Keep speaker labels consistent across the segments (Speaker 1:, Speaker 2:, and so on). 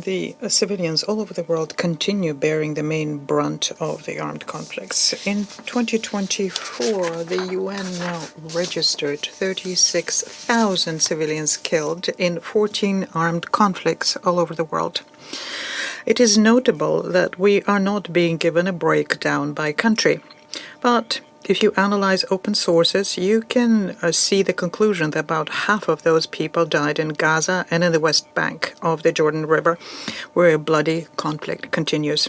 Speaker 1: The civilians all over the world continue bearing the main brunt of the armed conflicts. In 2024, the UN now registered 36,000 civilians killed in 14 armed conflicts all over the world. It is notable that we are not being given a breakdown by country, but if you analyze open sources, you can see the conclusion that about half of those people died in Gaza and in the West Bank of the Jordan River, where a bloody conflict continues.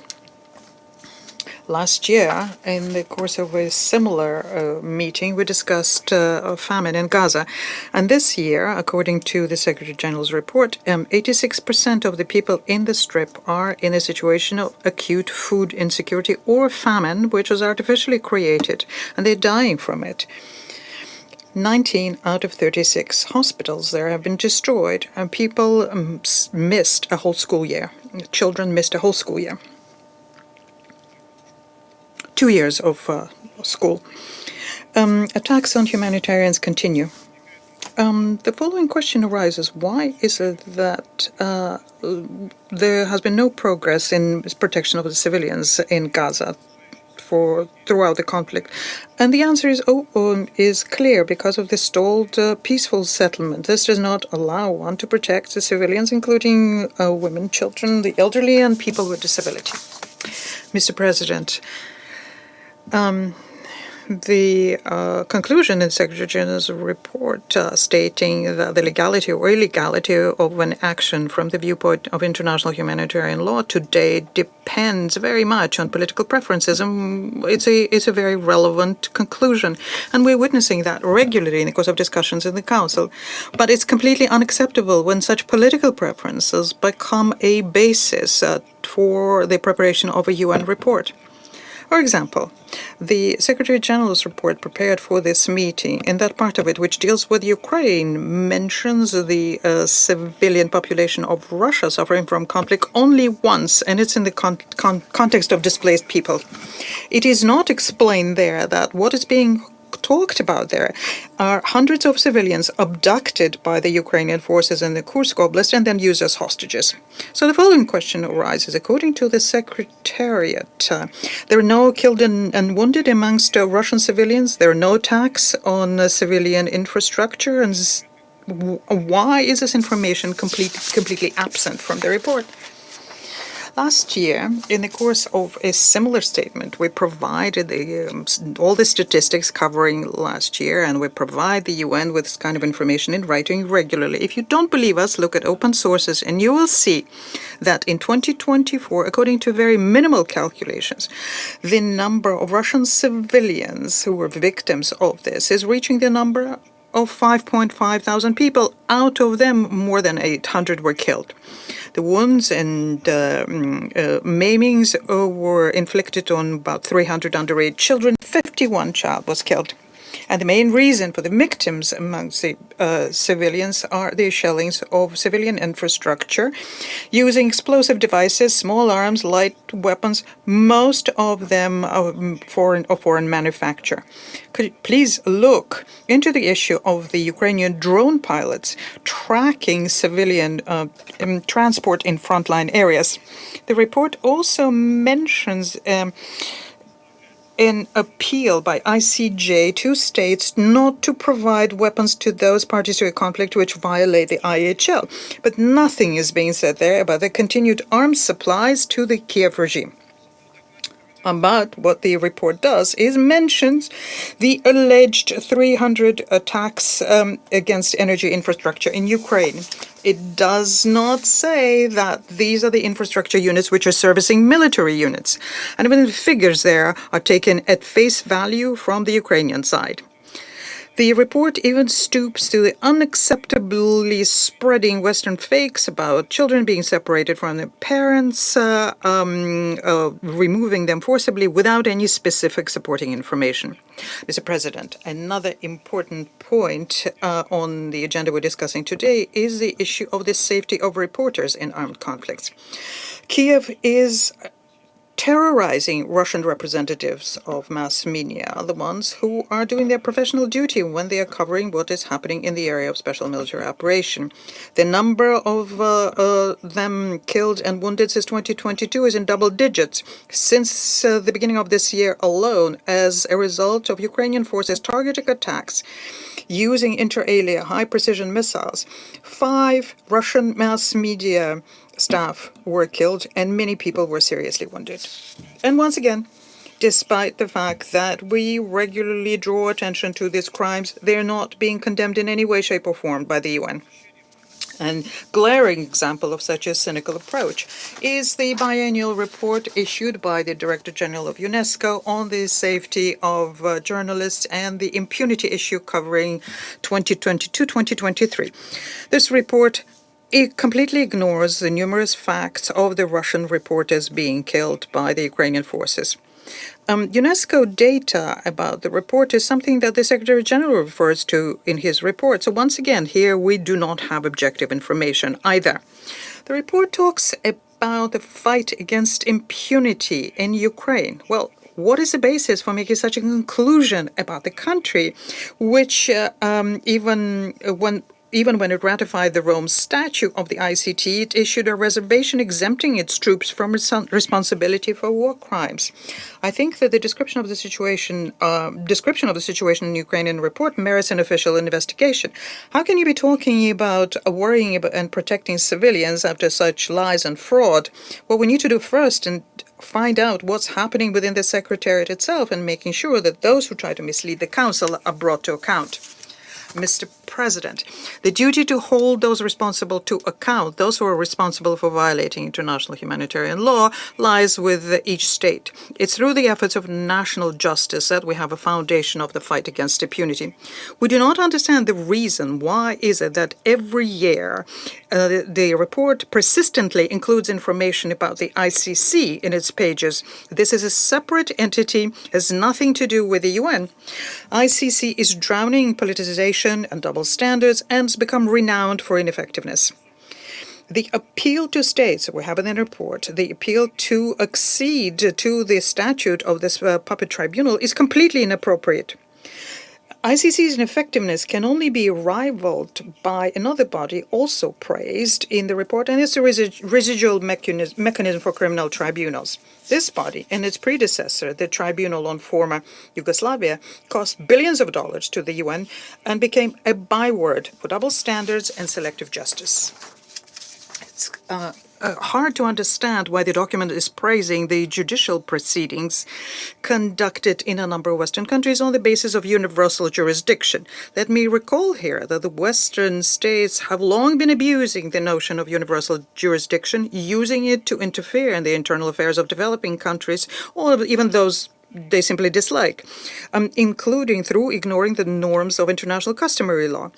Speaker 1: Last year, in the course of a similar meeting, we discussed a famine in Gaza. And this year, according to the Secretary General's report, 86% of the people in the Strip are in a situation of acute food insecurity or famine, which was artificially created, and they're dying from it. 19 out of 36 hospitals there have been destroyed, and people missed a whole school year. Children missed a whole school year. 2 years of school. Attacks on humanitarians continue. The following question arises: why is it that there has been no progress in protection of the civilians in Gaza throughout the conflict? And the answer is clear: because of the stalled peaceful settlement. This does not allow one to protect the civilians, including women, children, the elderly, and people with disability. Mr. President, the conclusion in the Secretary General's report stating that the legality or illegality of an action from the viewpoint of international humanitarian law today depends very much on political preferences. And it's a very relevant conclusion. And we're witnessing that regularly in the course of discussions in the Council. But it's completely unacceptable when such political preferences become a basis for the preparation of a UN report. For example, the Secretary General's report prepared for this meeting, in that part of it which deals with Ukraine, mentions the civilian population of Russia suffering from conflict only once, and it's in the context of displaced people. It is not explained there that what is being talked about there are hundreds of civilians abducted by the Ukrainian forces in the Kursk Oblast and then used as hostages. So the following question arises. According to the Secretariat, there are no killed and wounded amongst Russian civilians. There are no attacks on civilian infrastructure. And why is this information completely absent from the report? Last year, in the course of a similar statement, we provided all the statistics covering last year, and we provide the UN with this kind of information in writing regularly. If you don't believe us, look at open sources, and you will see that in 2024, according to very minimal calculations, the number of Russian civilians who were victims of this is reaching the number of 5.5 thousand people. Out of them, more than 800 were killed. The wounds and maimings were inflicted on about 300 underage children. 51 child was killed. And the main reason for the victims amongst the civilians are the shellings of civilian infrastructure using explosive devices, small arms, light weapons, most of them foreign manufacture. Could you please look into the issue of the Ukrainian drone pilots tracking civilian transport in frontline areas? The report also mentions an appeal by ICJ to states not to provide weapons to those parties to a conflict which violate the IHL. But nothing is being said there about the continued arms supplies to the Kiev regime. But what the report does is mentions the alleged 300 attacks against energy infrastructure in Ukraine. It does not say that these are the infrastructure units which are servicing military units. And even the figures there are taken at face value from the Ukrainian side. The report even stoops to the unacceptably spreading Western fakes about children being separated from their parents, removing them forcibly without any specific supporting information. Mr. President, another important point on the agenda we're discussing today is the issue of the safety of reporters in armed conflicts. Kiev is terrorizing Russian representatives of mass media, the ones who are doing their professional duty when they are covering what is happening in the area of special military operation. The number of them killed and wounded since 2022 is in double digits. Since the beginning of this year alone, as a result of Ukrainian forces targeting attacks using inter alia high-precision missiles, 5 Russian mass media staff were killed and many people were seriously wounded. And once again, despite the fact that we regularly draw attention to these crimes, they're not being condemned in any way, shape, or form by the UN. An glaring example of such a cynical approach is the biennial report issued by the Director General of UNESCO on the safety of journalists and the impunity issue covering 2022-2023. This report completely ignores the numerous facts of the Russian reporters being killed by the Ukrainian forces. UNESCO data about the report is something that the Secretary General refers to in his report. So once again, here we do not have objective information either. The report talks about the fight against impunity in Ukraine. Well, what is the basis for making such a conclusion about the country, which even when it ratified the Rome Statute of the ICT, it issued a reservation exempting its troops from responsibility for war crimes? I think that the description of the situation in the Ukrainian report merits an official investigation. How can you be talking about worrying about and protecting civilians after such lies and fraud? What we need to do first and find out what's happening within the Secretariat itself and making sure that those who try to mislead the Council are brought to account. Mr. President, the duty to hold those responsible to account, those who are responsible for violating international humanitarian law, lies with each state. It's through the efforts of national justice that we have a foundation of the fight against impunity. We do not understand the reason why is it that every year the report persistently includes information about the ICC in its pages. This is a separate entity, has nothing to do with the UN. ICC is drowning in politicization and double standards and has become renowned for ineffectiveness. The appeal to states, we have in the report, the appeal to accede to the statute of this puppet tribunal is completely inappropriate. ICC's ineffectiveness can only be rivaled by another body also praised in the report, and it's the residual mechanism for criminal tribunals. This body and its predecessor, the Tribunal on former Yugoslavia, cost billions of dollars to the UN and became a byword for double standards and selective justice. It's hard to understand why the document is praising the judicial proceedings conducted in a number of Western countries on the basis of universal jurisdiction. Let me recall here that the Western states have long been abusing the notion of universal jurisdiction, using it to interfere in the internal affairs of developing countries, or even those they simply dislike, including through ignoring the norms of international customary law.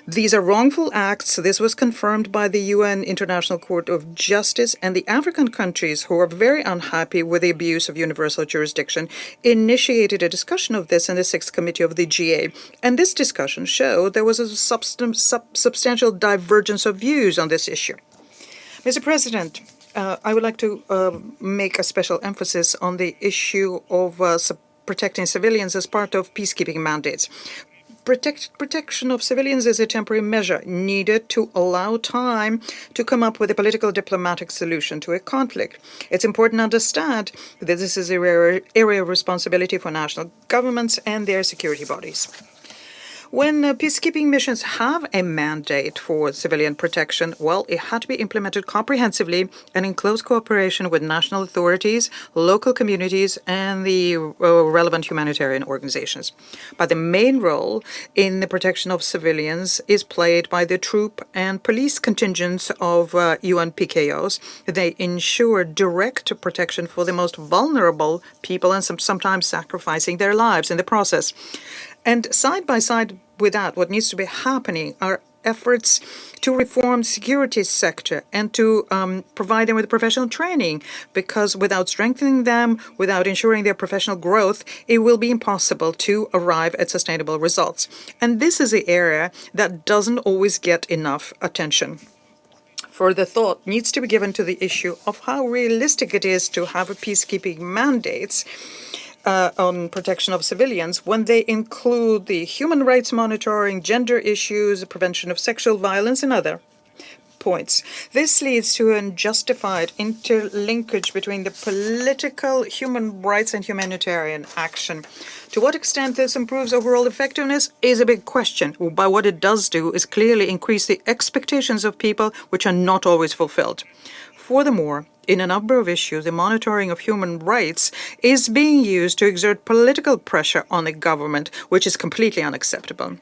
Speaker 1: These are wrongful acts. This was confirmed by the UN International Court of Justice, and the African countries, who are very unhappy with the abuse of universal jurisdiction, initiated a discussion of this in the 6th Committee of the GA. And this discussion showed there was a substantial divergence of views on this issue. Mr. President, I would like to make a special emphasis on the issue of protecting civilians as part of peacekeeping mandates. Protection of civilians is a temporary measure needed to allow time to come up with a political diplomatic solution to a conflict. It's important to understand that this is an area of responsibility for national governments and their security bodies. When peacekeeping missions have a mandate for civilian protection, well, it had to be implemented comprehensively and in close cooperation with national authorities, local communities, and the relevant humanitarian organizations. But the main role in the protection of civilians is played by the troop and police contingents of UN PKOs. They ensure direct protection for the most vulnerable people and sometimes sacrificing their lives in the process. And side by side with that, what needs to be happening are efforts to reform the security sector and to provide them with professional training, because without strengthening them, without ensuring their professional growth, it will be impossible to arrive at sustainable results. And this is the area that doesn't always get enough attention. Further thought needs to be given to the issue of how realistic it is to have a peacekeeping mandates on protection of civilians when they include the human rights monitoring, gender issues, prevention of sexual violence, and other points. This leads to an unjustified interlinkage between the political, human rights, and humanitarian action. To what extent this improves overall effectiveness is a big question, but what it does do is clearly increase the expectations of people, which are not always fulfilled. Furthermore, in a number of issues, the monitoring of human rights is being used to exert political pressure on the government, which is completely unacceptable.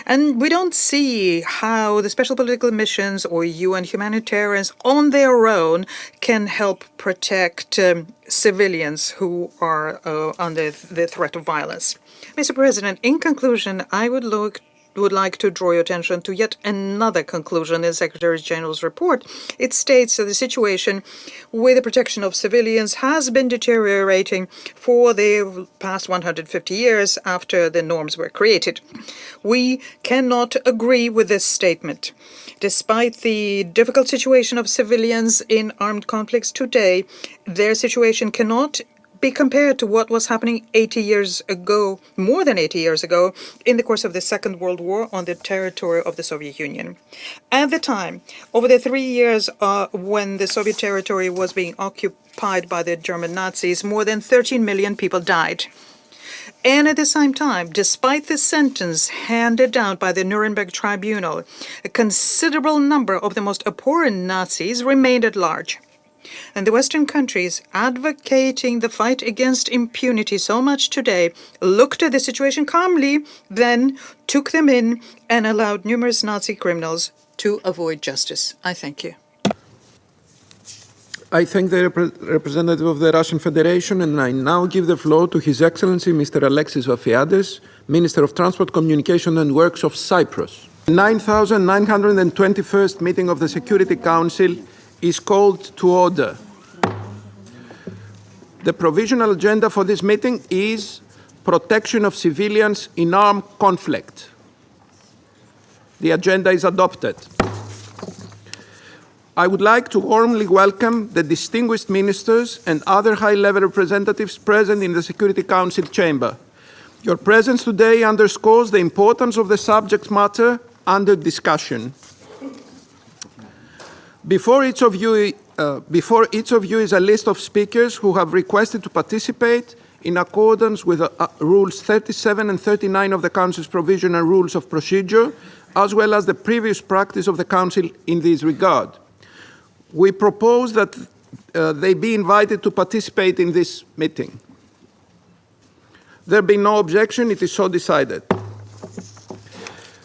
Speaker 1: And we don't see how the special political missions or UN humanitarians on their own can help protect civilians who are under the threat of violence. Mr. President, in conclusion, I would like to draw your attention to yet another conclusion in the Secretary General's report. It states that the situation with the protection of civilians has been deteriorating for the past 150 years after the norms were created. We cannot agree with this statement. Despite the difficult situation of civilians in armed conflicts today, their situation cannot be compared to what was happening 80 years ago, more than 80 years ago, in the course of the Second World War on the territory of the Soviet Union. At the time, over the 3 years when the Soviet territory was being occupied by the German Nazis, more than 13 million people died. And at the same time, despite the sentence handed down by the Nuremberg Tribunal, a considerable number of the most abhorrent Nazis remained at large. And the Western countries advocating the fight against impunity so much today looked at the situation calmly, then took them in and allowed numerous Nazi criminals to avoid justice. I thank you.
Speaker 2: I thank the representative of the Russian Federation, and I now give the floor to His Excellency Mr. Alexis Vafiades, Minister of Transport, Communication and Works of Cyprus. The 9,921st meeting of the Security Council is called to order. The provisional agenda for this meeting is protection of civilians in armed conflict. The agenda is adopted. I would like to warmly welcome the distinguished ministers and other high-level representatives present in the Security Council chamber. Your presence today underscores the importance of the subject matter under discussion. Before each of you is a list of speakers who have requested to participate in accordance with Rules 37 and 39 of the Council's Provisional Rules of Procedure, as well as the previous practice of the Council in this regard. We propose that they be invited to participate in this meeting. There being no objection, it is so decided.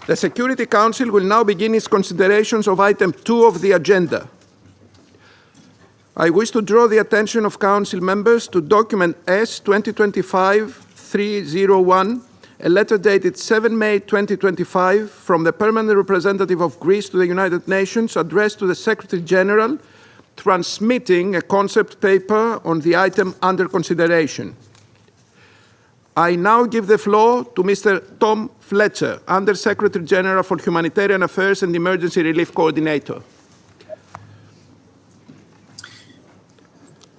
Speaker 2: The Security Council will now begin its considerations of item 2 of the agenda. I wish to draw the attention of Council members to document S 2025-301, a letter dated 7 May 2025 from the Permanent Representative of Greece to the United Nations addressed to the Secretary General, transmitting a concept paper on the item under consideration. I now give the floor to Mr. Tom Fletcher, Under Secretary General for Humanitarian Affairs and Emergency Relief Coordinator.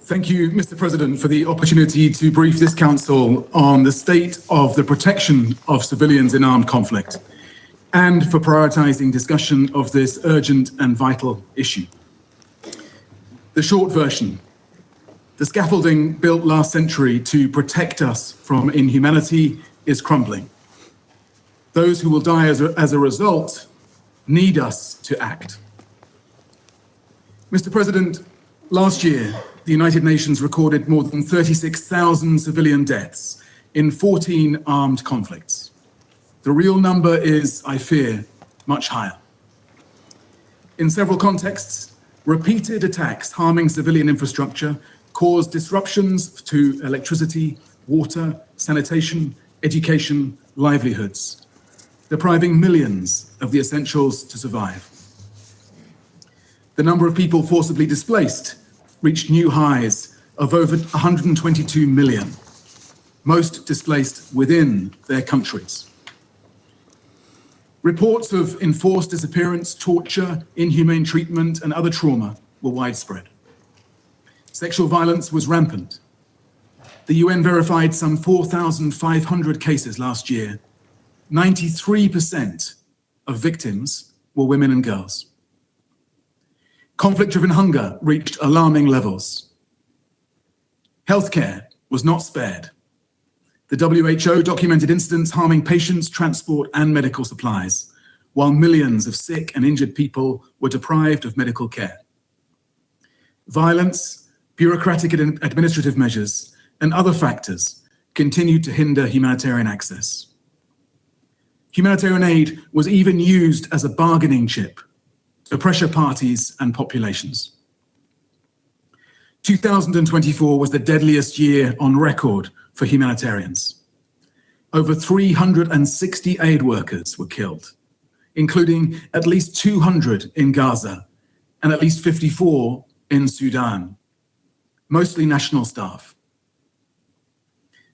Speaker 3: Thank you, Mr. President, for the opportunity to brief this Council on the state of the protection of civilians in armed conflict and for prioritizing discussion of this urgent and vital issue. The short version. The scaffolding built last century to protect us from inhumanity is crumbling. Those who will die as a result need us to act. Mr. President, last year, the United Nations recorded more than 36,000 civilian deaths in 14 armed conflicts. The real number is, I fear, much higher. In several contexts, repeated attacks harming civilian infrastructure caused disruptions to electricity, water, sanitation, education, livelihoods, depriving millions of the essentials to survive. The number of people forcibly displaced reached new highs of over 122 million, most displaced within their countries. Reports of enforced disappearance, torture, inhumane treatment, and other trauma were widespread. Sexual violence was rampant. The UN verified some 4,500 cases last year. 93% of victims were women and girls. Conflict-driven hunger reached alarming levels. Healthcare was not spared. The WHO documented incidents harming patients, transport, and medical supplies, while millions of sick and injured people were deprived of medical care. Violence, bureaucratic and administrative measures, and other factors continued to hinder humanitarian access. Humanitarian aid was even used as a bargaining chip to pressure parties and populations. 2024 was the deadliest year on record for humanitarians. Over 360 aid workers were killed, including at least 200 in Gaza and at least 54 in Sudan, mostly national staff.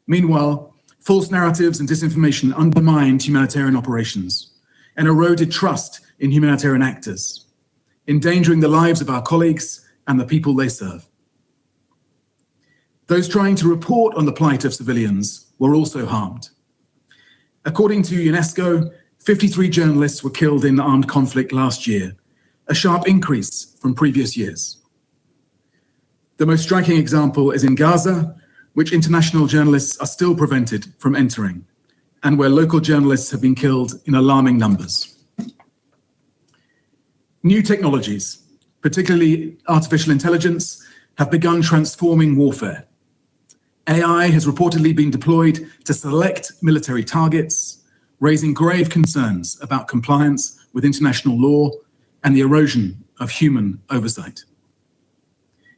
Speaker 3: Meanwhile, false narratives and disinformation undermined humanitarian operations and eroded trust in humanitarian actors, endangering the lives of our colleagues and the people they serve. Those trying to report on the plight of civilians were also harmed. According to UNESCO, 53 journalists were killed in armed conflict last year, a sharp increase from previous years. The most striking example is in Gaza, which international journalists are still prevented from entering, and where local journalists have been killed in alarming numbers. New technologies, particularly artificial intelligence, have begun transforming warfare. AI has reportedly been deployed to select military targets, raising grave concerns about compliance with international law and the erosion of human oversight.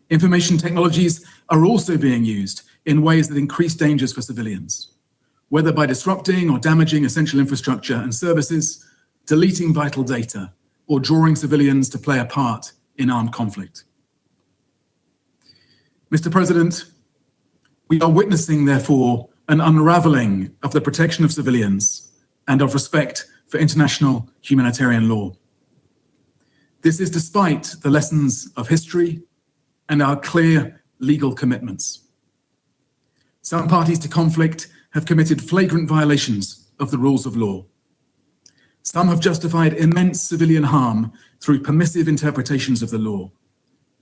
Speaker 3: Information technologies are also being used in ways that increase dangers for civilians, whether by disrupting or damaging essential infrastructure and services, deleting vital data, or drawing civilians to play a part in armed conflict. Mr. President, we are witnessing, therefore, an unraveling of the protection of civilians and of respect for international humanitarian law. This is despite the lessons of history and our clear legal commitments. Some parties to conflict have committed flagrant violations of the rules of law. Some have justified immense civilian harm through permissive interpretations of the law,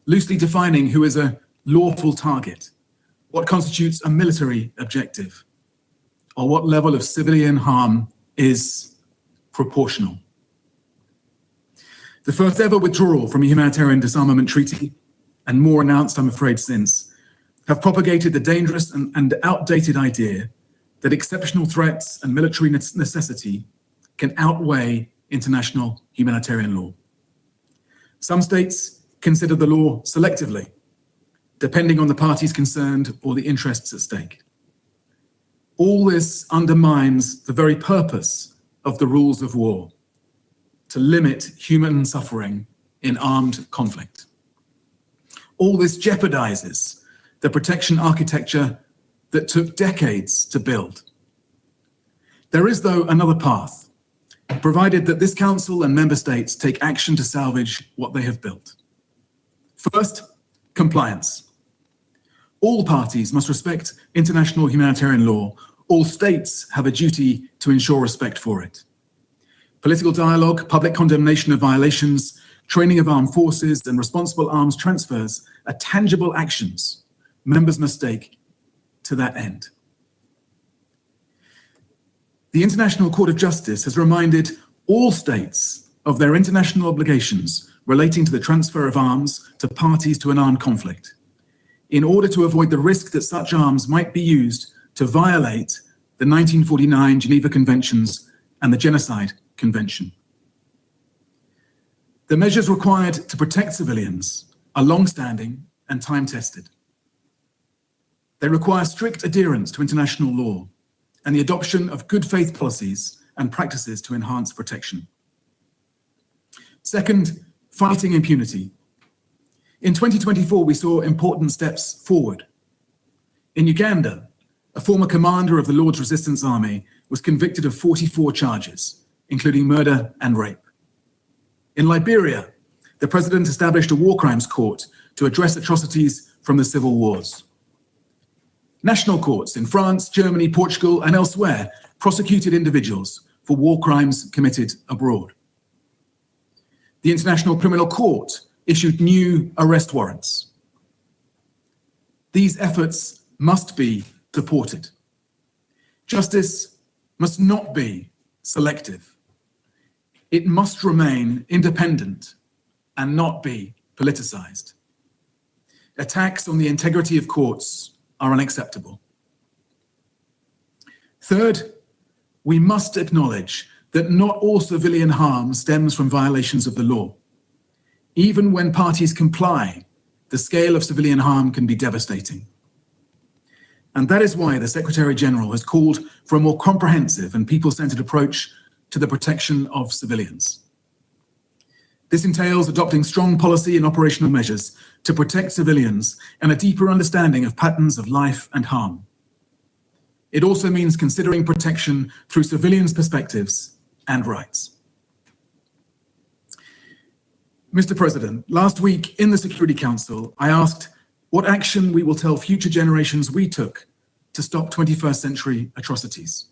Speaker 3: loosely defining who is a lawful target, what constitutes a military objective, or what level of civilian harm is proportional. The first ever withdrawal from a humanitarian disarmament treaty, and more announced, I'm afraid, since, have propagated the dangerous and outdated idea that exceptional threats and military necessity can outweigh international humanitarian law. Some states consider the law selectively, depending on the parties concerned or the interests at stake. All this undermines the very purpose of the rules of war, to limit human suffering in armed conflict. All this jeopardizes the protection architecture that took decades to build. There is, though, another path, provided that this Council and member states take action to salvage what they have built. First, compliance. All parties must respect international humanitarian law. All states have a duty to ensure respect for it. Political dialogue, public condemnation of violations, training of armed forces, and responsible arms transfers are tangible actions members must take to that end. The International Court of Justice has reminded all states of their international obligations relating to the transfer of arms to parties to an armed conflict, in order to avoid the risk that such arms might be used to violate the 1949 Geneva Conventions and the Genocide Convention. The measures required to protect civilians are long-standing and time-tested. They require strict adherence to international law and the adoption of good faith policies and practices to enhance protection. Second, fighting impunity. In 2024, we saw important steps forward. In Uganda, a former commander of the Lord's Resistance Army was convicted of 44 charges, including murder and rape. In Liberia, the president established a war crimes court to address atrocities from the civil wars. National courts in France, Germany, Portugal, and elsewhere prosecuted individuals for war crimes committed abroad. The International Criminal Court issued new arrest warrants. These efforts must be supported. Justice must not be selective. It must remain independent and not be politicized. Attacks on the integrity of courts are unacceptable. Third, we must acknowledge that not all civilian harm stems from violations of the law. Even when parties comply, the scale of civilian harm can be devastating. And that is why the Secretary General has called for a more comprehensive and people-centered approach to the protection of civilians. This entails adopting strong policy and operational measures to protect civilians and a deeper understanding of patterns of life and harm. It also means considering protection through civilians' perspectives and rights. Mr. President, last week in the Security Council, I asked what action we will tell future generations we took to stop 21st century atrocities.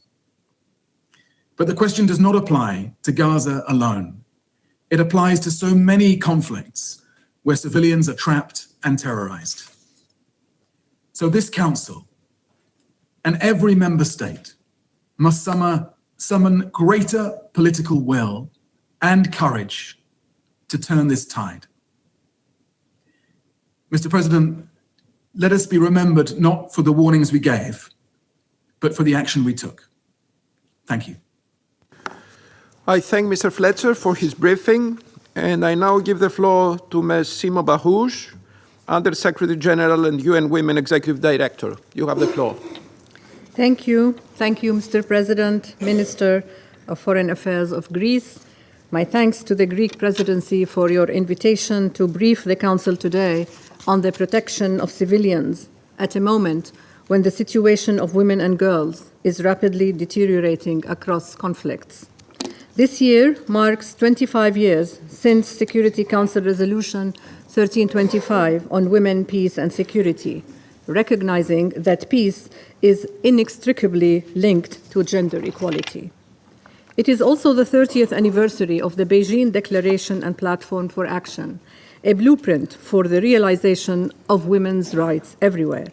Speaker 3: But the question does not apply to Gaza alone. It applies to so many conflicts where civilians are trapped and terrorized. So this council and every member state must summon greater political will and courage to turn this tide. Mr. President, let us be remembered not for the warnings we gave, but for the action we took. Thank you.
Speaker 2: I thank Mr. Fletcher for his briefing, and I now give the floor to Ms. Sima Barouche, Under Secretary General and UN Women Executive Director. You have the floor.
Speaker 4: Thank you. Thank you, Mr. President, Minister of Foreign Affairs of Greece. My thanks to the Greek presidency for your invitation to brief the Council today on the protection of civilians at a moment when the situation of women and girls is rapidly deteriorating across conflicts. This year marks 25 years since Security Council Resolution 1325 on women, peace, and security, recognizing that peace is inextricably linked to gender equality. It is also the 30th anniversary of the Beijing Declaration and Platform for Action, a blueprint for the realization of women's rights everywhere.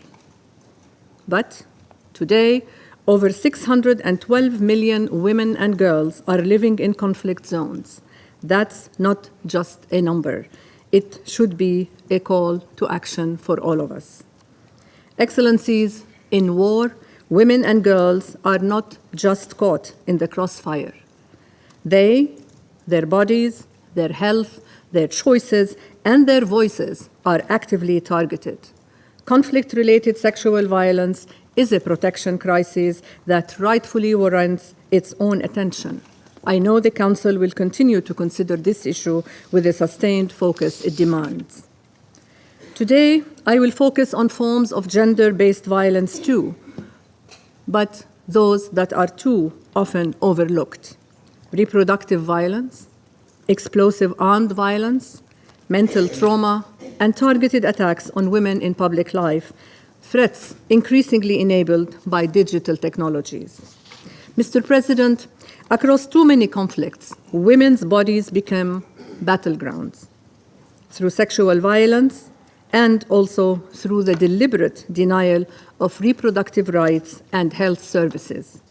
Speaker 4: But today, over 612 million women and girls are living in conflict zones. That's not just a number. It should be a call to action for all of us. Excellencies, in war, women and girls are not just caught in the crossfire. They, their bodies, their health, their choices, and their voices are actively targeted. Conflict-related sexual violence is a protection crisis that rightfully warrants its own attention. I know the Council will continue to consider this issue with the sustained focus it demands. Today, I will focus on forms of gender-based violence too, but those that are too often overlooked: reproductive violence, explosive armed violence, mental trauma, and targeted attacks on women in public life, threats increasingly enabled by digital technologies. Mr. President, across too many conflicts, women's bodies become battlegrounds through sexual violence and also through the deliberate denial of reproductive rights and health services.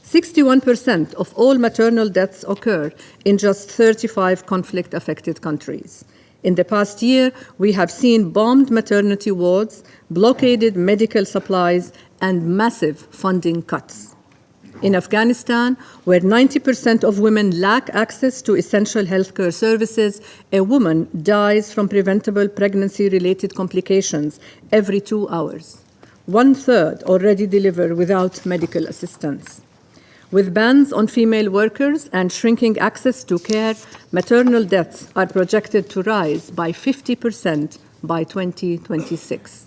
Speaker 4: 61% of all maternal deaths occur in just 35 conflict-affected countries. In the past year, we have seen bombed maternity wards, blockaded medical supplies, and massive funding cuts. In Afghanistan, where 90% of women lack access to essential healthcare services, a woman dies from preventable pregnancy-related complications every 2 hours. 1/3 already deliver without medical assistance. With bans on female workers and shrinking access to care, maternal deaths are projected to rise by 50% by 2026.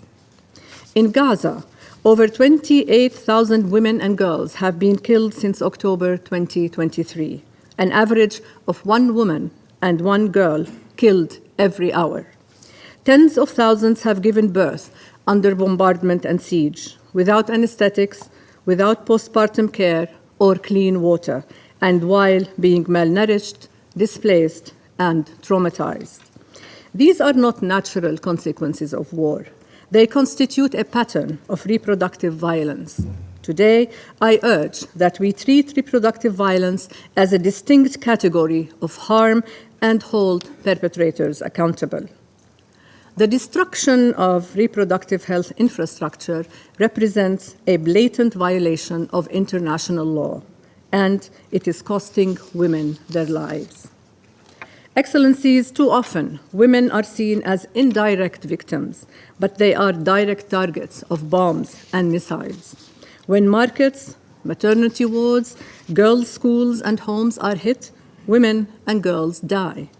Speaker 4: In Gaza, over 28,000 women and girls have been killed since October 2023, an average of 1 woman and 1 girl killed every hour. Tens of thousands have given birth under bombardment and siege, without anesthetics, without postpartum care or clean water, and while being malnourished, displaced, and traumatized. These are not natural consequences of war. They constitute a pattern of reproductive violence. Today, I urge that we treat reproductive violence as a distinct category of harm and hold perpetrators accountable. The destruction of reproductive health infrastructure represents a blatant violation of international law, and it is costing women their lives. Excellencies, too often, women are seen as indirect victims, but they are direct targets of bombs and missiles. When markets, maternity wards, girls' schools, and homes are hit, women and girls die.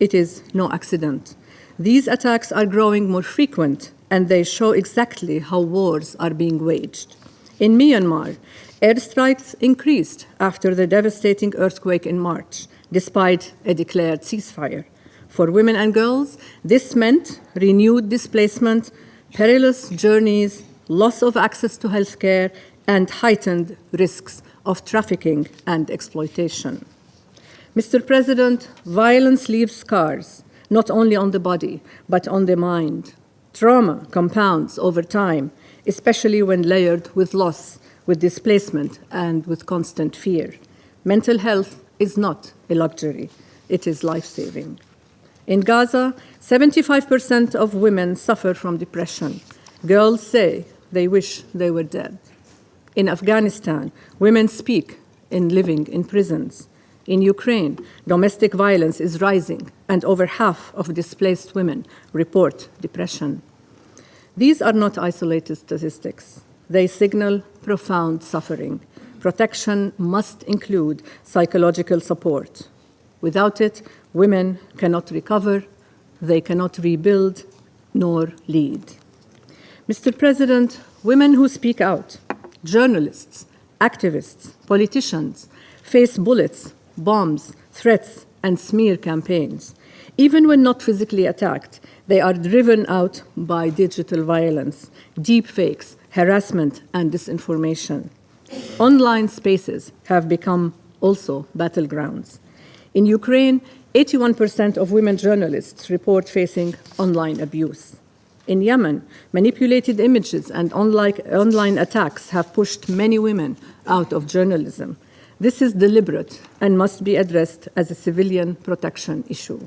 Speaker 4: It is no accident. These attacks are growing more frequent, and they show exactly how wars are being waged. In Myanmar, airstrikes increased after the devastating earthquake in March, despite a declared ceasefire. For women and girls, this meant renewed displacement, perilous journeys, loss of access to health care, and heightened risks of trafficking and exploitation. Mr. President, violence leaves scars, not only on the body, but on the mind. Trauma compounds over time, especially when layered with loss, with displacement, and with constant fear. Mental health is not a luxury, it is life-saving. In Gaza, 75% of women suffer from depression. Girls say they wish they were dead. In Afghanistan, women speak in living in prisons. In Ukraine, domestic violence is rising, and over half of displaced women report depression. These are not isolated statistics. They signal profound suffering. Protection must include psychological support. Without it, women cannot recover, they cannot rebuild, nor lead. Mr. President, women who speak out, journalists, activists, politicians, face bullets, bombs, threats, and smear campaigns. Even when not physically attacked, they are driven out by digital violence, deepfakes, harassment, and disinformation. Online spaces have become also battlegrounds. In Ukraine, 81% of women journalists report facing online abuse. In Yemen, manipulated images and online attacks have pushed many women out of journalism. This is deliberate and must be addressed as a civilian protection issue.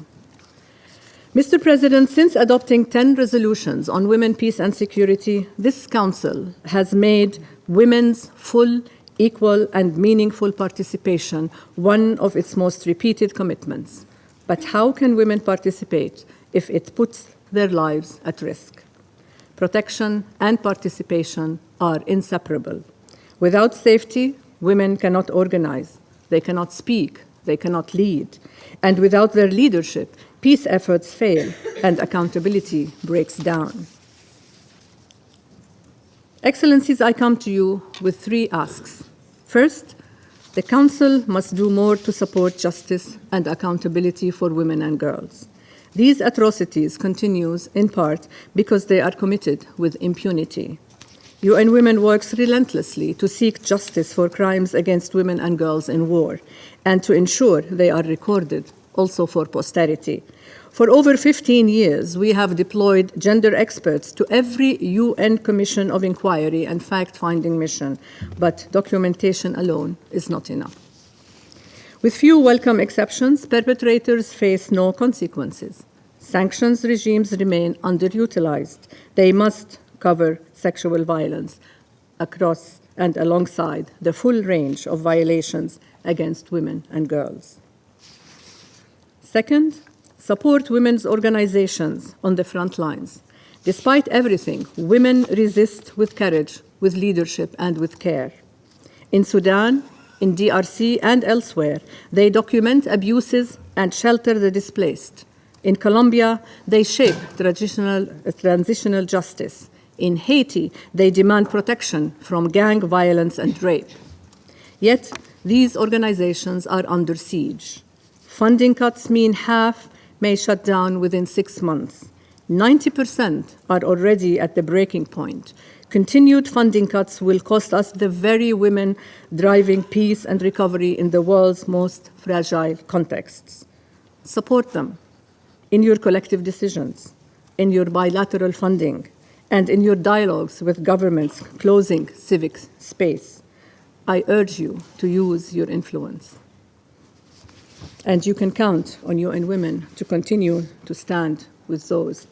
Speaker 4: Mr. President, since adopting 10 resolutions on women, peace, and security, this Council has made women's full, equal, and meaningful participation one of its most repeated commitments. But how can women participate if it puts their lives at risk? Protection and participation are inseparable. Without safety, women cannot organize, they cannot speak, they cannot lead. And without their leadership, peace efforts fail and accountability breaks down. Excellencies, I come to you with 3 asks. First, the Council must do more to support justice and accountability for women and girls. These atrocities continue in part because they are committed with impunity. UN Women works relentlessly to seek justice for crimes against women and girls in war and to ensure they are recorded also for posterity. For over 15 years, we have deployed gender experts to every UN Commission of Inquiry and fact-finding mission, but documentation alone is not enough. With few welcome exceptions, perpetrators face no consequences. Sanctions regimes remain underutilized. They must cover sexual violence across and alongside the full range of violations against women and girls. Second, support women's organizations on the front lines. Despite everything, women resist with courage, with leadership, and with care. In Sudan, in DRC, and elsewhere, they document abuses and shelter the displaced. In Colombia, they shape transitional justice. In Haiti, they demand protection from gang violence and rape. Yet, These organizations are under siege. Funding cuts mean half may shut down within 6 months. 90% are already at the breaking point. Continued funding cuts will cost us the very women driving peace and recovery in the world's most fragile contexts. Support them in your collective decisions, in your bilateral funding, and in your dialogues with governments closing civic space. I urge you to use your influence. And you can count on UN Women to continue to stand with those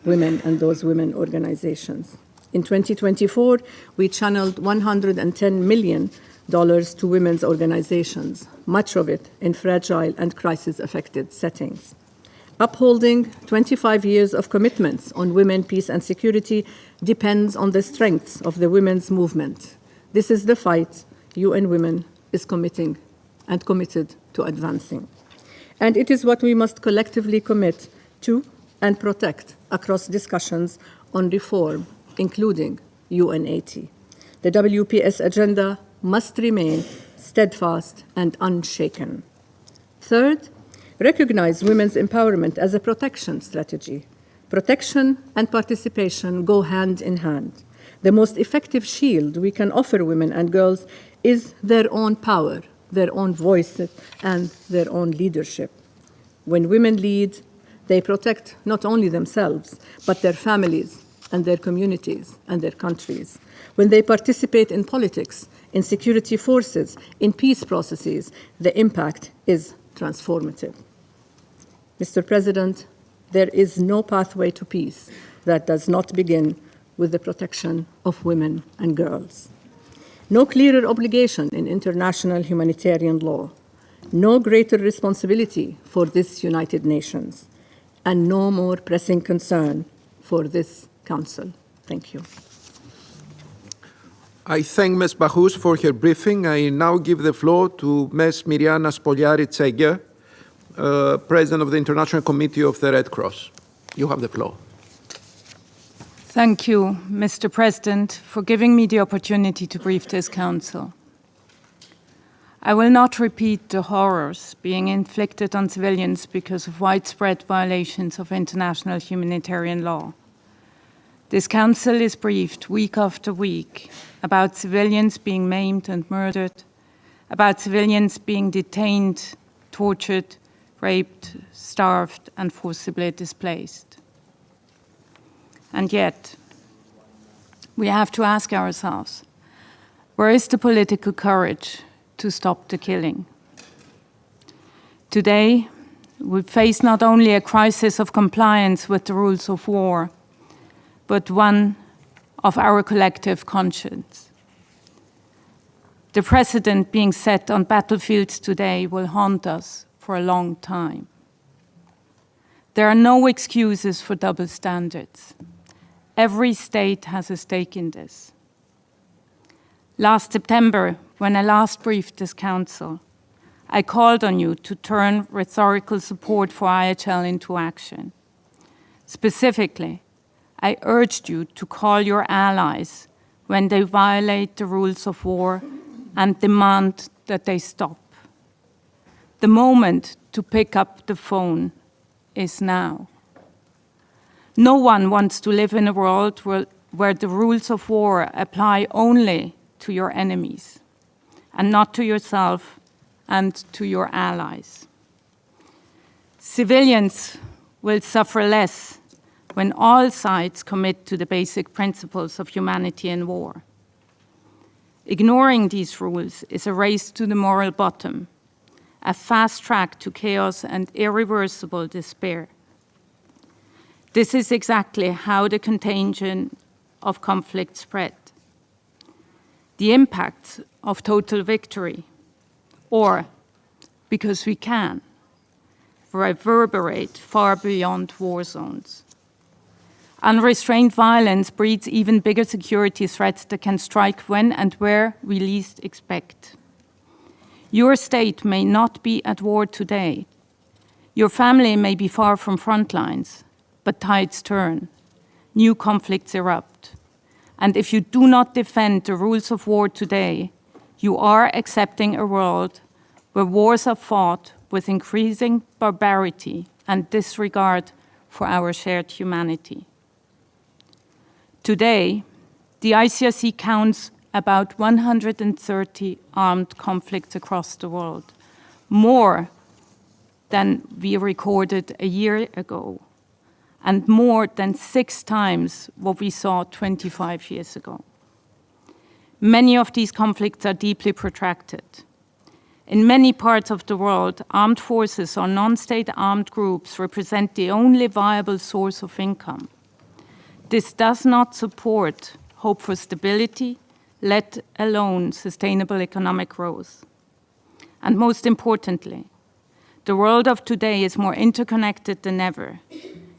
Speaker 4: women and those women organizations. In 2024, we channeled $110 million to women's organizations, much of it in fragile and crisis-affected settings. Upholding 25 years of commitments on women, peace, and security depends on the strengths of the women's movement. This is the fight UN Women is committed to advancing. And it is what we must collectively commit to and protect across discussions on reform, including UN80. The WPS agenda must remain steadfast and unshaken. Third, recognize women's empowerment as a protection strategy. Protection and participation go hand in hand. The most effective shield we can offer women and girls is their own power, their own voice, and their own leadership. When women lead, they protect not only themselves, but their families and their communities and their countries. When they participate in politics, in security forces, in peace processes, the impact is transformative. Mr. President, there is no pathway to peace that does not begin with the protection of women and girls. No clearer obligation in international humanitarian law, no greater responsibility for this United Nations, and no more pressing concern for this Council. Thank you.
Speaker 2: I thank Ms. Bahous for her briefing. I now give the floor to Ms. Miriana Spogliari-Tsegger, President of the International Committee of the Red Cross. You have the floor.
Speaker 5: Thank you, Mr. President, for giving me the opportunity to brief this Council. I will not repeat the horrors being inflicted on civilians because of widespread violations of international humanitarian law. This Council is briefed week after week about civilians being maimed and murdered, about civilians being detained, tortured, raped, starved, and forcibly displaced. And yet, we have to ask ourselves, where is the political courage to stop the killing? Today, we face not only a crisis of compliance with the rules of war, but one of our collective conscience. The precedent being set on battlefields today will haunt us for a long time. There are no excuses for double standards. Every state has a stake in this. Last September, when I last briefed this Council, I called on you to turn rhetorical support for IHL into action. Specifically, I urged you to call your allies when they violate the rules of war and demand that they stop. The moment to pick up the phone is now. No one wants to live in a world where the rules of war apply only to your enemies and not to yourself and to your allies. Civilians will suffer less when all sides commit to the basic principles of humanity in war. Ignoring these rules is a race to the moral bottom, a fast track to chaos and irreversible despair. This is exactly how the contagion of conflict spread. The impact of total victory, or because we can, reverberate far beyond war zones. Unrestrained violence breeds even bigger security threats that can strike when and where we least expect. Your state may not be at war today. Your family may be far from front lines, but tides turn. New conflicts erupt. And if you do not defend the rules of war today, You are accepting a world where wars are fought with increasing barbarity and disregard for our shared humanity. Today, the ICRC counts about 130 armed conflicts across the world, more than we recorded a year ago, and more than 6 times what we saw 25 years ago. Many of these conflicts are deeply protracted. In many parts of the world, armed forces or non-state armed groups represent the only viable source of income. This does not support hope for stability, let alone sustainable economic growth. And most importantly, the world of today is more interconnected than ever.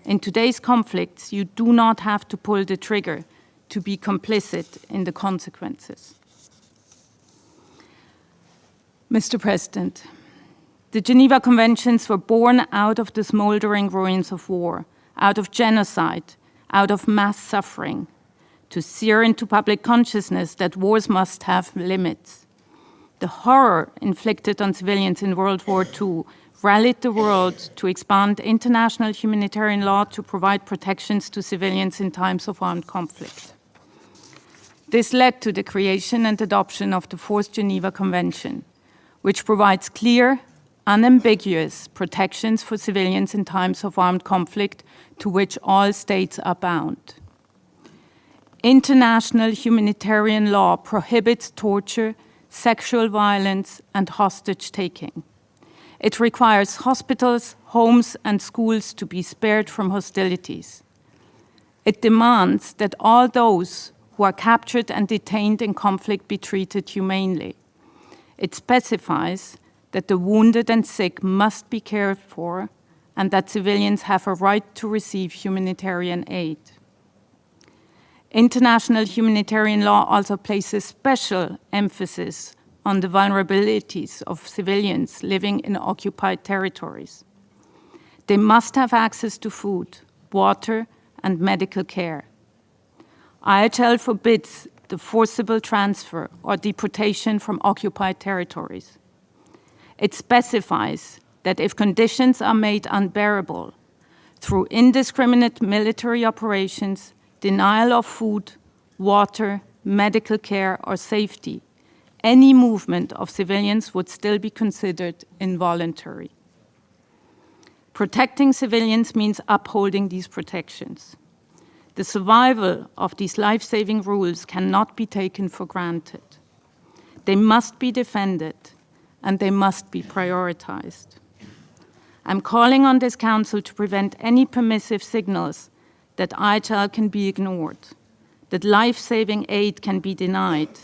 Speaker 5: In today's conflicts, you do not have to pull the trigger to be complicit in the consequences. Mr. President, the Geneva Conventions were born out of the smoldering ruins of war, out of genocide, out of mass suffering, to sear into public consciousness that wars must have limits. The horror inflicted on civilians in World War II rallied the world to expand international humanitarian law to provide protections to civilians in times of armed conflict. This led to the creation and adoption of the Fourth Geneva Convention, which provides clear, unambiguous protections for civilians in times of armed conflict to which all states are bound. International humanitarian law prohibits torture, sexual violence, and hostage-taking. It requires hospitals, homes, and schools to be spared from hostilities. It demands that all those who are captured and detained in conflict be treated humanely. It specifies that the wounded and sick must be cared for and that civilians have a right to receive humanitarian aid. International humanitarian law also places special emphasis on the vulnerabilities of civilians living in occupied territories. They must have access to food, water, and medical care. IHL forbids the forcible transfer or deportation from occupied territories. It specifies that if conditions are made unbearable through indiscriminate military operations, denial of food, water, medical care, or safety, any movement of civilians would still be considered involuntary. Protecting civilians means upholding these protections. The survival of these life-saving rules cannot be taken for granted. They must be defended, and they must be prioritized. I'm calling on this Council to prevent any permissive signals that IHL can be ignored, that life-saving aid can be denied,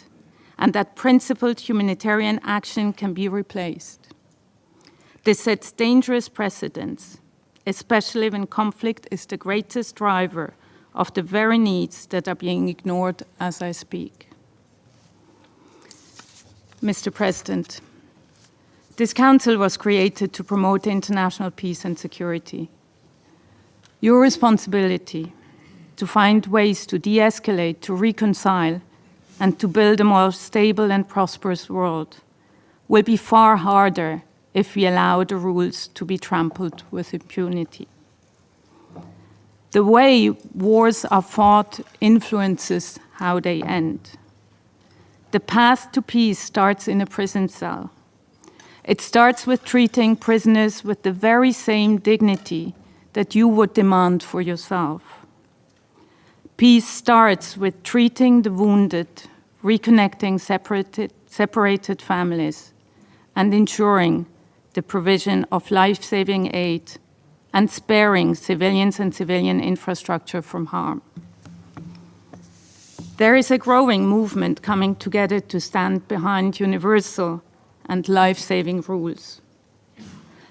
Speaker 5: and that principled humanitarian action can be replaced. This sets dangerous precedents, especially when conflict is the greatest driver of the very needs that are being ignored as I speak. Mr. President, this Council was created to promote international peace and security. Your responsibility to find ways to de-escalate, to reconcile, and to build a more stable and prosperous world will be far harder if we allow the rules to be trampled with impunity. The way wars are fought influences how they end. The path to peace starts in a prison cell. It starts with treating prisoners with the very same dignity that you would demand for yourself. Peace starts with treating the wounded, reconnecting separated families, and ensuring the provision of life-saving aid and sparing civilians and civilian infrastructure from harm. There is a growing movement coming together to stand behind universal and life-saving rules.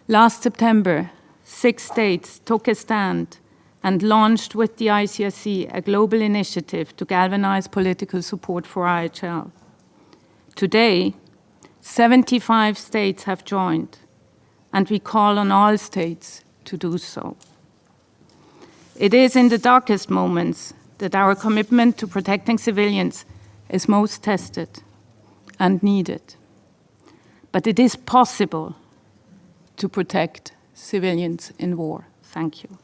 Speaker 5: Last September, 6 states took a stand and launched with the ICRC a global initiative to galvanize political support for IHL. Today, 75 states have joined, and we call on all states to do so. It is in the darkest moments that our commitment to protecting civilians is most tested, and needed. But it is possible to protect civilians in war. Thank you.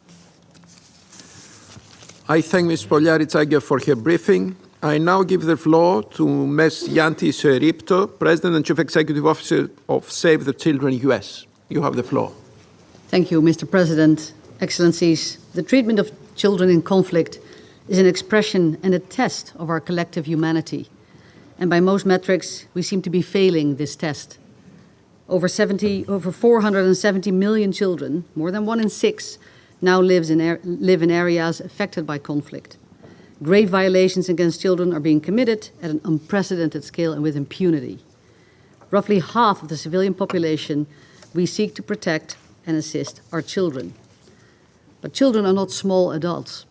Speaker 2: I thank Ms. Poljaritsagia for her briefing. I now give the floor to Ms. Yanti Seripto, President and Chief Executive Officer of Save the Children US. You have the floor.
Speaker 6: Thank you, Mr. President. Excellencies, the treatment of children in conflict is an expression and a test of our collective humanity. And by most metrics, we seem to be failing this test. Over 470 million children, more than 1 in 6, now live in areas affected by conflict. Grave violations against children are being committed at an unprecedented scale and with impunity. Roughly half of the civilian population we seek to protect and assist are children. But children are not small adults.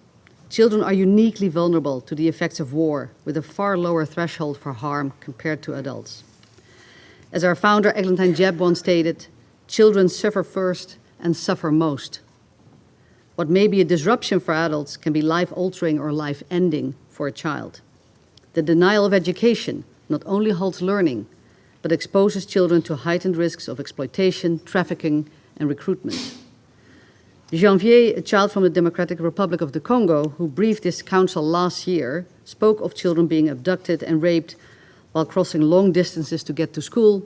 Speaker 6: Children are uniquely vulnerable to the effects of war, with a far lower threshold for harm compared to adults. As our founder, Eglantine Jebb, once stated, children suffer first and suffer most. What may be a disruption for adults can be life-altering or life-ending for a child. The denial of education not only halts learning, but exposes children to heightened risks of exploitation, trafficking, and recruitment. Janvier, a child from the Democratic Republic of the Congo, who briefed this council last year, spoke of children being abducted and raped while crossing long distances to get to school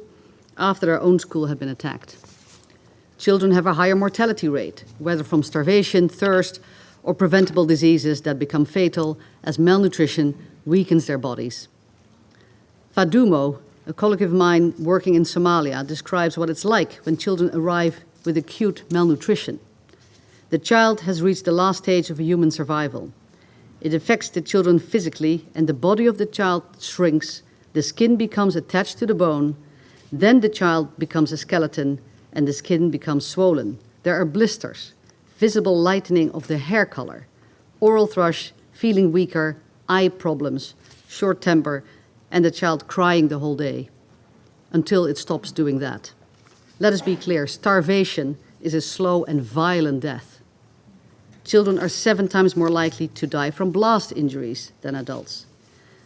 Speaker 6: after their own school had been attacked. Children have a higher mortality rate, whether from starvation, thirst, or preventable diseases that become fatal as malnutrition weakens their bodies. Fadumo, a colleague of mine working in Somalia, describes what it's like when children arrive with acute malnutrition. The child has reached the last stage of human survival. It affects the children physically, and the body of the child shrinks, the skin becomes attached to the bone, then the child becomes a skeleton, and the skin becomes swollen. There are blisters, visible lightening of the hair color, oral thrush, feeling weaker, eye problems, short temper, and the child crying the whole day, until it stops doing that. Let us be clear, starvation is a slow and violent death. Children are 7 times more likely to die from blast injuries than adults.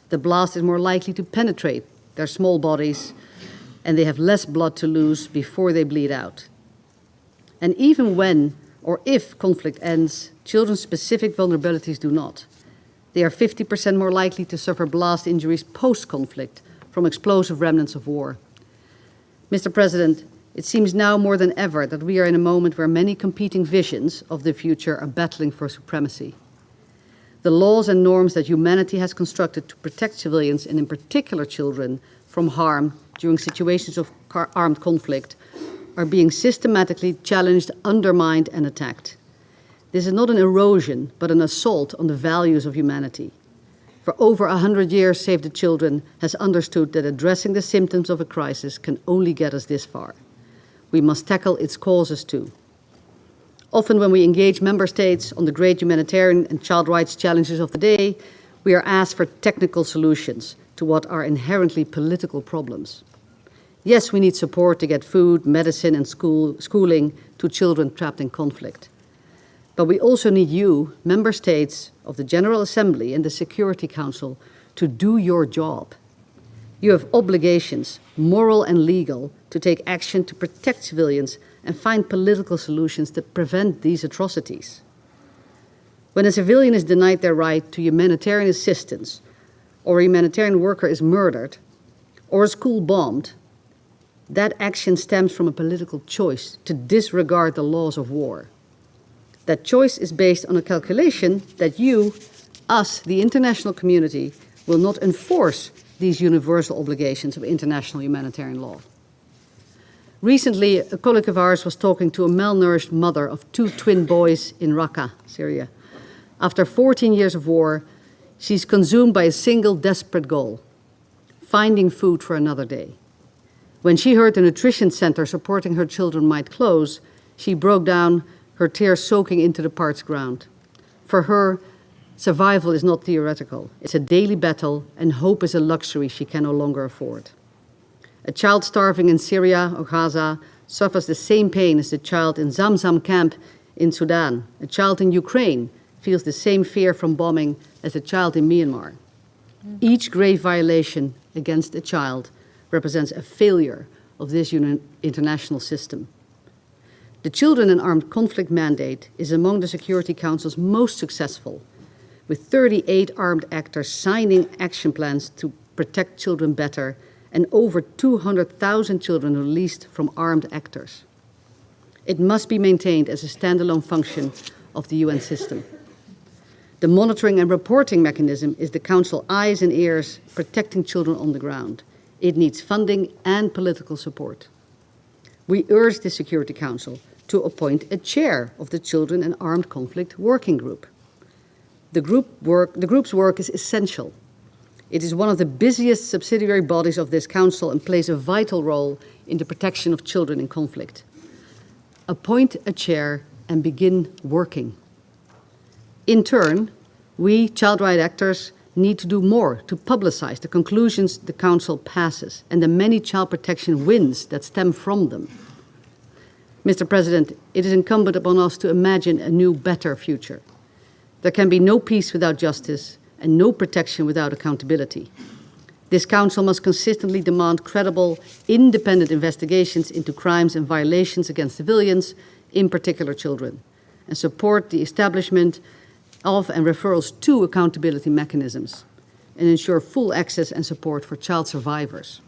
Speaker 6: The blast is more likely to penetrate their small bodies, and they have less blood to lose before they bleed out. And even when or if conflict ends, children's specific vulnerabilities do not. They are 50% more likely to suffer blast injuries post-conflict from explosive remnants of war. Mr. President, it seems now more than ever that we are in a moment where many competing visions of the future are battling for supremacy. The laws and norms that humanity has constructed to protect civilians, and in particular children, from harm during situations of armed conflict are being systematically challenged, undermined, and attacked. This is not an erosion, but an assault on the values of humanity. For over 100 years, Save the Children has understood that addressing the symptoms of a crisis can only get us this far. We must tackle its causes too. Often when we engage member states on the great humanitarian and child rights challenges of the day, we are asked for technical solutions to what are inherently political problems. Yes, we need support to get food, medicine, and schooling to children trapped in conflict. But we also need you, member states of the General Assembly and the Security Council, to do your job. You have obligations, moral and legal, to take action to protect civilians and find political solutions that prevent these atrocities. When a civilian is denied their right to humanitarian assistance, or a humanitarian worker is murdered, or a school bombed, that action stems from a political choice to disregard the laws of war. That choice is based on a calculation that you, us, the international community, will not enforce these universal obligations of international humanitarian law. Recently, a colleague of ours was talking to a malnourished mother of 2 twin boys in Raqqa, Syria. After 14 years of war, she's consumed by a single desperate goal: finding food for another day. When she heard the nutrition center supporting her children might close, she broke down, her tears soaking into the parched ground. For her, survival is not theoretical. It's a daily battle, and hope is a luxury she can no longer afford. A child starving in Syria or Gaza suffers the same pain as the child in Zamzam camp in Sudan. A child in Ukraine feels the same fear from bombing as a child in Myanmar. Each grave violation against a child represents a failure of this international system. The Children in Armed Conflict mandate is among the Security Council's most successful, with 38 armed actors signing action plans to protect children better and over 200,000 children released from armed actors. It must be maintained as a standalone function of the UN system. The monitoring and reporting mechanism is the Council's eyes and ears protecting children on the ground. It needs funding and political support. We urge the Security Council to appoint a chair of the Children in Armed Conflict Working Group. The group's work is essential. It is one of the busiest subsidiary bodies of this Council and plays a vital role in the protection of children in conflict. Appoint a chair and begin working. In turn, we, child rights actors, need to do more to publicize the conclusions the Council passes and the many child protection wins that stem from them. Mr. President, it is incumbent upon us to imagine a new, better future. There can be no peace without justice and no protection without accountability. This Council must consistently demand credible, independent investigations into crimes and violations against civilians, in particular children, and support the establishment of and referrals to accountability mechanisms, and ensure full access and support for child survivors.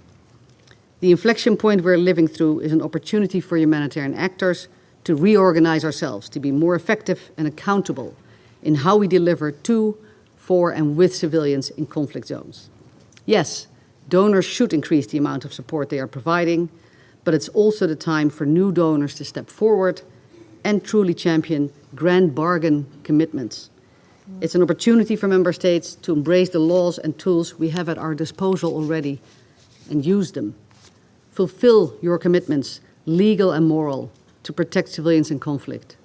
Speaker 6: The inflection point we're living through is an opportunity for humanitarian actors to reorganize ourselves, to be more effective and accountable in how we deliver to, for, and with civilians in conflict zones. Yes, donors should increase the amount of support they are providing, but it's also the time for new donors to step forward and truly champion grand bargain commitments. It's an opportunity for member states to embrace the laws and tools we have at our disposal already and use them. Fulfill your commitments, legal and moral, to protect civilians in conflict.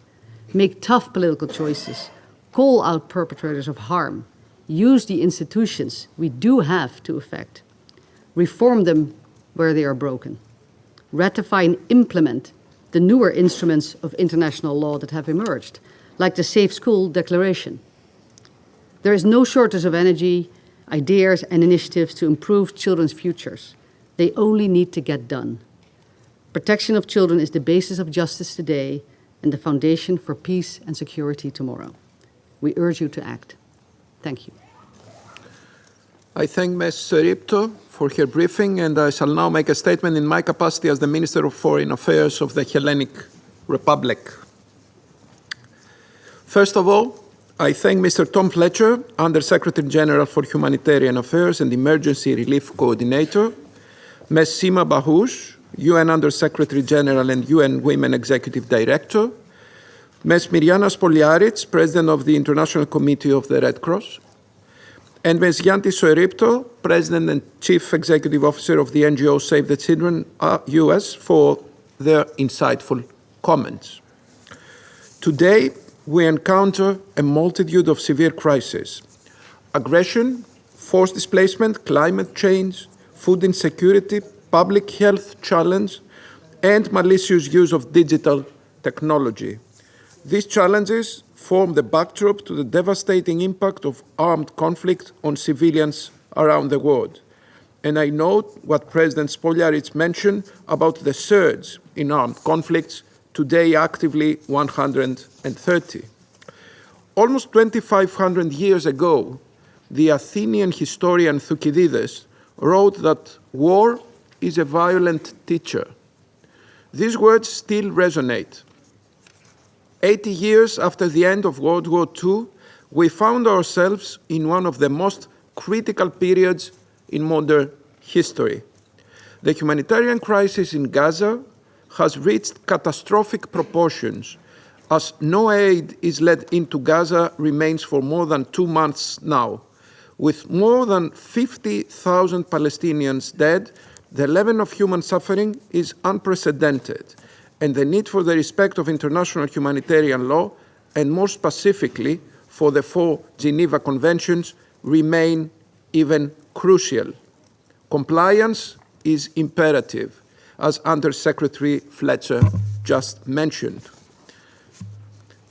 Speaker 6: Make tough political choices. Call out perpetrators of harm. Use the institutions we do have to effect. Reform them where they are broken. Ratify and implement the newer instruments of international law that have emerged, like the Safe School Declaration. There is no shortage of energy, ideas, and initiatives to improve children's futures. They only need to get done. Protection of children is the basis of justice today and the foundation for peace and security tomorrow. We urge you to act. Thank you.
Speaker 2: I thank Ms. Soripto for her briefing, and I shall now make a statement in my capacity as the Minister of Foreign Affairs of the Hellenic Republic. First of all, I thank Mr. Tom Fletcher, Under-Secretary General for Humanitarian Affairs and Emergency Relief Coordinator, Ms. Sima Bahush, UN Under-Secretary General and UN Women Executive Director, Ms. Mirjana Spoliaric, President of the International Committee of the Red Cross, and Ms. Yanti Soripto, President and Chief Executive Officer of the NGO Save the Children US, for their insightful comments. Today, we encounter a multitude of severe crises: aggression, forced displacement, climate change, food insecurity, public health challenge, and malicious use of digital technology. These challenges form the backdrop to the devastating impact of armed conflict on civilians around the world. And I note what President Spoliaric mentioned about the surge in armed conflicts, today actively 130. Almost 2,500 years ago, the Athenian historian Thucydides wrote that war is a violent teacher. These words still resonate. 80 years after the end of World War II, we found ourselves in one of the most critical periods in modern history. The humanitarian crisis in Gaza has reached catastrophic proportions, as no aid is let into Gaza remains for more than 2 months now. With more than 50,000 Palestinians dead, the level of human suffering is unprecedented, and the need for the respect of international humanitarian law, and more specifically for the 4 Geneva Conventions, remain even crucial. Compliance is imperative, as Under-Secretary Fletcher just mentioned.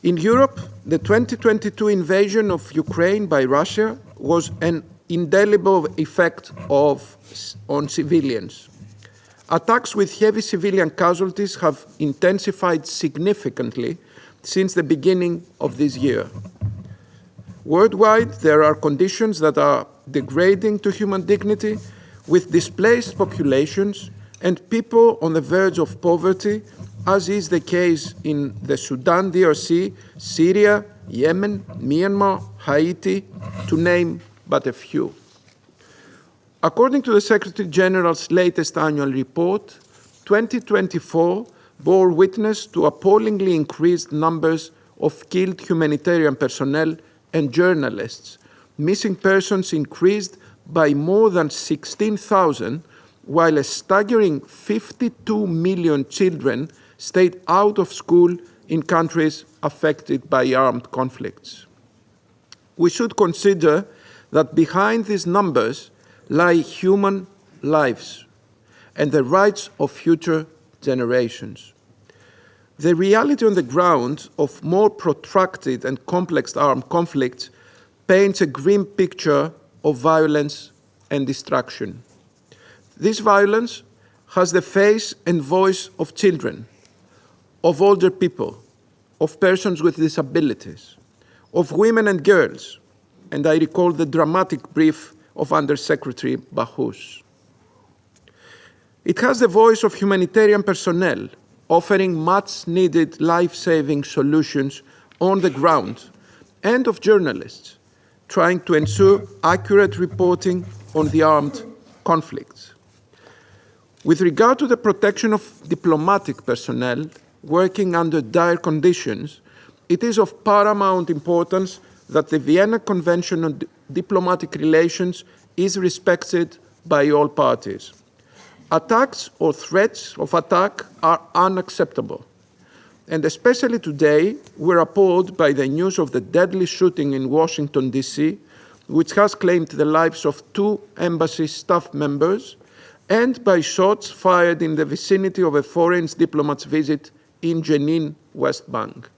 Speaker 2: In Europe, the 2022 invasion of Ukraine by Russia was an indelible effect on civilians. Attacks with heavy civilian casualties have intensified significantly since the beginning of this year. Worldwide, there are conditions that are degrading to human dignity, with displaced populations and people on the verge of poverty, as is the case in the Sudan, DRC, Syria, Yemen, Myanmar, Haiti, to name but a few. According to the Secretary General's latest annual report, 2024 bore witness to appallingly increased numbers of killed humanitarian personnel and journalists. Missing persons increased by more than 16,000, while a staggering 52 million children stayed out of school in countries affected by armed conflicts. We should consider that behind these numbers lie human lives and the rights of future generations. The reality on the ground of more protracted and complex armed conflicts paints a grim picture of violence and destruction. This violence has the face and voice of children, of older people, of persons with disabilities, of women and girls, and I recall the dramatic brief of Undersecretary Bahous. It has the voice of humanitarian personnel offering much-needed life-saving solutions on the ground, and of journalists trying to ensure accurate reporting on the armed conflicts. With regard to the protection of diplomatic personnel working under dire conditions, it is of paramount importance that the Vienna Convention on Diplomatic Relations is respected by all parties. Attacks or threats of attack are unacceptable. And especially today, we're appalled by the news of the deadly shooting in Washington, D.C., which has claimed the lives of 2 embassy staff members, and by shots fired in the vicinity of a foreign diplomat's visit in Jenin, West Bank.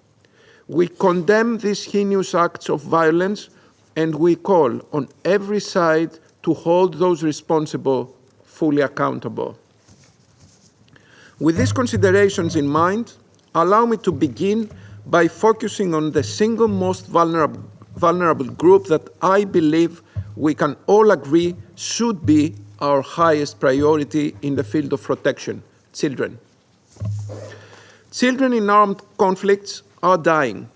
Speaker 2: We condemn these heinous acts of violence, and we call on every side to hold those responsible fully accountable. With these considerations in mind, allow me to begin by focusing on the single most vulnerable group that I believe we can all agree should be our highest priority in the field of protection: children. Children in armed conflicts are dying.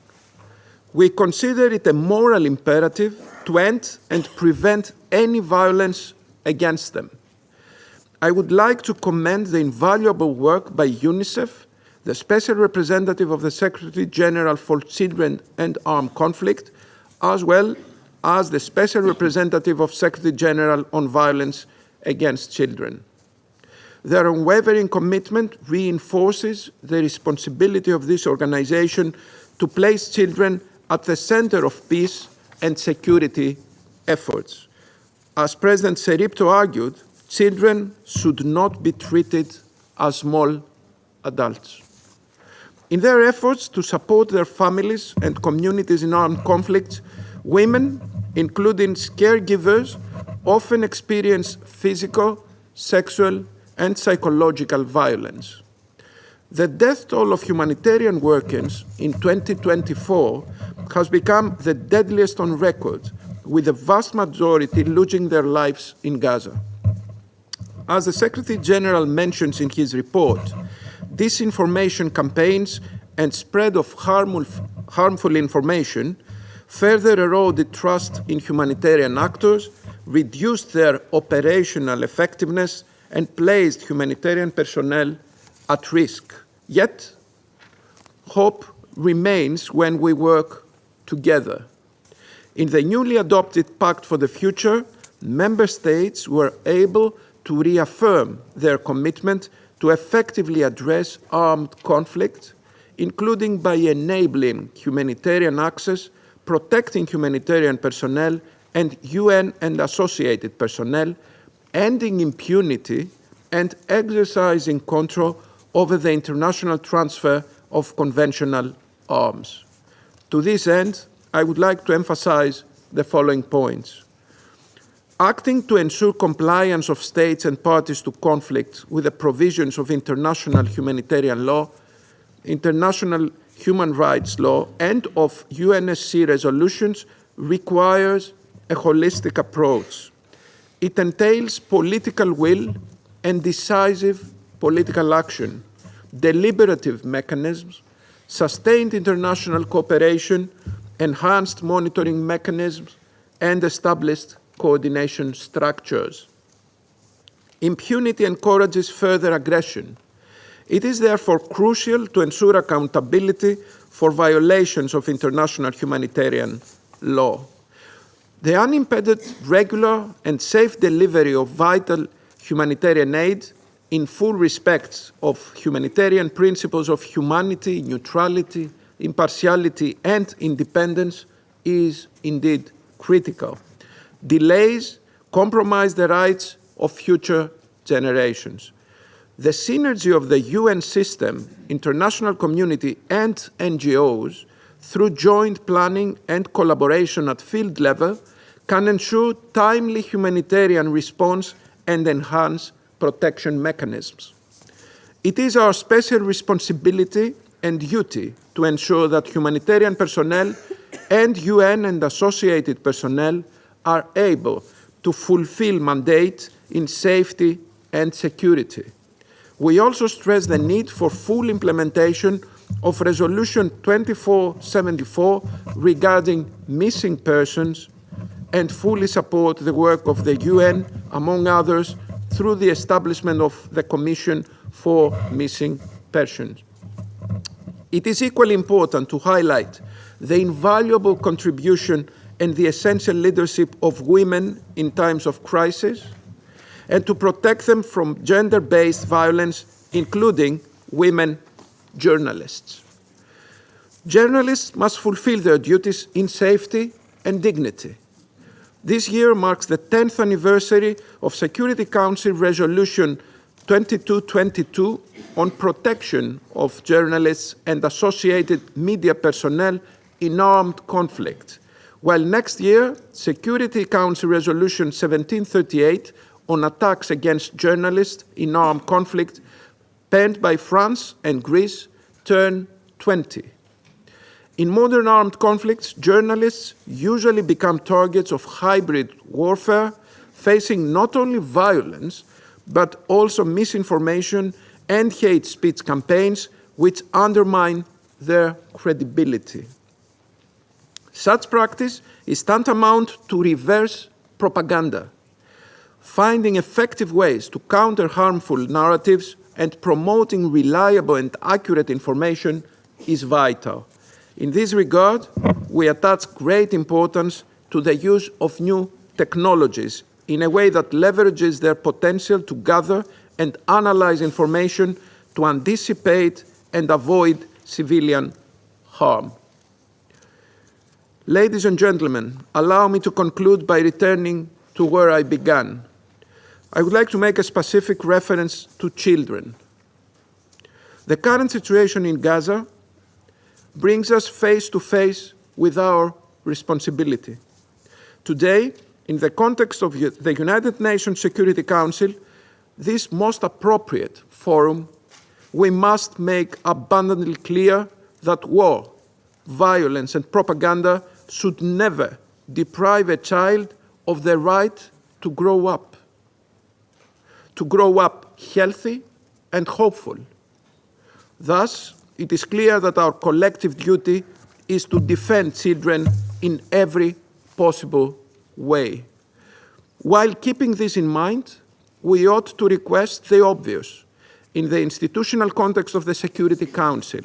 Speaker 2: We consider it a moral imperative to end and prevent any violence against them. I would like to commend the invaluable work by UNICEF, the Special Representative of the Secretary General for Children and Armed Conflict, as well as the Special Representative of Secretary General on Violence Against Children. Their unwavering commitment reinforces the responsibility of this organization to place children at the center of peace and security efforts. As President Seripto argued, children should not be treated as small adults. In their efforts to support their families and communities in armed conflicts, women, including caregivers, often experience physical, sexual, and psychological violence. The death toll of humanitarian workers in 2024 has become the deadliest on record, with the vast majority losing their lives in Gaza. As the Secretary General mentions in his report, disinformation campaigns and spread of harmful information further eroded trust in humanitarian actors, reduced their operational effectiveness, and placed humanitarian personnel at risk. Yet, hope remains when we work together. In the newly adopted Pact for the Future, member states were able to reaffirm their commitment to effectively address armed conflict, including by enabling humanitarian access, protecting humanitarian personnel and UN and associated personnel, ending impunity, and exercising control over the international transfer of conventional arms. To this end, I would like to emphasize the following points. Acting to ensure compliance of states and parties to conflicts with the provisions of international humanitarian law, international human rights law, and of UNSC resolutions requires a holistic approach. It entails political will and decisive political action, deliberative mechanisms, sustained international cooperation, enhanced monitoring mechanisms, and established coordination structures. Impunity encourages further aggression. It is therefore crucial to ensure accountability for violations of international humanitarian law. The unimpeded, regular, and safe delivery of vital humanitarian aid in full respect of humanitarian principles of humanity, neutrality, impartiality, and independence is indeed critical. Delays compromise the rights of future generations. The synergy of the UN system, international community, and NGOs through joint planning and collaboration at field level can ensure timely humanitarian response and enhance protection mechanisms. It is our special responsibility and duty to ensure that humanitarian personnel and UN and associated personnel are able to fulfill mandate in safety and security. We also stress the need for full implementation of Resolution 2474 regarding missing persons and fully support the work of the UN, among others, through the establishment of the Commission for Missing Persons. It is equally important to highlight the invaluable contribution and the essential leadership of women in times of crisis, and to protect them from gender-based violence, including women journalists. Journalists must fulfill their duties in safety and dignity. This year marks the 10th anniversary of Security Council Resolution 2222 on protection of journalists and associated media personnel in armed conflict, while next year, Security Council Resolution 1738 on attacks against journalists in armed conflict, penned by France and Greece, turn 20. In modern armed conflicts, journalists usually become targets of hybrid warfare, facing not only violence, but also misinformation and hate speech campaigns which undermine their credibility. Such practice is tantamount to reverse propaganda. Finding effective ways to counter harmful narratives and promoting reliable and accurate information is vital. In this regard, we attach great importance to the use of new technologies in a way that leverages their potential to gather and analyze information to anticipate and avoid civilian harm. Ladies and gentlemen, allow me to conclude by returning to where I began. I would like to make a specific reference to children. The current situation in Gaza brings us face to face with our responsibility. Today, in the context of the United Nations Security Council, this most appropriate forum, we must make abundantly clear that war, violence, and propaganda should never deprive a child of the right to grow up healthy and hopeful. Thus, it is clear that our collective duty is to defend children in every possible way. While keeping this in mind, we ought to request the obvious in the institutional context of the Security Council,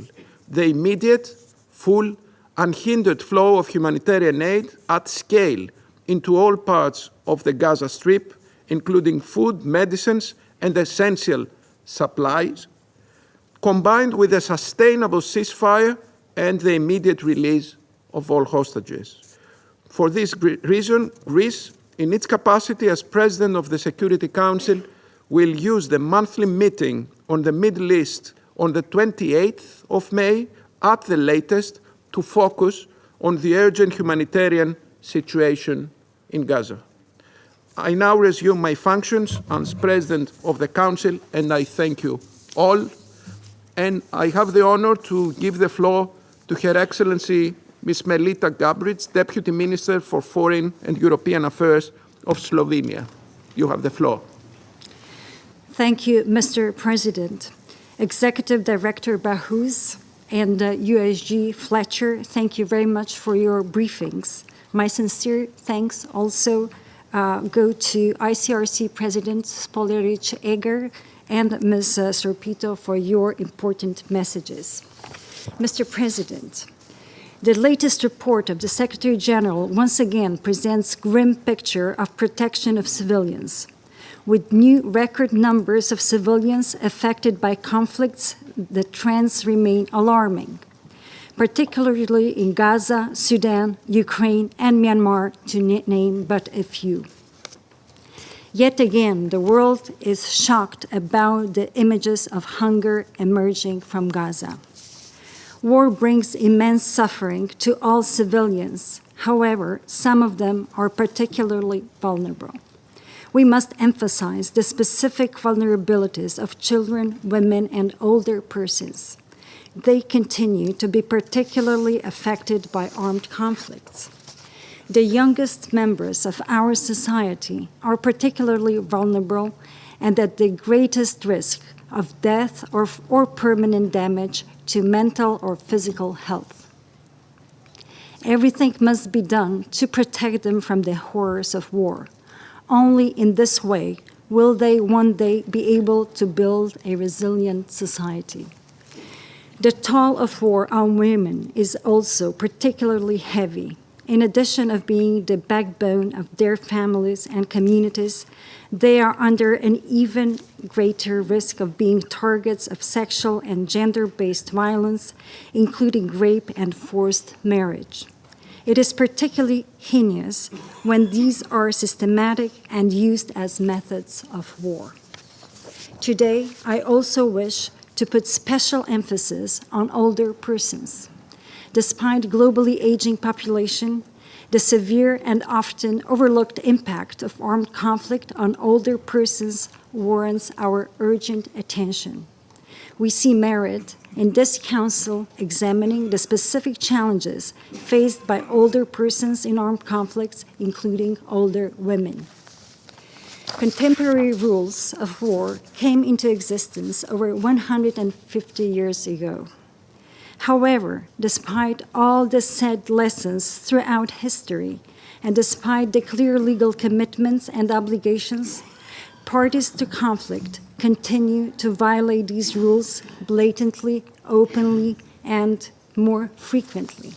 Speaker 2: the immediate, full, unhindered flow of humanitarian aid at scale into all parts of the Gaza Strip, including food, medicines, and essential supplies, combined with a sustainable ceasefire and the immediate release of all hostages. For this reason, Greece, in its capacity as President of the Security Council, will use the monthly meeting on the Middle East on the 28th of May at the latest to focus on the urgent humanitarian situation in Gaza. I now resume my functions as President of the Council, and I thank you all. And I have the honor to give the floor to Her Excellency Ms. Melita Gabric, Deputy Minister for Foreign and European Affairs of Slovenia. You have the floor.
Speaker 7: Thank you, Mr. President. Executive Director Bahus and USG Fletcher, thank you very much for your briefings. My sincere thanks also go to ICRC President Spolerich Eger and Ms. Sorpito for your important messages. Mr. President, the latest report of the Secretary General once again presents grim picture of protection of civilians. With new record numbers of civilians affected by conflicts, the trends remain alarming, particularly in Gaza, Sudan, Ukraine, and Myanmar, to name but a few. Yet again, the world is shocked about the images of hunger emerging from Gaza. War brings immense suffering to all civilians. However, some of them are particularly vulnerable. We must emphasize the specific vulnerabilities of children, women, and older persons. They continue to be particularly affected by armed conflicts. The youngest members of our society are particularly vulnerable and at the greatest risk of death or permanent damage to mental or physical health. Everything must be done to protect them from the horrors of war. Only in this way will they one day be able to build a resilient society. The toll of war on women is also particularly heavy. In addition of being the backbone of their families and communities, they are under an even greater risk of being targets of sexual and gender-based violence, including rape and forced marriage. It is particularly heinous when these are systematic and used as methods of war. Today, I also wish to put special emphasis on older persons. Despite globally aging population, the severe and often overlooked impact of armed conflict on older persons warrants our urgent attention. We see merit in this Council examining the specific challenges faced by older persons in armed conflicts, including older women. Contemporary rules of war came into existence over 150 years ago. However, despite all the said lessons throughout history, and despite the clear legal commitments and obligations, parties to conflict continue to violate these rules blatantly, openly, and more frequently.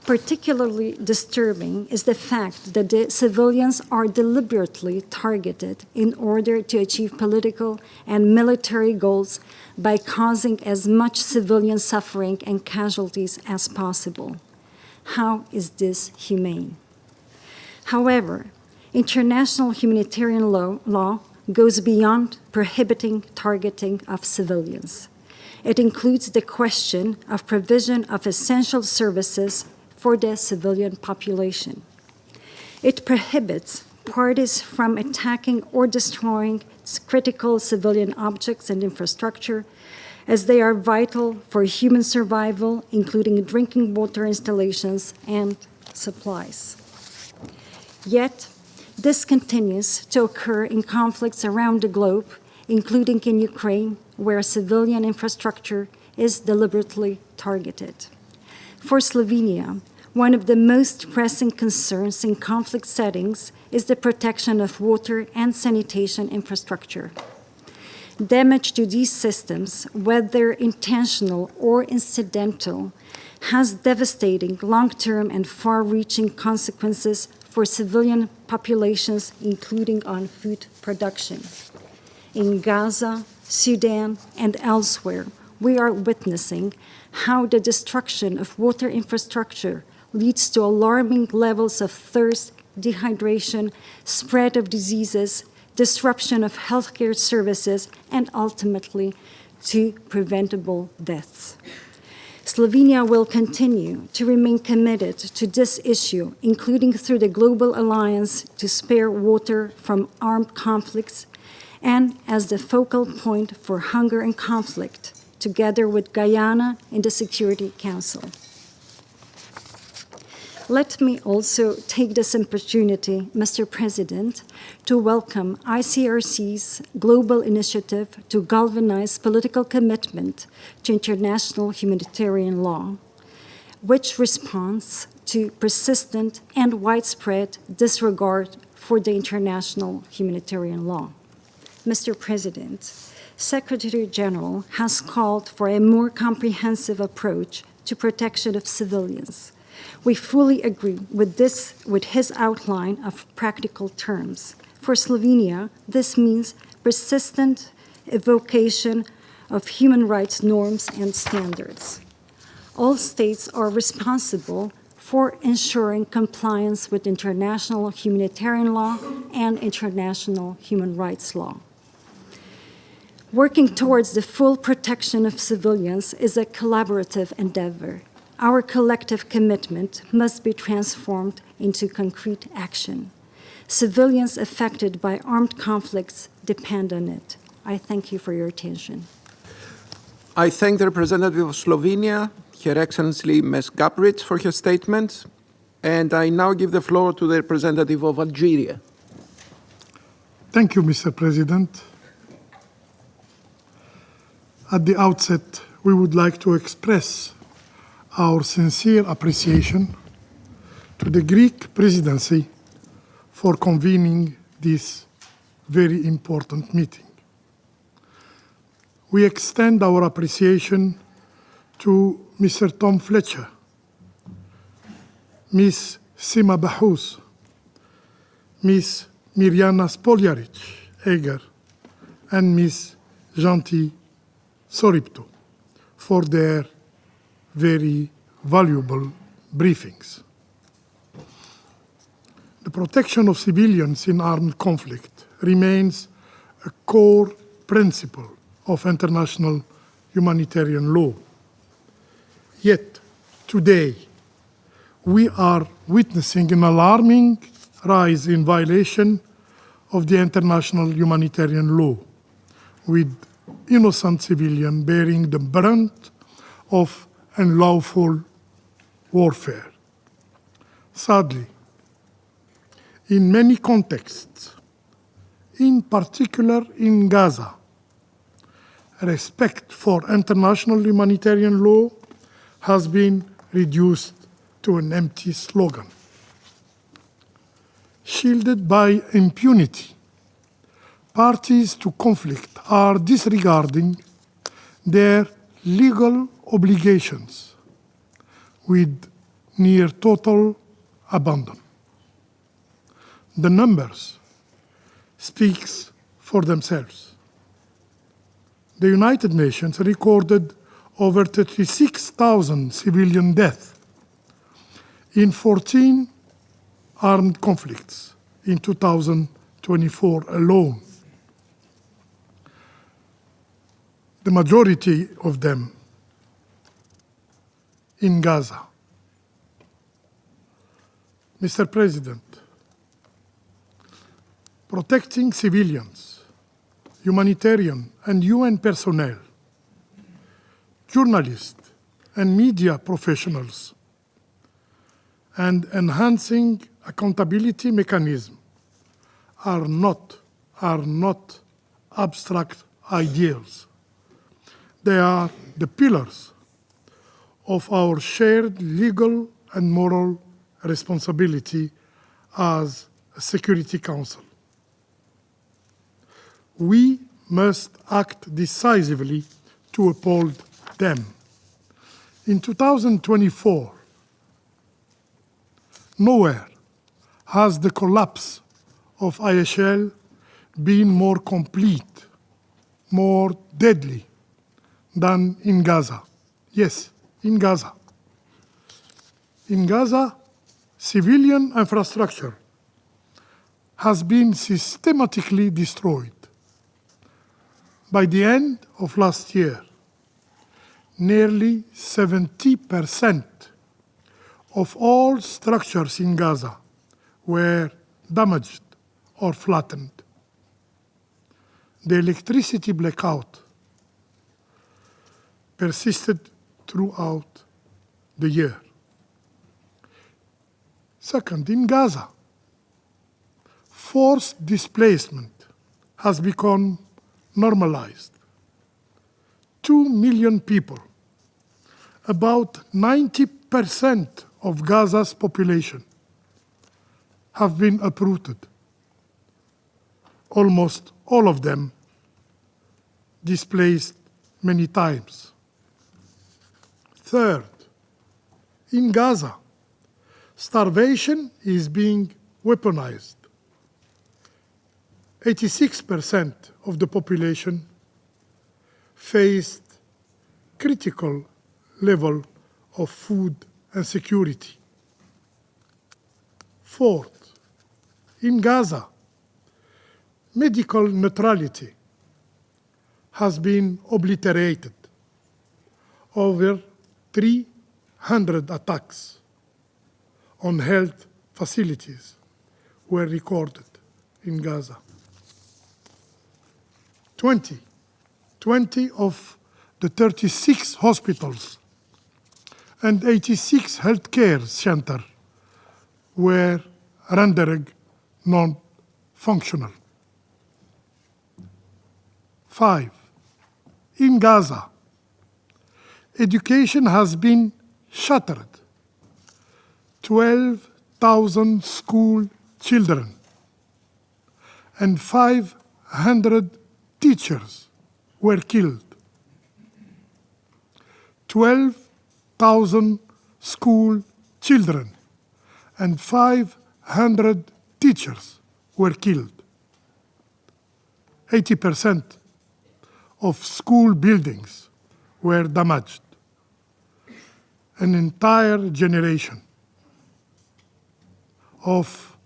Speaker 7: Particularly disturbing is the fact that the civilians are deliberately targeted in order to achieve political and military goals by causing as much civilian suffering and casualties as possible. How is this humane? However, international humanitarian law goes beyond prohibiting targeting of civilians. It includes the question of provision of essential services for the civilian population. It prohibits parties from attacking or destroying critical civilian objects and infrastructure, as they are vital for human survival, including drinking water installations and supplies. Yet, this continues to occur in conflicts around the globe, including in Ukraine, where civilian infrastructure is deliberately targeted. For Slovenia, one of the most pressing concerns in conflict settings is the protection of water and sanitation infrastructure. Damage to these systems, whether intentional or incidental, has devastating long-term and far-reaching consequences for civilian populations, including on food production. In Gaza, Sudan, and elsewhere, we are witnessing how the destruction of water infrastructure leads to alarming levels of thirst, dehydration, spread of diseases, disruption of healthcare services, and ultimately to preventable deaths. Slovenia will continue to remain committed to this issue, including through the Global Alliance to Spare Water from Armed Conflicts and as the focal point for hunger and conflict, together with Guyana in the Security Council. Let me also take this opportunity, Mr. President, to welcome ICRC's global initiative to galvanize political commitment to international humanitarian law, which responds to persistent and widespread disregard for the international humanitarian law. Mr. President, Secretary General has called for a more comprehensive approach to protection of civilians. We fully agree with his outline of practical terms. For Slovenia, this means persistent evocation of human rights norms and standards. All states are responsible for ensuring compliance with international humanitarian law and international human rights law. Working towards the full protection of civilians is a collaborative endeavor. Our collective commitment must be transformed into concrete action. Civilians affected by armed conflicts depend on it. I thank you for your attention.
Speaker 2: I thank the representative of Slovenia, Her Excellency Ms. Gabric, for her statement, and I now give the floor to the representative of Algeria.
Speaker 8: Thank you, Mr. President. At the outset, we would like to express our sincere appreciation to the Greek presidency for convening this very important meeting. We extend our appreciation to Mr. Tom Fletcher, Ms. Sima Bahous, Ms. Mirjana Spoljaric-Eger, and Ms. Janti Soripto for their very valuable briefings. The protection of civilians in armed conflict remains a core principle of international humanitarian law. Yet, today, we are witnessing an alarming rise in violation of the international humanitarian law, with innocent civilians bearing the brunt of unlawful warfare. Sadly, in many contexts, in particular in Gaza, respect for international humanitarian law has been reduced to an empty slogan. Shielded by impunity, parties to conflict are disregarding their legal obligations with near total abandon. The numbers speaks for themselves. The United Nations recorded over 36,000 civilian deaths in 14 armed conflicts in 2024 alone. The majority of them in Gaza. Mr. President, protecting civilians, humanitarian and UN personnel, journalists and media professionals, and enhancing accountability mechanisms are not abstract ideals. They are the pillars of our shared legal and moral responsibility as a Security Council. We must act decisively to uphold them. In 2024, nowhere has the collapse of IHL been more complete, more deadly than in Gaza. Yes, in Gaza. In Gaza, civilian infrastructure has been systematically destroyed. By the end of last year, nearly 70% of all structures in Gaza were damaged or flattened. The electricity blackout persisted throughout the year. Second, in Gaza, forced displacement has become normalized. 2 million people, about 90% of Gaza's population, have been uprooted. Almost all of them displaced many times. Third, in Gaza, starvation is being weaponized. 86% of the population faced critical level of food and security. Fourth, in Gaza, medical neutrality has been obliterated. Over 300 attacks on health facilities were recorded in Gaza. 20 of the 36 hospitals and 86 healthcare centers were rendered non-functional. 5, in Gaza, education has been shattered. 12,000 school children and 500 teachers were killed. 12,000 school children and 500 teachers were killed. 80% of school buildings were damaged. An entire generation of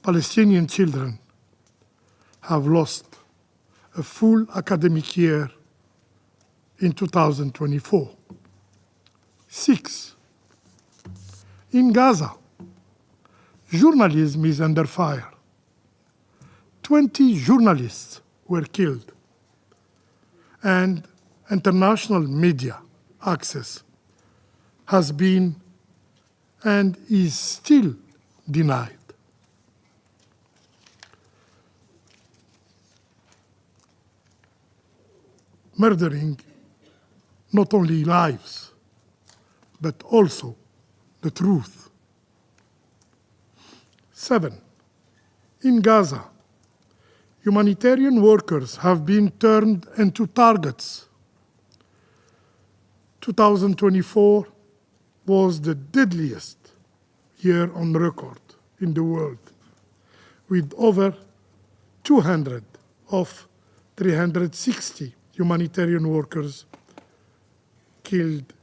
Speaker 8: Palestinian children have lost a full academic year in 2024. 6, in Gaza, journalism is under fire. 20 journalists were killed, and international media access has been and is still denied. Murdering not only lives, but also the truth. 7, in Gaza, humanitarian workers have been turned into targets. 2024 was the deadliest year on record in the world, with over 200 of 360 humanitarian workers killed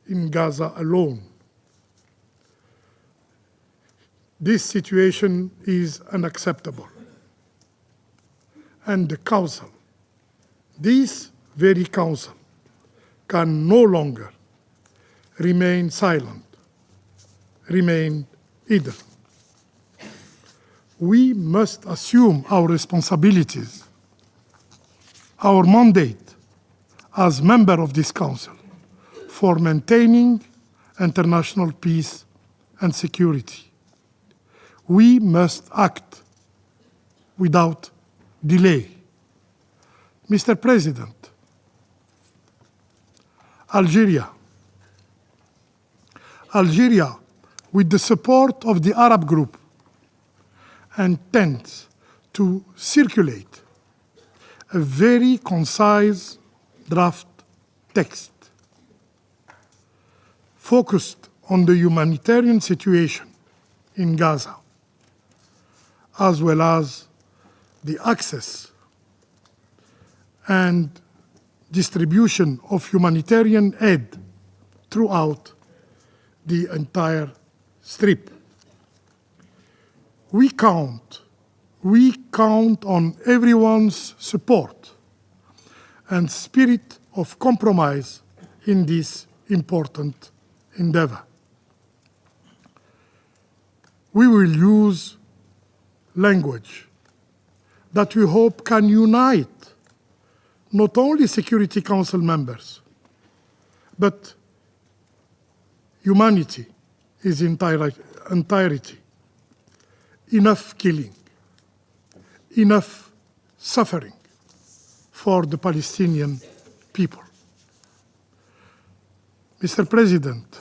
Speaker 8: in Gaza alone. This situation is unacceptable. And the Council, this very Council, can no longer remain silent, remain idle. We must assume our responsibilities, our mandate as member of this Council for maintaining international peace and security. We must act without delay. Mr. President, Algeria, with the support of the Arab group, intends to circulate a very concise draft text focused on the humanitarian situation in Gaza, as well as the access and distribution of humanitarian aid throughout the entire Strip. We count on everyone's support and spirit of compromise in this important endeavor. We will use language that we hope can unite not only Security Council members, but humanity is entirety. Enough killing, enough suffering for the Palestinian people. Mr. President,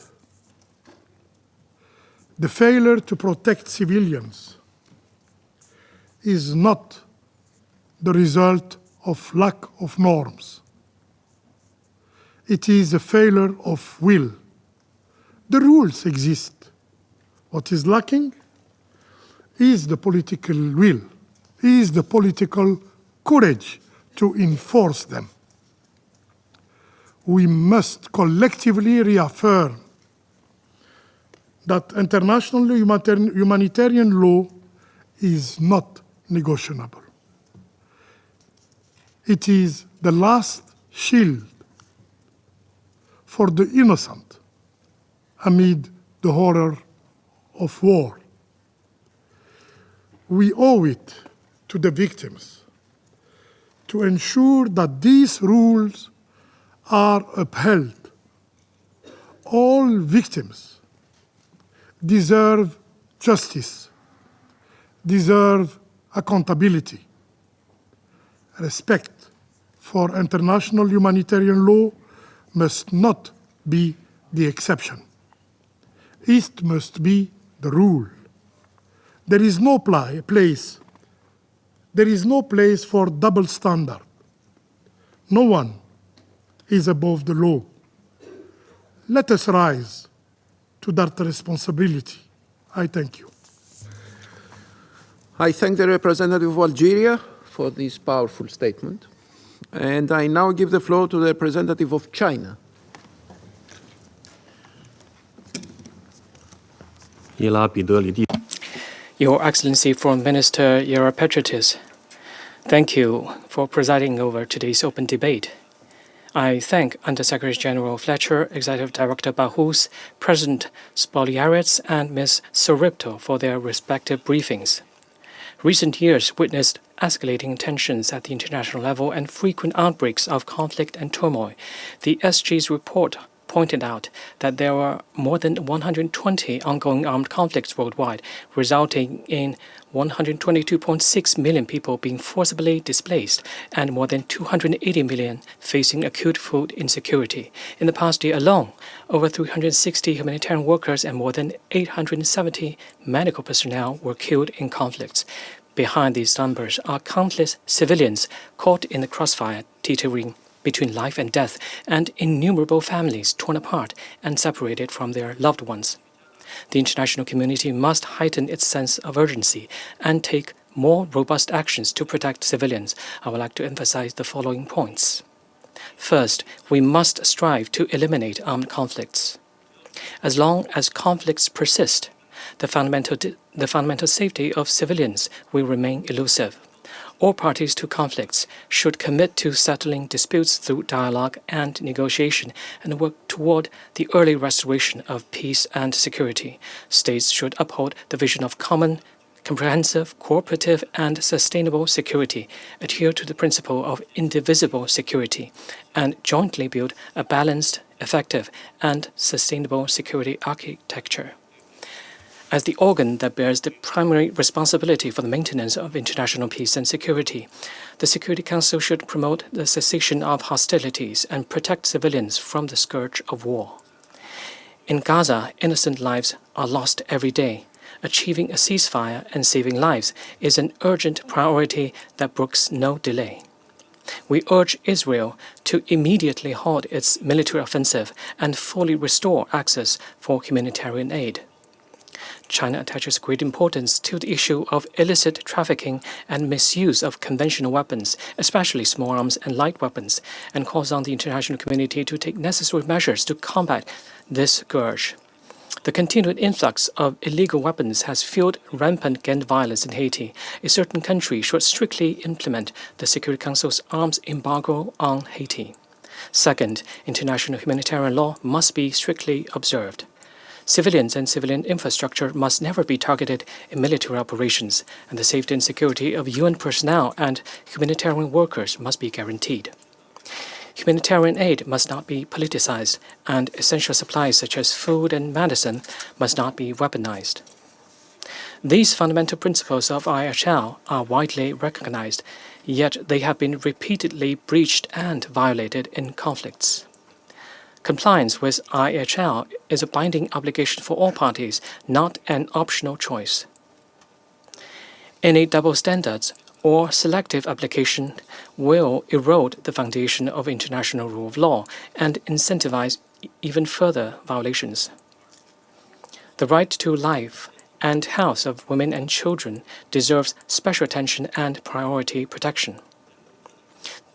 Speaker 8: the failure to protect civilians is not the result of lack of norms. It is a failure of will. The rules exist. What is lacking is the political will, is the political courage to enforce them. We must collectively reaffirm that international humanitarian law is not negotiable. It is the last shield for the innocent amid the horror of war. We owe it to the victims to ensure that these rules are upheld. All victims deserve justice, deserve accountability. Respect for international humanitarian law must not be the exception. It must be the rule. There is no place for double standard. No one is above the law. Let us rise to that responsibility. I thank you.
Speaker 2: I thank the representative of Algeria for this powerful statement. And I now give the floor to the representative of China.
Speaker 9: Your Excellency Foreign Minister Yerapetratis, thank you for presiding over today's open debate. I thank Under-Secretary General Fletcher, Executive Director Bahous, President Spoliaritz, and Ms. Sorripto for their respective briefings. Recent years witnessed escalating tensions at the international level and frequent outbreaks of conflict and turmoil. The SG's report pointed out that there were more than 120 ongoing armed conflicts worldwide, resulting in 122.6 million people being forcibly displaced and more than 280 million facing acute food insecurity. In the past year alone, over 360 humanitarian workers and more than 870 medical personnel were killed in conflicts. Behind these numbers are countless civilians caught in the crossfire, teetering between life and death, and innumerable families torn apart and separated from their loved ones. The international community must heighten its sense of urgency and take more robust actions to protect civilians. I would like to emphasize the following points. First, we must strive to eliminate armed conflicts. As long as conflicts persist, the fundamental safety of civilians will remain elusive. All parties to conflicts should commit to settling disputes through dialogue and negotiation and work toward the early restoration of peace and security. States should uphold the vision of common, comprehensive, cooperative, and sustainable security, adhere to the principle of indivisible security, and jointly build a balanced, effective, and sustainable security architecture. As the organ that bears the primary responsibility for the maintenance of international peace and security, the Security Council should promote the cessation of hostilities and protect civilians from the scourge of war. In Gaza, innocent lives are lost every day. Achieving a ceasefire and saving lives is an urgent priority that brooks no delay. We urge Israel to immediately halt its military offensive and fully restore access for humanitarian aid. China attaches great importance to the issue of illicit trafficking and misuse of conventional weapons, especially small arms and light weapons, and calls on the international community to take necessary measures to combat this scourge. The continued influx of illegal weapons has fueled rampant gang violence in Haiti. A certain country should strictly implement the Security Council's arms embargo on Haiti. Second, international humanitarian law must be strictly observed. Civilians and civilian infrastructure must never be targeted in military operations, and the safety and security of UN personnel and humanitarian workers must be guaranteed. Humanitarian aid must not be politicized, and essential supplies such as food and medicine must not be weaponized. These fundamental principles of IHL are widely recognized, yet they have been repeatedly breached and violated in conflicts. Compliance with IHL is a binding obligation for all parties, not an optional choice. Any double standards or selective application will erode the foundation of international rule of law and incentivize even further violations. The right to life and health of women and children deserves special attention and priority protection.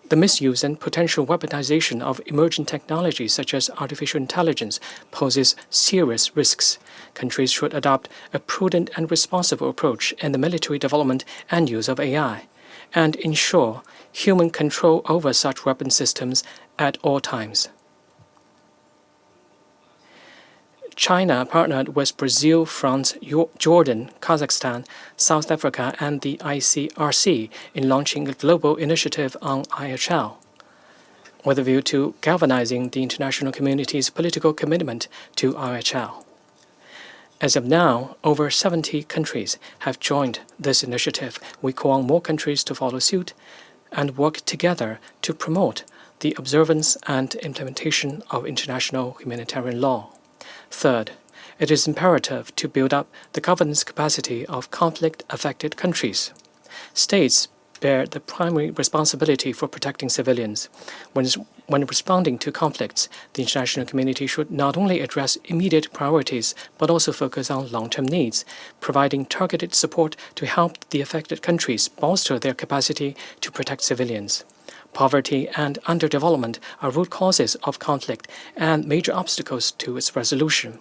Speaker 9: The misuse and potential weaponization of emerging technologies such as artificial intelligence poses serious risks. Countries should adopt a prudent and responsible approach in the military development and use of AI, and ensure human control over such weapon systems at all times. China partnered with Brazil, France, Jordan, Kazakhstan, South Africa, and the ICRC in launching a global initiative on IHL, with a view to galvanizing the international community's political commitment to IHL. As of now, over 70 countries have joined this initiative. We call on more countries to follow suit and work together to promote the observance and implementation of international humanitarian law. Third, it is imperative to build up the governance capacity of conflict-affected countries. States bear the primary responsibility for protecting civilians. When responding to conflicts, the international community should not only address immediate priorities, but also focus on long-term needs, providing targeted support to help the affected countries bolster their capacity to protect civilians. Poverty and underdevelopment are root causes of conflict and major obstacles to its resolution.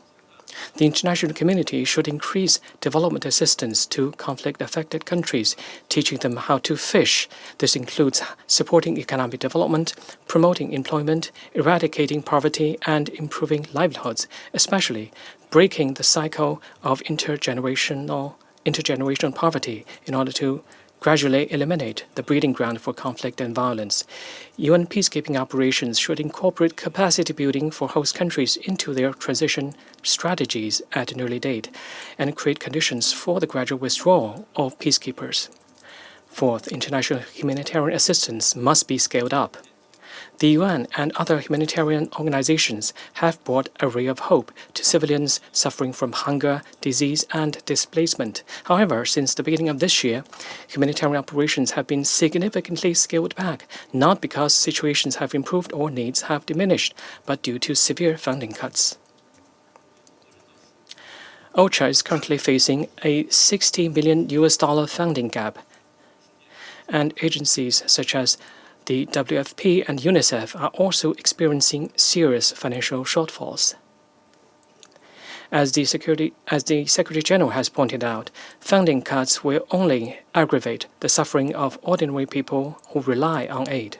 Speaker 9: The international community should increase development assistance to conflict-affected countries, teaching them how to fish. This includes supporting economic development, promoting employment, eradicating poverty, and improving livelihoods, especially breaking the cycle of intergenerational poverty in order to gradually eliminate the breeding ground for conflict and violence. UN peacekeeping operations should incorporate capacity building for host countries into their transition strategies at an early date and create conditions for the gradual withdrawal of peacekeepers. Fourth, international humanitarian assistance must be scaled up. The UN and other humanitarian organizations have brought a ray of hope to civilians suffering from hunger, disease, and displacement. However, since the beginning of this year, humanitarian operations have been significantly scaled back, not because situations have improved or needs have diminished, but due to severe funding cuts. OCHA is currently facing a $60 million funding gap, and agencies such as the WFP and UNICEF are also experiencing serious financial shortfalls. As the Secretary General has pointed out, funding cuts will only aggravate the suffering of ordinary people who rely on aid.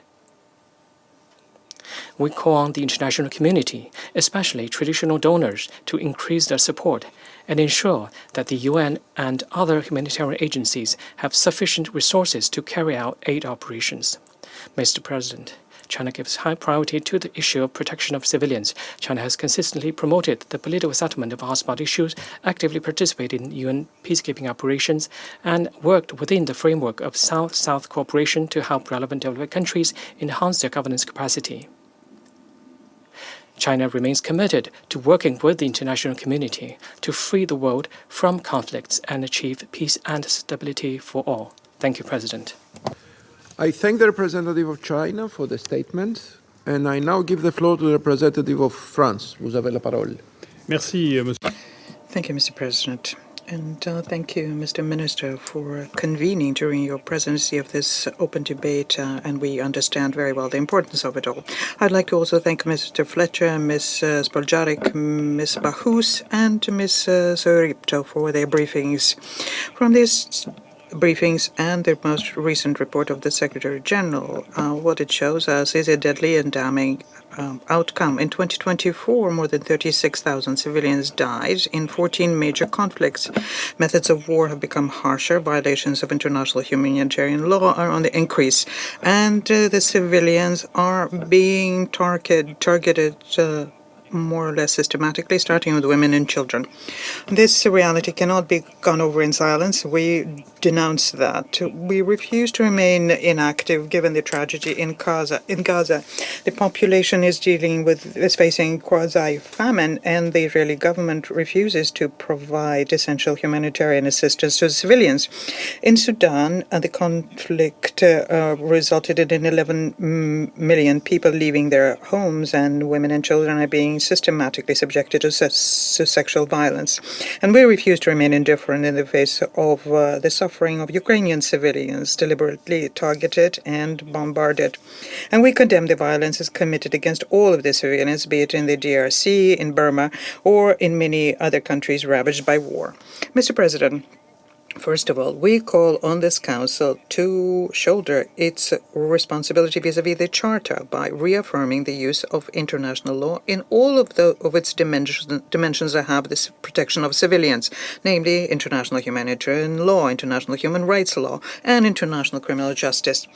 Speaker 9: We call on the international community, especially traditional donors, to increase their support and ensure that the UN and other humanitarian agencies have sufficient resources to carry out aid operations. Mr. President, China gives high priority to the issue of protection of civilians. China has consistently promoted the political settlement of hotspot issues, actively participated in UN peacekeeping operations, and worked within the framework of South-South cooperation to help relevant developed countries enhance their governance capacity. China remains committed to working with the international community to free the world from conflicts and achieve peace and stability for all. Thank you, President.
Speaker 2: I thank the representative of China for the statement, and I now give the floor to the representative of France. Vous avez la parole.
Speaker 10: Merci, Monsieur.
Speaker 1: Thank you, Mr. President. And thank you, Mr. Minister, for convening during your presidency of this open debate, and we understand very well the importance of it all. I'd like to also thank Mr. Fletcher, Ms. Spoljarek, Ms. Bahous, and Ms. Soripto for their briefings. From this briefings and the most recent report of the Secretary General, what it shows us is a deadly and damning outcome. In 2024, more than 36,000 civilians died in 14 major conflicts. Methods of war have become harsher. Violations of international humanitarian law are on the increase. And the civilians are being targeted more or less systematically, starting with women and children. This reality cannot be gone over in silence. We denounce that. We refuse to remain inactive given the tragedy in Gaza. The population is facing quasi-famine, and the Israeli government refuses to provide essential humanitarian assistance to civilians. In Sudan, the conflict resulted in 11 million people leaving their homes, and women and children are being systematically subjected to sexual violence. And we refuse to remain indifferent in the face of the suffering of Ukrainian civilians deliberately targeted and bombarded. And we condemn the violences committed against all of the civilians, be it in the DRC, in Burma, or in many other countries ravaged by war. Mr. President, first of all, we call on this Council to shoulder its responsibility vis-à-vis the Charter by reaffirming the use of international law in all of its dimensions that have this protection of civilians, namely international humanitarian law, international human rights law, and international criminal justice.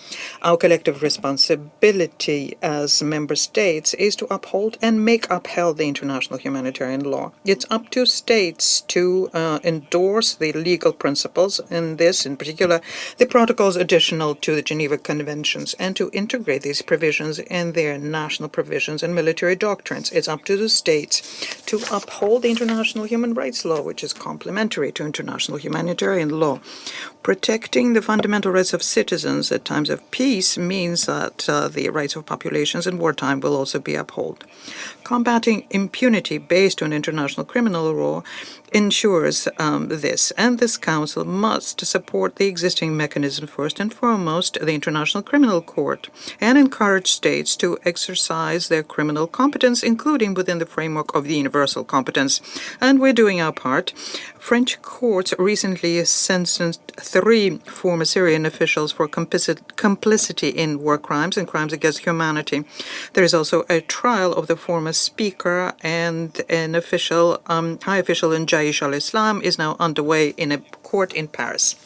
Speaker 1: Our collective responsibility as member states is to uphold and make upheld the international humanitarian law. It's up to states to endorse the legal principles, in this, in particular, the protocols additional to the Geneva Conventions, and to integrate these provisions in their national provisions and military doctrines. It's up to the states to uphold the international human rights law, which is complementary to international humanitarian law. Protecting the fundamental rights of citizens at times of peace means that the rights of populations in wartime will also be upheld. Combating impunity based on international criminal law ensures this, and this Council must support the existing mechanism, first and foremost, the International Criminal Court, and encourage states to exercise their criminal competence, including within the framework of the universal competence. And we're doing our part. French courts recently sentenced 3 former Syrian officials for complicity in war crimes and crimes against humanity. There is also a trial of the former speaker, and an high official in Jaish al-Islam is now underway in a court in Paris.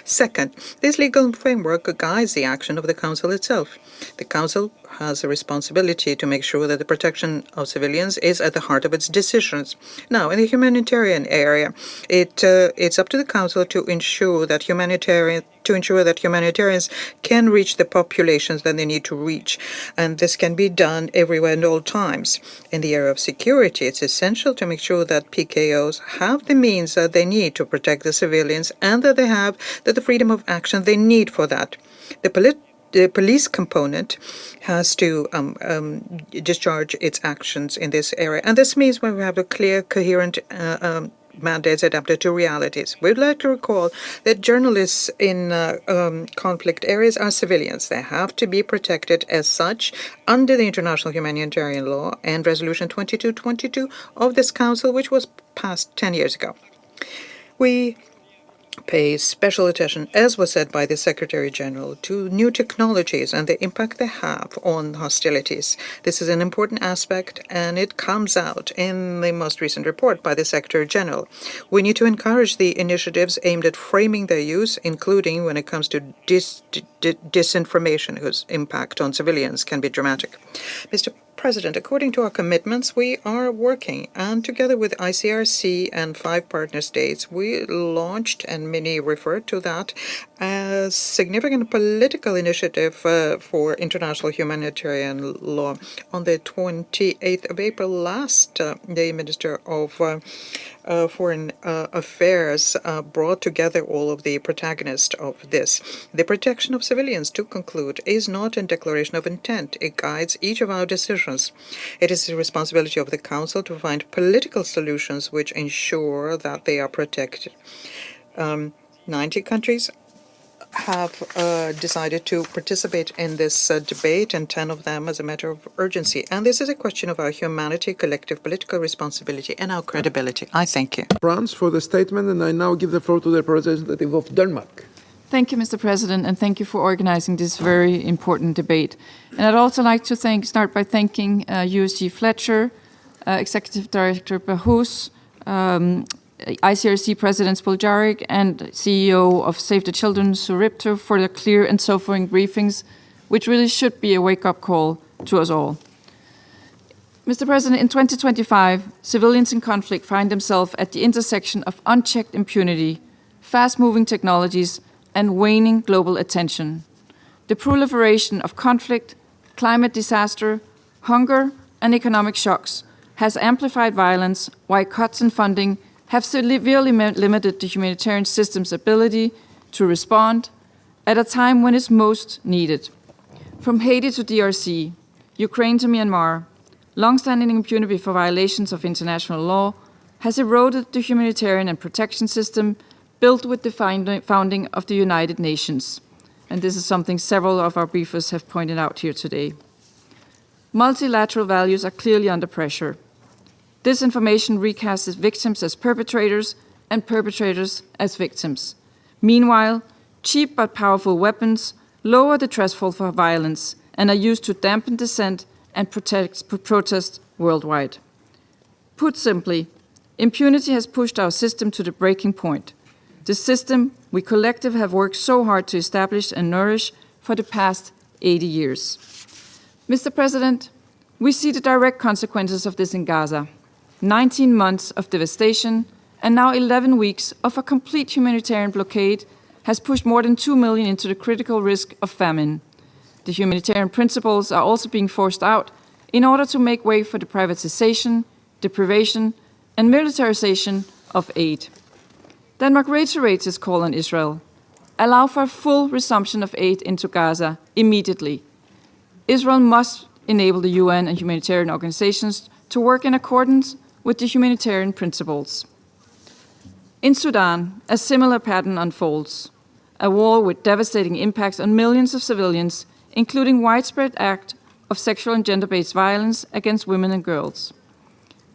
Speaker 1: Second, this legal framework guides the action of the Council itself. The Council has a responsibility to make sure that the protection of civilians is at the heart of its decisions. Now, in the humanitarian area, it's up to the Council to ensure that humanitarians can reach the populations that they need to reach, and this can be done everywhere and all times. In the area of security, it's essential to make sure that PKOs have the means that they need to protect the civilians, and that they have the freedom of action they need for that. The police component has to discharge its actions in this area. And this means when we have a clear, coherent mandates adapted to realities. We'd like to recall that journalists in conflict areas are civilians. They have to be protected as such under the international humanitarian law and Resolution 2222 of this Council, which was passed 10 years ago. We pay special attention, as was said by the Secretary General, to new technologies and the impact they have on hostilities. This is an important aspect, and it comes out in the most recent report by the Secretary General. We need to encourage the initiatives aimed at framing their use, including when it comes to disinformation, whose impact on civilians can be dramatic. Mr. President, according to our commitments, we are working, and together with ICRC and 5 partner states, we launched, and many referred to that, a significant political initiative for international humanitarian law. On the 28th of April last, the Minister of Foreign Affairs brought together all of the protagonists of this. The protection of civilians, to conclude, is not a declaration of intent. It guides each of our decisions. It is the responsibility of the Council to find political solutions which ensure that they are protected. 90 countries have decided to participate in this debate, and 10 of them as a matter of urgency. And this is a question of our humanity, collective political responsibility, and our credibility. I thank you.
Speaker 2: France for the statement, and I now give the floor to the representative of Denmark.
Speaker 10: Thank you, Mr. President, and thank you for organizing this very important debate. And I'd also like to start by thanking USG Fletcher, Executive Director Bahous, ICRC President Spoljaric, and CEO of Save the Children, Suripto, for their clear and sobering briefings, which really should be a wake-up call to us all. Mr. President, in 2025, civilians in conflict find themselves at the intersection of unchecked impunity, fast-moving technologies, and waning global attention. The proliferation of conflict, climate disaster, hunger, and economic shocks has amplified violence, while cuts in funding have severely limited the humanitarian system's ability to respond at a time when it's most needed. From Haiti to DRC, Ukraine to Myanmar, long-standing impunity for violations of international law has eroded the humanitarian and protection system built with the founding of the United Nations. And this is something several of our briefers have pointed out here today. Multilateral values are clearly under pressure. This information recasts victims as perpetrators and perpetrators as victims. Meanwhile, cheap but powerful weapons lower the threshold for violence and are used to dampen dissent and protest worldwide. Put simply, impunity has pushed our system to the breaking point. The system we collectively have worked so hard to establish and nourish for the past 80 years. Mr. President, we see the direct consequences of this in Gaza. 19 months of devastation and now 11 weeks of a complete humanitarian blockade has pushed more than 2 million into the critical risk of famine. The humanitarian principles are also being forced out in order to make way for the privatization, deprivation, and militarization of aid. Denmark reiterates its call on Israel. Allow for a full resumption of aid into Gaza immediately. Israel must enable the UN and humanitarian organizations to work in accordance with the humanitarian principles. In Sudan, a similar pattern unfolds. A war with devastating impacts on millions of civilians, including widespread acts of sexual and gender-based violence against women and girls.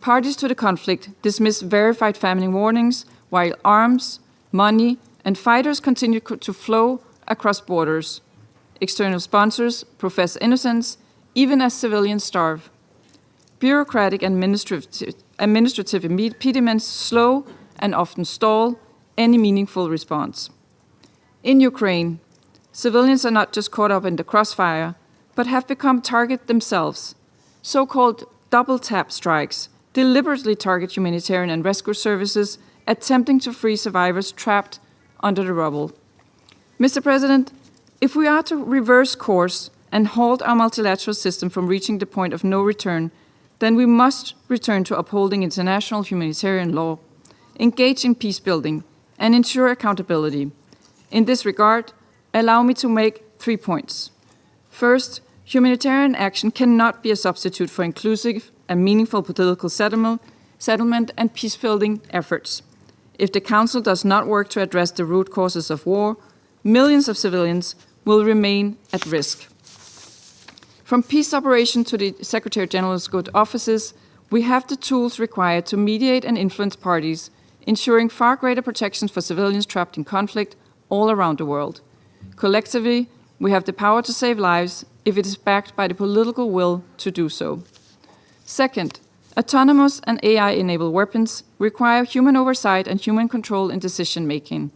Speaker 10: Parties to the conflict dismiss verified famine warnings, while arms, money, and fighters continue to flow across borders. External sponsors profess innocence, even as civilians starve. Bureaucratic and administrative impediments slow and often stall any meaningful response. In Ukraine, civilians are not just caught up in the crossfire, but have become target themselves. So-called double-tap strikes deliberately target humanitarian and rescue services, attempting to free survivors trapped under the rubble. Mr. President, if we are to reverse course and halt our multilateral system from reaching the point of no return, then we must return to upholding international humanitarian law, engage in peace building, and ensure accountability. In this regard, allow me to make 3 points. First, humanitarian action cannot be a substitute for inclusive and meaningful political settlement and peace-building efforts. If the Council does not work to address the root causes of war, millions of civilians will remain at risk. From peace operation to the Secretary General's good offices, we have the tools required to mediate and influence parties, ensuring far greater protections for civilians trapped in conflict all around the world. Collectively, we have the power to save lives if it is backed by the political will to do so. Second, autonomous and AI-enabled weapons require human oversight and human control in decision-making.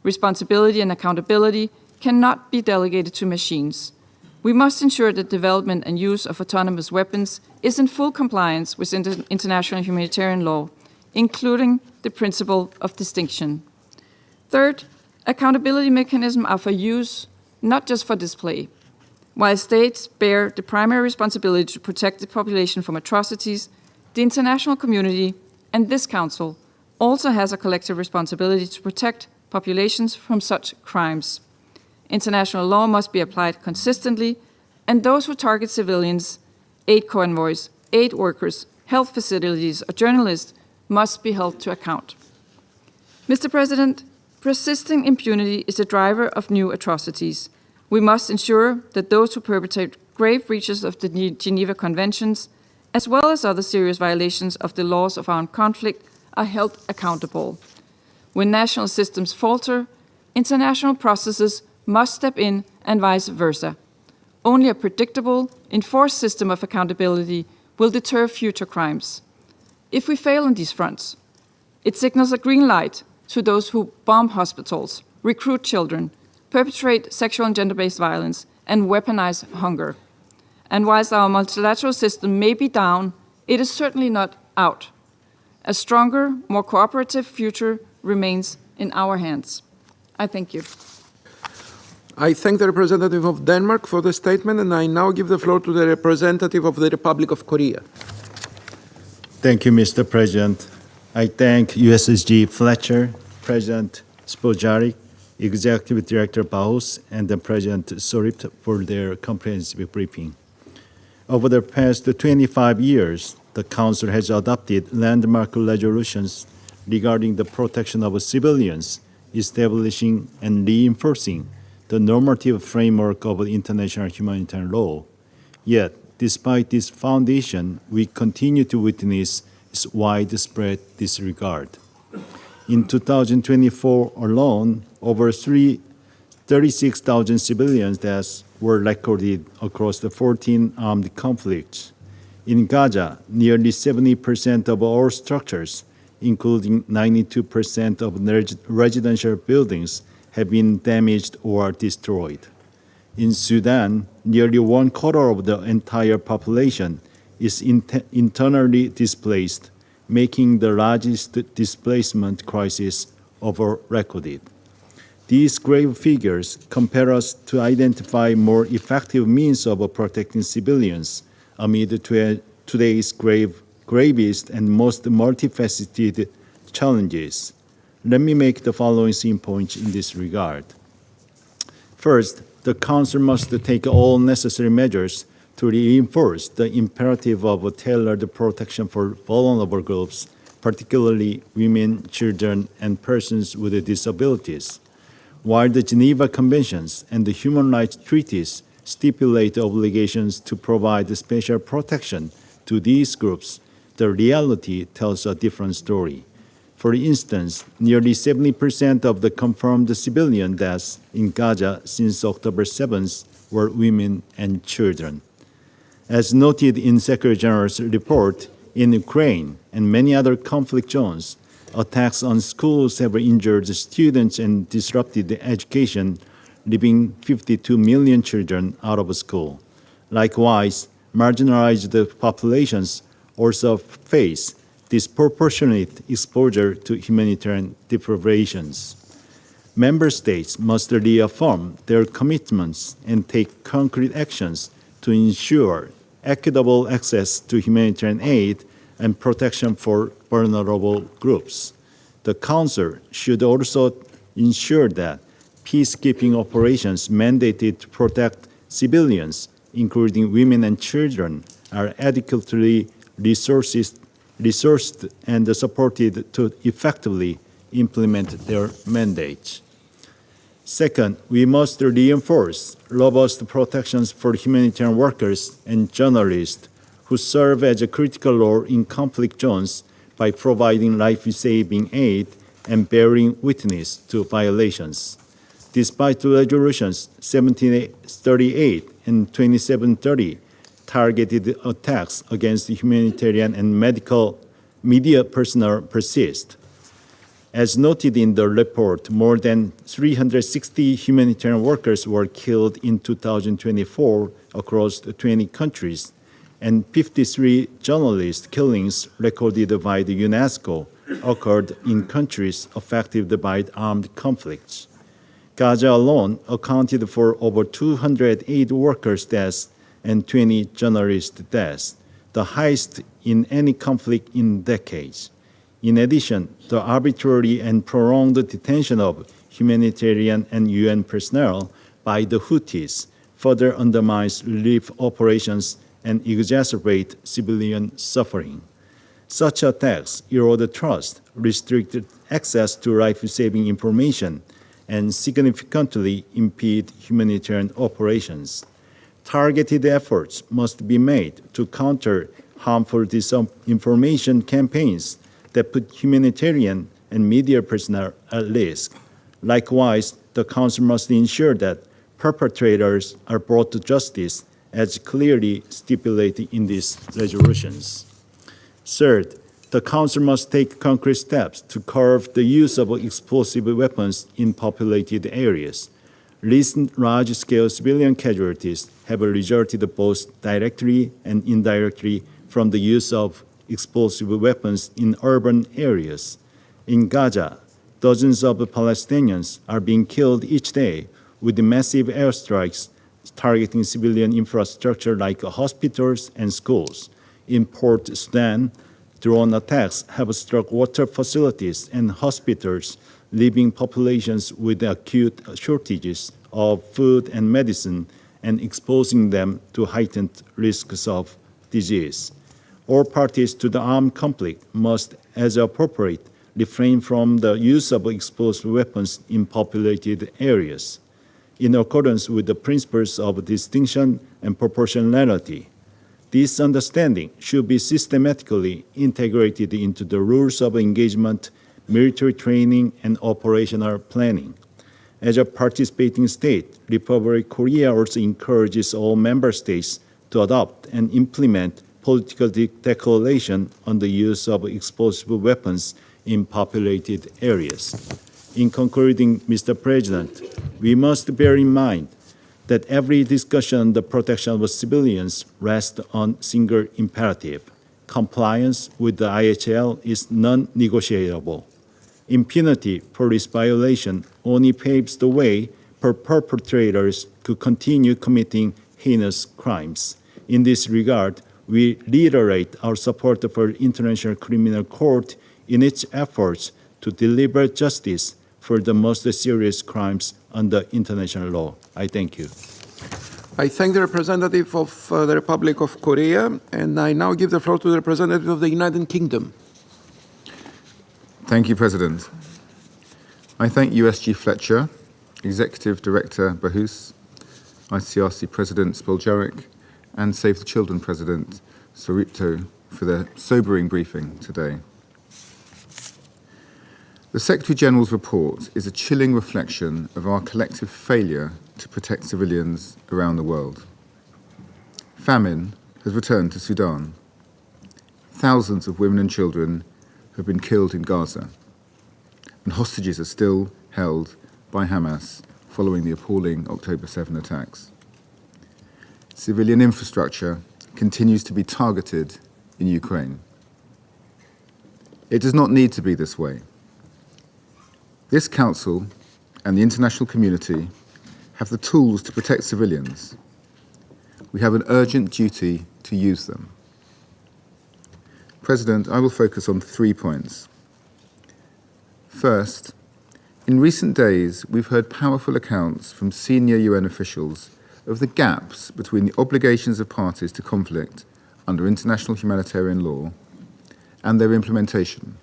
Speaker 10: Responsibility and accountability cannot be delegated to machines. We must ensure that development and use of autonomous weapons is in full compliance with international humanitarian law, including the principle of distinction. Third, accountability mechanisms are for use, not just for display. While states bear the primary responsibility to protect the population from atrocities, the international community and this Council also has a collective responsibility to protect populations from such crimes. International law must be applied consistently, and those who target civilians, aid convoys, aid workers, health facilities, or journalists must be held to account. Mr. President, persisting impunity is a driver of new atrocities. We must ensure that those who perpetrate grave breaches of the Geneva Conventions, as well as other serious violations of the laws of armed conflict, are held accountable. When national systems falter, international processes must step in and vice versa. Only a predictable, enforced system of accountability will deter future crimes. If we fail on these fronts, it signals a green light to those who bomb hospitals, recruit children, perpetrate sexual and gender-based violence, and weaponize hunger. And whilst our multilateral system may be down, it is certainly not out. A stronger, more cooperative future remains in our hands. I thank you.
Speaker 2: I thank the representative of Denmark for the statement, and I now give the floor to the representative of the Republic of Korea.
Speaker 11: Thank you, Mr. President. I thank USSG Fletcher, President Spojaric, Executive Director Baus, and the President Sorip for their comprehensive briefing. Over the past 25 years, the Council has adopted landmark resolutions regarding the protection of civilians, establishing and reinforcing the normative framework of international humanitarian law. Yet, despite this foundation, we continue to witness its widespread disregard. In 2024 alone, over 36,000 civilian deaths were recorded across the 14 armed conflicts. In Gaza, nearly 70% of all structures, including 92% of residential buildings, have been damaged or destroyed. In Sudan, nearly 1/4 of the entire population is internally displaced, making the largest displacement crisis ever recorded. These grave figures compel us to identify more effective means of protecting civilians amid today's gravest and most multifaceted challenges. Let me make the following points in this regard. First, the Council must take all necessary measures to reinforce the imperative of tailored protection for vulnerable groups, particularly women, children, and persons with disabilities. While the Geneva Conventions and the human rights treaties stipulate obligations to provide special protection to these groups, the reality tells a different story. For instance, nearly 70% of the confirmed civilian deaths in Gaza since October 7th were women and children. As noted in Secretary General's report, in Ukraine and many other conflict zones, attacks on schools have injured students and disrupted education, leaving 52 million children out of school. Likewise, marginalized populations also face disproportionate exposure to humanitarian deprivations. Member states must reaffirm their commitments and take concrete actions to ensure equitable access to humanitarian aid and protection for vulnerable groups. The Council should also ensure that peacekeeping operations mandated to protect civilians, including women and children, are adequately resourced and supported to effectively implement their mandates. Second, we must reinforce robust protections for humanitarian workers and journalists who serve as a critical role in conflict zones by providing life-saving aid and bearing witness to violations. Despite the resolutions 1738 and 2730 targeted attacks against humanitarian and medical media personnel persist. As noted in the report, more than 360 humanitarian workers were killed in 2024 across 20 countries, and 53 journalist killings recorded by the UNESCO occurred in countries affected by armed conflicts. Gaza alone accounted for over 208 workers' deaths and 20 journalist deaths, the highest in any conflict in decades. In addition, the arbitrary and prolonged detention of humanitarian and UN personnel by the Houthis further undermines relief operations and exacerbate civilian suffering. Such attacks erode trust, restrict access to life-saving information, and significantly impede humanitarian operations. Targeted efforts must be made to counter harmful disinformation campaigns that put humanitarian and media personnel at risk. Likewise, the Council must ensure that perpetrators are brought to justice as clearly stipulated in these resolutions. Third, the Council must take concrete steps to curb the use of explosive weapons in populated areas. Recent large-scale civilian casualties have resulted both directly and indirectly from the use of explosive weapons in urban areas. In Gaza, dozens of Palestinians are being killed each day with massive airstrikes targeting civilian infrastructure like hospitals and schools. In Port Sudan, drone attacks have struck water facilities and hospitals, leaving populations with acute shortages of food and medicine and exposing them to heightened risks of disease. All parties to the armed conflict must, as appropriate, refrain from the use of explosive weapons in populated areas. In accordance with the principles of distinction and proportionality, this understanding should be systematically integrated into the rules of engagement, military training, and operational planning. As a participating state, Republic of Korea also encourages all member states to adopt and implement political declaration on the use of explosive weapons in populated areas. In concluding, Mr. President, we must bear in mind that every discussion on the protection of civilians rests on single imperative. Compliance with the IHL is non-negotiable. Impunity for this violation only paves the way for perpetrators to continue committing heinous crimes. In this regard, we reiterate our support for the International Criminal Court in its efforts to deliver justice for the most serious crimes under international law. I thank you.
Speaker 2: I thank the representative of the Republic of Korea, and I now give the floor to the representative of the United Kingdom.
Speaker 12: Thank you, President. I thank USG Fletcher, Executive Director Bahous, ICRC President Spoljaric, and Save the Children President Soripto for their sobering briefing today. The Secretary-General's report is a chilling reflection of our collective failure to protect civilians around the world. Famine has returned to Sudan. Thousands of women and children have been killed in Gaza, and hostages are still held by Hamas following the appalling October 7 attacks. Civilian infrastructure continues to be targeted in Ukraine. It does not need to be this way. This Council and the international community have the tools to protect civilians. We have an urgent duty to use them. President, I will focus on 3 points. First, in recent days, we've heard powerful accounts from senior UN officials of the gaps between the obligations of parties to conflict under international humanitarian law and their implementation.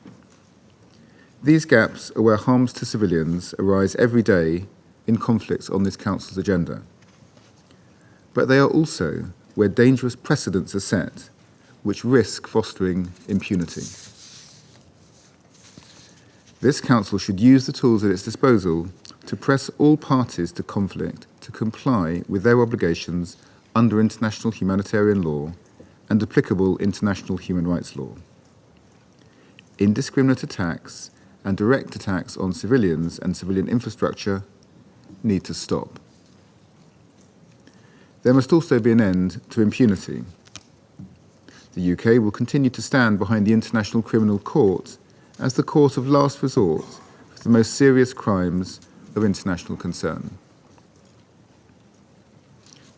Speaker 12: These gaps are where harms to civilians arise every day in conflicts on this Council's agenda. But they are also where dangerous precedents are set, which risk fostering impunity. This Council should use the tools at its disposal to press all parties to conflict to comply with their obligations under international humanitarian law and applicable international human rights law. Indiscriminate attacks and direct attacks on civilians and civilian infrastructure need to stop. There must also be an end to impunity. The UK will continue to stand behind the International Criminal Court as the court of last resort for the most serious crimes of international concern.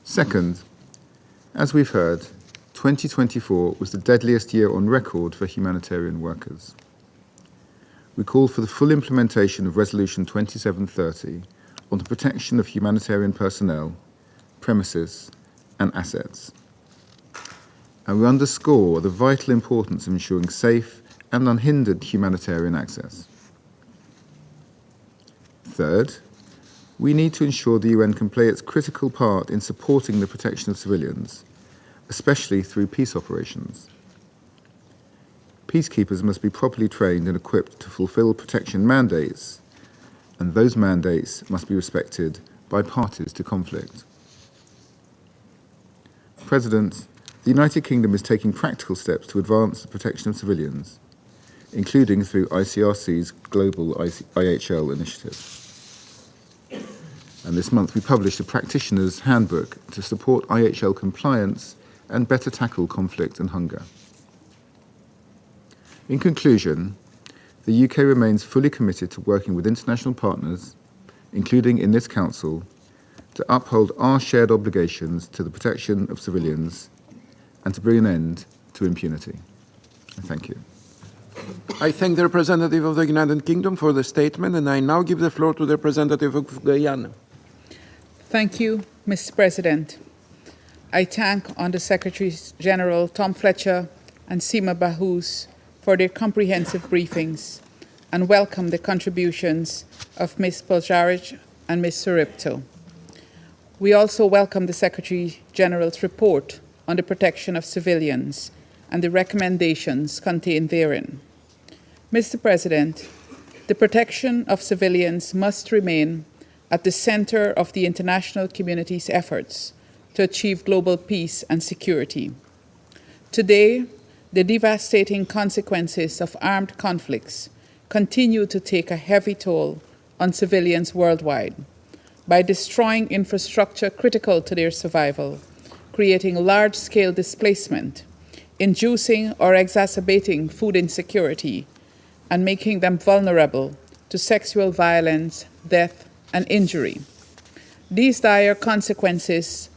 Speaker 12: Second, as we've heard, 2024 was the deadliest year on record for humanitarian workers. We call for the full implementation of Resolution 2730 on the protection of humanitarian personnel, premises, and assets. And we underscore the vital importance of ensuring safe and unhindered humanitarian access. Third, we need to ensure the UN can play its critical part in supporting the protection of civilians, especially through peace operations. Peacekeepers must be properly trained and equipped to fulfill protection mandates, and those mandates must be respected by parties to conflict. President, the United Kingdom is taking practical steps to advance the protection of civilians, including through ICRC's Global IHL initiative. And this month we published a practitioner's handbook to support IHL compliance and better tackle conflict and hunger. In conclusion, the UK remains fully committed to working with international partners, including in this Council, to uphold our shared obligations to the protection of civilians and to bring an end to impunity. Thank you.
Speaker 2: I thank the representative of the United Kingdom for the statement, and I now give the floor to the representative of Guyana.
Speaker 13: Thank you, Mr. President. I thank Under-Secretaries General Tom Fletcher and Seema Bahous for their comprehensive briefings and welcome the contributions of Ms. Poljaric and Ms. Suripto. We also welcome the Secretary General's report on the protection of civilians and the recommendations contained therein. Mr. President, the protection of civilians must remain at the center of the international community's efforts to achieve global peace and security. Today, the devastating consequences of armed conflicts continue to take a heavy toll on civilians worldwide by destroying infrastructure critical to their survival, creating large-scale displacement, inducing or exacerbating food insecurity, and making them vulnerable to sexual violence, death, and injury. These dire consequences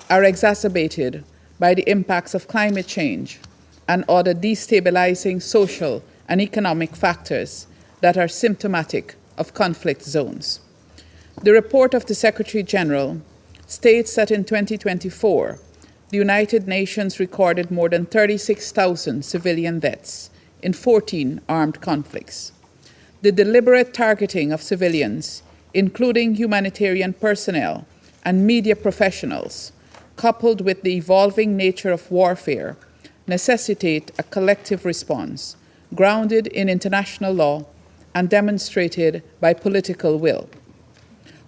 Speaker 13: are exacerbated by the impacts of climate change and other destabilizing social and economic factors that are symptomatic of conflict zones. The report of the Secretary General states that in 2024, the United Nations recorded more than 36,000 civilian deaths in 14 armed conflicts. The deliberate targeting of civilians, including humanitarian personnel and media professionals, coupled with the evolving nature of warfare, necessitate a collective response grounded in international law and demonstrated by political will.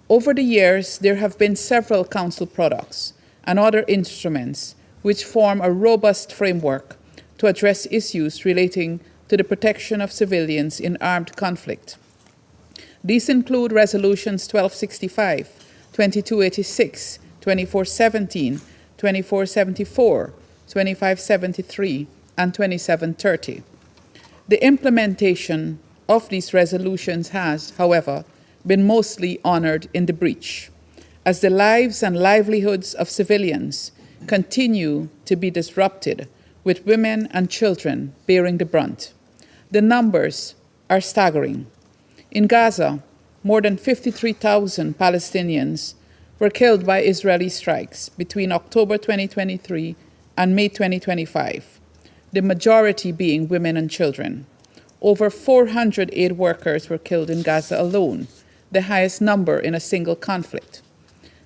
Speaker 13: Over the years, there have been several Council products and other instruments which form a robust framework to address issues relating to the protection of civilians in armed conflict. These include Resolutions 1265, 2286, 2417, 2474, 2573, and 2730. The implementation of these resolutions has, however, been mostly honored in the breach, as the lives and livelihoods of civilians continue to be disrupted, with women and children bearing the brunt. The numbers are staggering. In Gaza, more than 53,000 Palestinians were killed by Israeli strikes between October 2023 and May 2025, the majority being women and children. Over 400 aid workers were killed in Gaza alone, the highest number in a single conflict.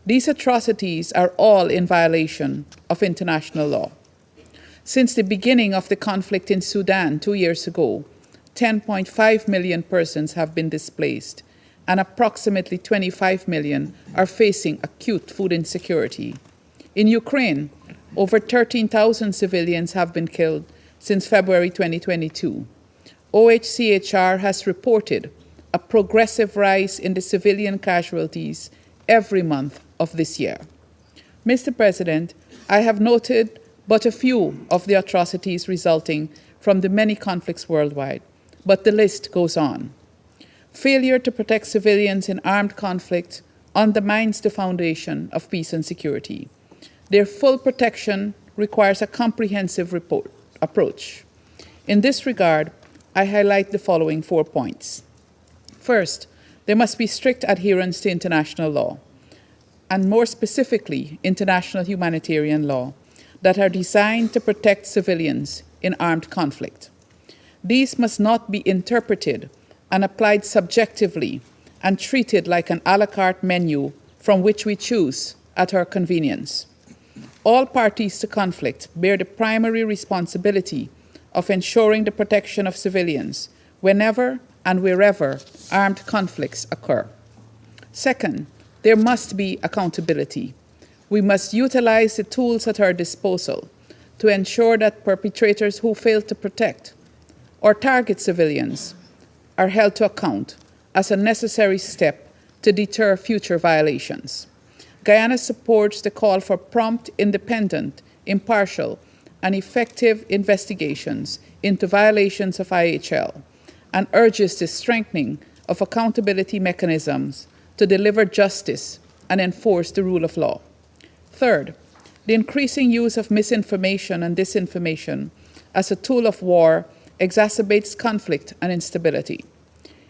Speaker 13: These atrocities are all in violation of international law. Since the beginning of the conflict in Sudan 2 years ago, 10.5 million persons have been displaced, and approximately 25 million are facing acute food insecurity. In Ukraine, over 13,000 civilians have been killed since February 2022. OHCHR has reported a progressive rise in the civilian casualties every month of this year. Mr. President, I have noted but a few of the atrocities resulting from the many conflicts worldwide, but the list goes on. Failure to protect civilians in armed conflict undermines the foundation of peace and security. Their full protection requires a comprehensive approach. In this regard, I highlight the following 4 points. First, there must be strict adherence to international law, and more specifically, international humanitarian law, that are designed to protect civilians in armed conflict. These must not be interpreted and applied subjectively and treated like an a la carte menu from which we choose at our convenience. All parties to conflict bear the primary responsibility of ensuring the protection of civilians whenever and wherever armed conflicts occur. Second, there must be accountability. We must utilize the tools at our disposal to ensure that perpetrators who fail to protect or target civilians are held to account as a necessary step to deter future violations. Guyana supports the call for prompt, independent, impartial, and effective investigations into violations of IHL and urges the strengthening of accountability mechanisms to deliver justice and enforce the rule of law. Third, the increasing use of misinformation and disinformation as a tool of war exacerbates conflict and instability.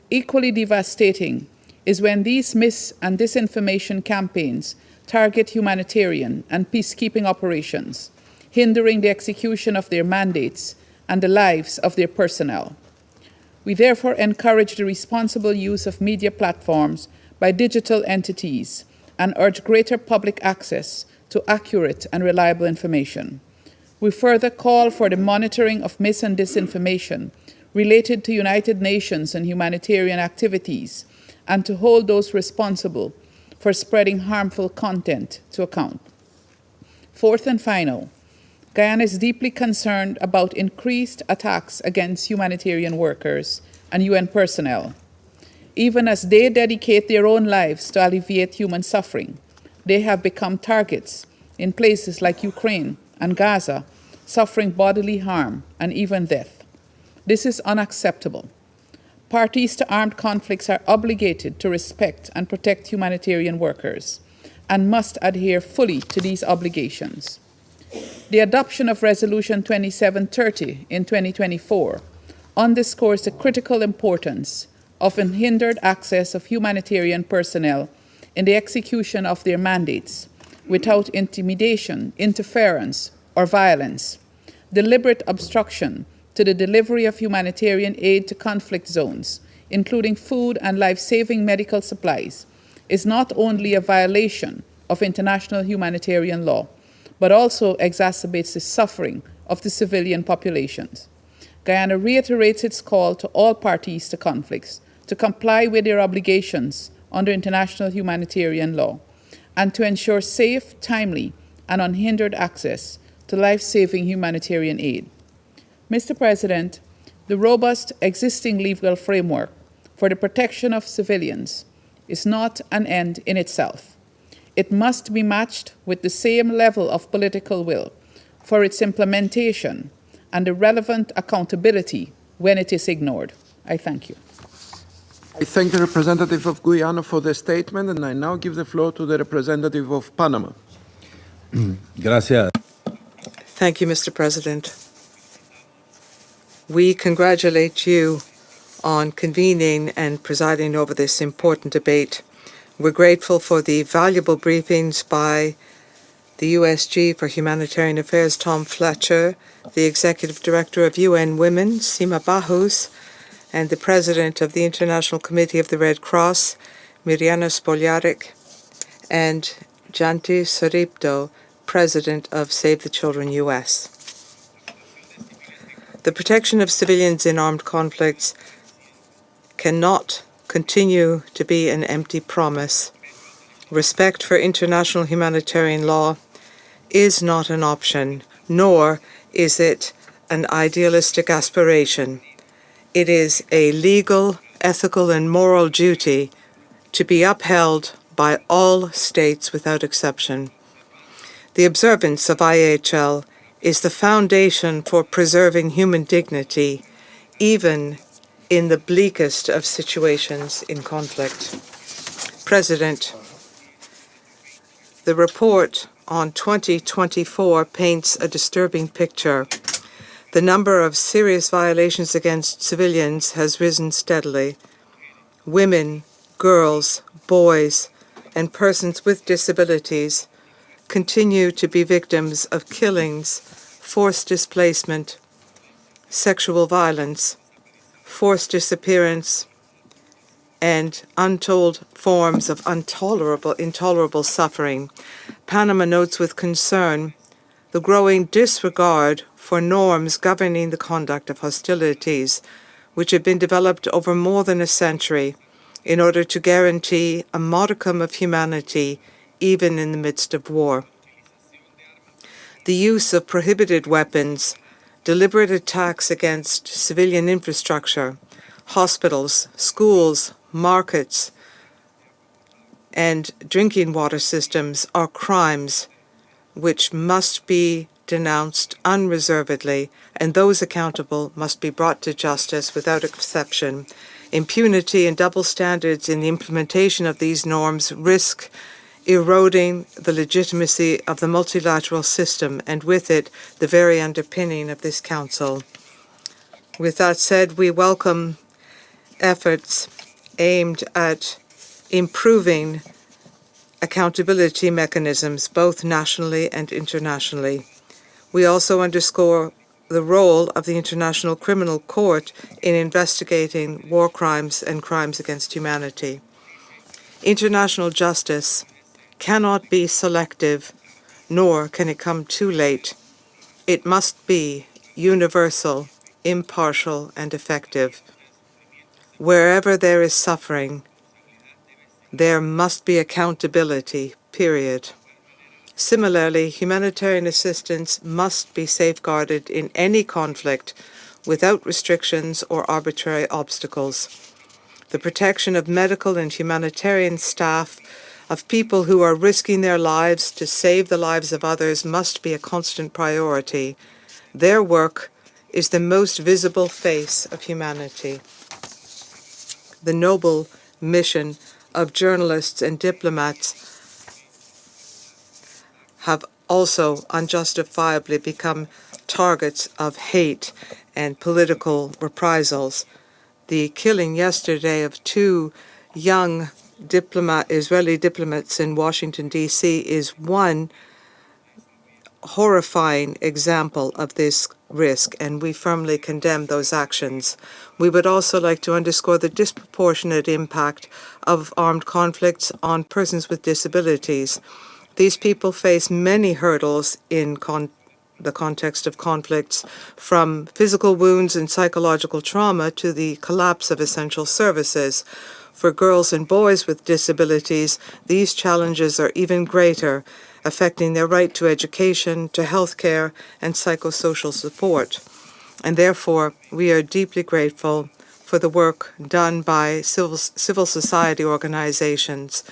Speaker 13: Equally devastating is when these mis- and disinformation campaigns target humanitarian and peacekeeping operations, hindering the execution of their mandates and the lives of their personnel. We therefore encourage the responsible use of media platforms by digital entities and urge greater public access to accurate and reliable information. We further call for the monitoring of mis- and disinformation related to United Nations and humanitarian activities and to hold those responsible for spreading harmful content to account. Fourth and final, Guyana is deeply concerned about increased attacks against humanitarian workers and UN personnel. Even as they dedicate their own lives to alleviate human suffering, they have become targets in places like Ukraine and Gaza, suffering bodily harm and even death. This is unacceptable. Parties to armed conflicts are obligated to respect and protect humanitarian workers and must adhere fully to these obligations. The adoption of Resolution 2730 in 2024 underscores the critical importance of unhindered access of humanitarian personnel in the execution of their mandates without intimidation, interference, or violence. Deliberate obstruction to the delivery of humanitarian aid to conflict zones, including food and life-saving medical supplies, is not only a violation of international humanitarian law, but also exacerbates the suffering of the civilian populations. Guyana reiterates its call to all parties to conflicts to comply with their obligations under international humanitarian law and to ensure safe, timely, and unhindered access to life-saving humanitarian aid. Mr. President, the robust existing legal framework for the protection of civilians is not an end in itself. It must be matched with the same level of political will for its implementation and the relevant accountability when it is ignored. I thank you.
Speaker 2: I thank the representative of Guyana for the statement, and I now give the floor to the representative of Panama.
Speaker 14: Gracias.
Speaker 1: Thank you, Mr. President. We congratulate you on convening and presiding over this important debate. We're grateful for the valuable briefings by the USG for Humanitarian Affairs, Tom Fletcher, the Executive Director of UN Women, Sima Bahous, and the President of the International Committee of the Red Cross, Mirjana Spoljaric, and Janti Soripto, President of Save the Children US. The protection of civilians in armed conflicts cannot continue to be an empty promise. Respect for international humanitarian law is not an option, nor is it an idealistic aspiration. It is a legal, ethical, and moral duty to be upheld by all states without exception. The observance of IHL is the foundation for preserving human dignity, even in the bleakest of situations in conflict. President, the report on 2024 paints a disturbing picture. The number of serious violations against civilians has risen steadily. Women, girls, boys, and persons with disabilities continue to be victims of killings, forced displacement, sexual violence, forced disappearance, and untold forms of intolerable suffering. Panama notes with concern the growing disregard for norms governing the conduct of hostilities, which have been developed over more than a century,
Speaker 14: in order to guarantee a modicum of humanity even in the midst of war. The use of prohibited weapons, deliberate attacks against civilian infrastructure, hospitals, schools, markets, and drinking water systems are crimes which must be denounced unreservedly, and those accountable must be brought to justice without exception. Impunity and double standards in the implementation of these norms risk eroding the legitimacy of the multilateral system, and with it, the very underpinning of this Council. With that said, we welcome efforts aimed at improving accountability mechanisms, both nationally and internationally. We also underscore the role of the International Criminal Court in investigating war crimes and crimes against humanity. International justice cannot be selective, nor can it come too late. It must be universal, impartial, and effective. Wherever there is suffering, there must be accountability, period. Similarly, humanitarian assistance must be safeguarded in any conflict without restrictions or arbitrary obstacles. The protection of medical and humanitarian staff, of people who are risking their lives to save the lives of others, must be a constant priority. Their work is the most visible face of humanity. The noble mission of journalists and diplomats have also unjustifiably become targets of hate and political reprisals. The killing yesterday of two young Israeli diplomats in Washington, D.C. is one horrifying example of this risk, and we firmly condemn those actions. We would also like to underscore the disproportionate impact of armed conflicts on persons with disabilities. These people face many hurdles in the context of conflicts, from physical wounds and psychological trauma to the collapse of essential services. For girls and boys with disabilities, these challenges are even greater, affecting their right to education, to health care, and psychosocial support. And therefore, we are deeply grateful for the work done by civil society organizations.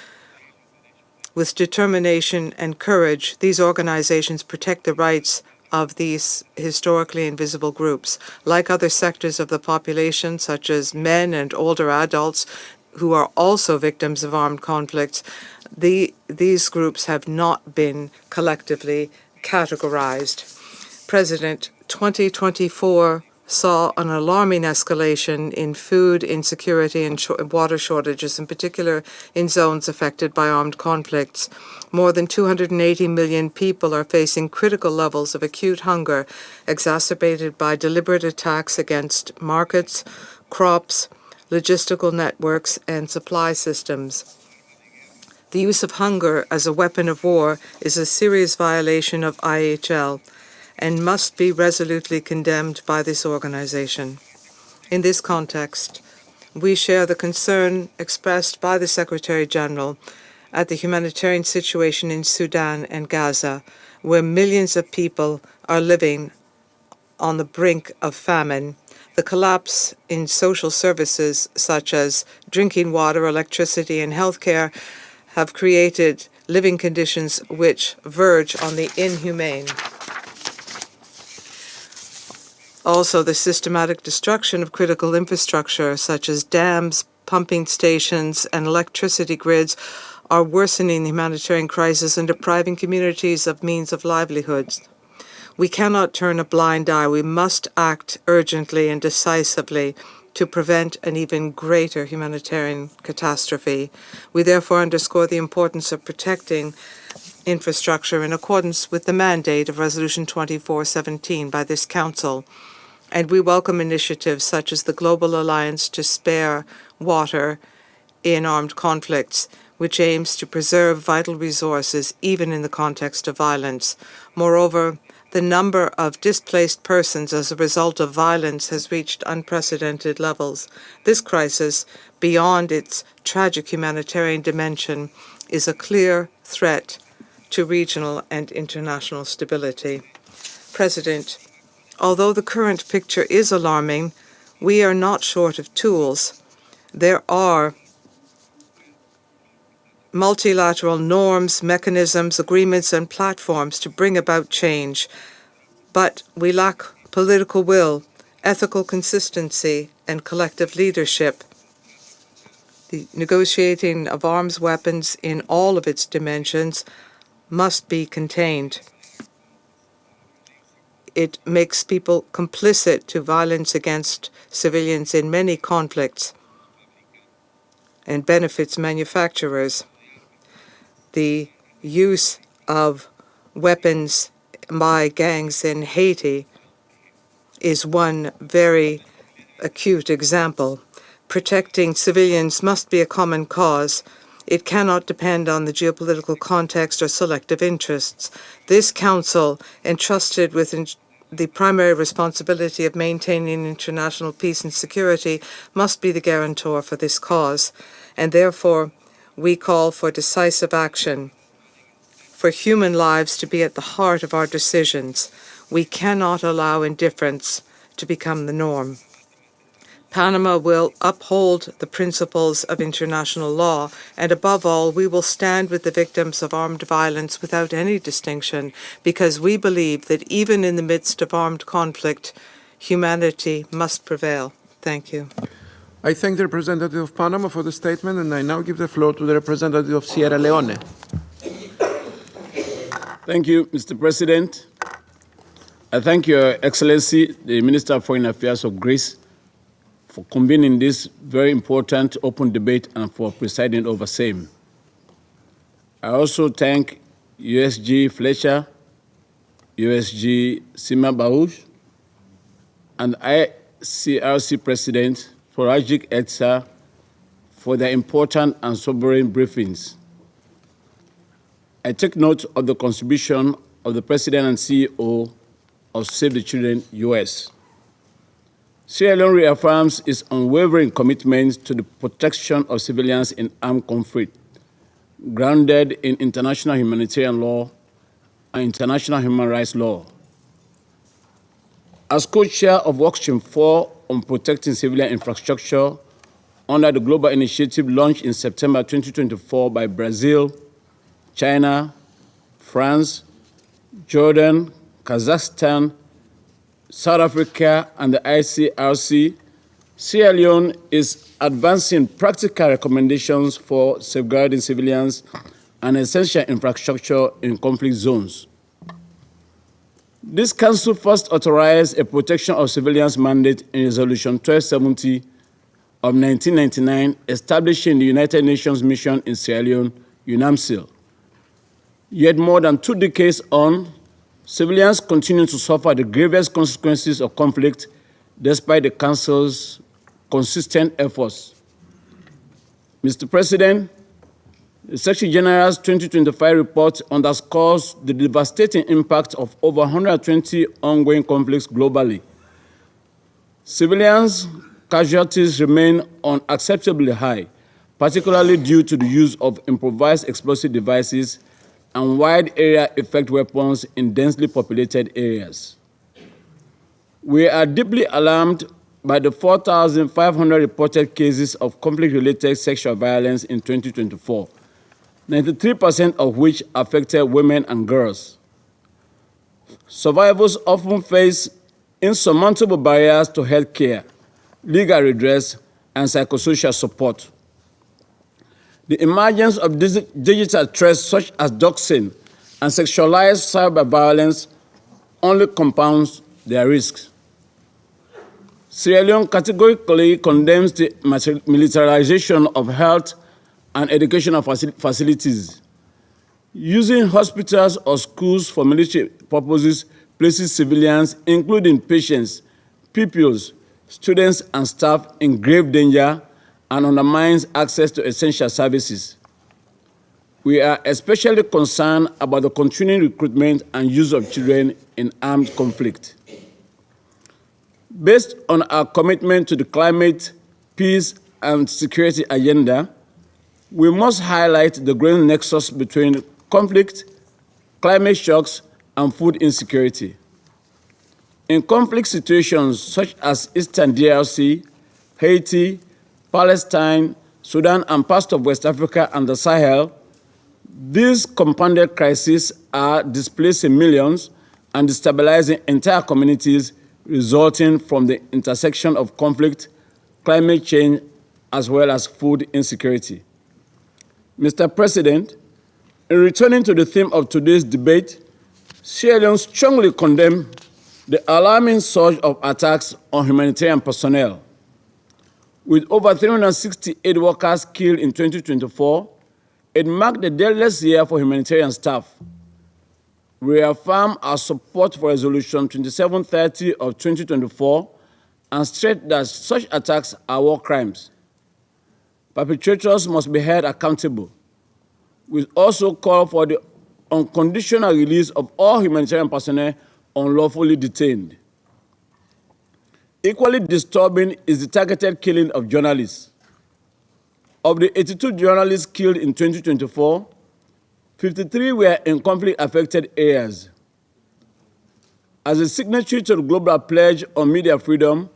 Speaker 14: With determination and courage, these organizations protect the rights of these historically invisible groups. Like other sectors of the population, such as men and older adults who are also victims of armed conflicts, these groups have not been collectively categorized. President, 2024 saw an alarming escalation in food insecurity and water shortages, in particular in zones affected by armed conflicts. More than 280 million people are facing critical levels of acute hunger, exacerbated by deliberate attacks against markets, crops, logistical networks, and supply systems. The use of hunger as a weapon of war is a serious violation of IHL and must be resolutely condemned by this organization. In this context, we share the concern expressed by the Secretary General at the humanitarian situation in Sudan and Gaza, where millions of people are living on the brink of famine. The collapse in social services such as drinking water, electricity, and healthcare have created living conditions which verge on the inhumane. Also, the systematic destruction of critical infrastructure such as dams, pumping stations, and electricity grids are worsening the humanitarian crisis and depriving communities of means of livelihoods. We cannot turn a blind eye. We must act urgently and decisively to prevent an even greater humanitarian catastrophe. We therefore underscore the importance of protecting infrastructure in accordance with the mandate of Resolution 2417 by this Council. And we welcome initiatives such as the Global Alliance to Spare Water in Armed Conflicts, which aims to preserve vital resources even in the context of violence. Moreover, The number of displaced persons as a result of violence has reached unprecedented levels. This crisis, beyond its tragic humanitarian dimension, is a clear threat to regional and international stability. President, although the current picture is alarming, we are not short of tools. There are multilateral norms, mechanisms, agreements, and platforms to bring about change, but we lack political will, ethical consistency, and collective leadership. The negotiating of arms weapons in all of its dimensions must be contained. It makes people complicit to violence against civilians in many conflicts and benefits manufacturers. The use of weapons by gangs in Haiti is one very acute example. Protecting civilians must be a common cause. It cannot depend on the geopolitical context or selective interests. This Council, entrusted with the primary responsibility of maintaining international peace and security, must be the guarantor for this cause, and therefore we call for decisive action, for human lives to be at the heart of our decisions. We cannot allow indifference to become the norm. Panama will uphold the principles of international law, and above all, we will stand with the victims of armed violence without any distinction, because we believe that even in the midst of armed conflict, humanity must prevail. Thank you.
Speaker 2: I thank the representative of Panama for the statement, and I now give the floor to the representative of Sierra Leone.
Speaker 15: Thank you, Mr. President. I thank Your Excellency, the Minister of Foreign Affairs of Greece, for convening this very important open debate and for presiding over same. I also thank USG Fletcher, USG Sima Baouch, and ICRC President Forajik Etsa for their important and sobering briefings. I take note of the contribution of the President and CEO of Save the Children US. Sierra Leone reaffirms its unwavering commitment to the protection of civilians in armed conflict, grounded in international humanitarian law and international human rights law. As co-chair of Workstream 4 on protecting civilian infrastructure under the global initiative launched in September 2024 by Brazil, China, France, Jordan, Kazakhstan, South Africa, and the ICRC, Sierra Leone is advancing practical recommendations for safeguarding civilians and essential infrastructure in conflict zones. This Council first authorized a protection of civilians mandate in Resolution 1270 of 1999, establishing the United Nations Mission in Sierra Leone, UNAMSIL. Yet more than 2 decades on, civilians continue to suffer the gravest consequences of conflict despite the Council's consistent efforts. Mr. President, the Secretary General's 2025 report underscores the devastating impact of over 120 ongoing conflicts globally. Civilians' casualties remain unacceptably high, particularly due to the use of improvised explosive devices and wide area effect weapons in densely populated areas. We are deeply alarmed by the 4,500 reported cases of conflict-related sexual violence in 2024, 93% of which affected women and girls. Survivors often face insurmountable barriers to health care, legal redress, and psychosocial support. The emergence of digital threats such as doxing and sexualized cyber violence only compounds their risks. Sierra Leone categorically condemns the militarization of health and educational facilities. Using hospitals or schools for military purposes places civilians, including patients, pupils, students, and staff, in grave danger and undermines access to essential services. We are especially concerned about the continuing recruitment and use of children in armed conflict. Based on our commitment to the climate, peace, and security agenda, we must highlight the growing nexus between conflict, climate shocks, and food insecurity. In conflict situations such as Eastern DRC, Haiti, Palestine, Sudan, and parts of West Africa and the Sahel, these compounded crises are displacing millions and destabilizing entire communities, resulting from the intersection of conflict, climate change, as well as food insecurity. Mr. President, in returning to the theme of today's debate, Sierra Leone strongly condemns the alarming surge of attacks on humanitarian personnel. With over 368 workers killed in 2024, it marked the deadliest year for humanitarian staff. We reaffirm our support for Resolution 2730 of 2024 and state that such attacks are war crimes. Perpetrators must be held accountable. We also call for the unconditional release of all humanitarian personnel unlawfully detained. Equally disturbing is the targeted killing of journalists. Of the 82 journalists killed in 2024, 53 were in conflict-affected areas. As a signatory to the Global Pledge on Media Freedom,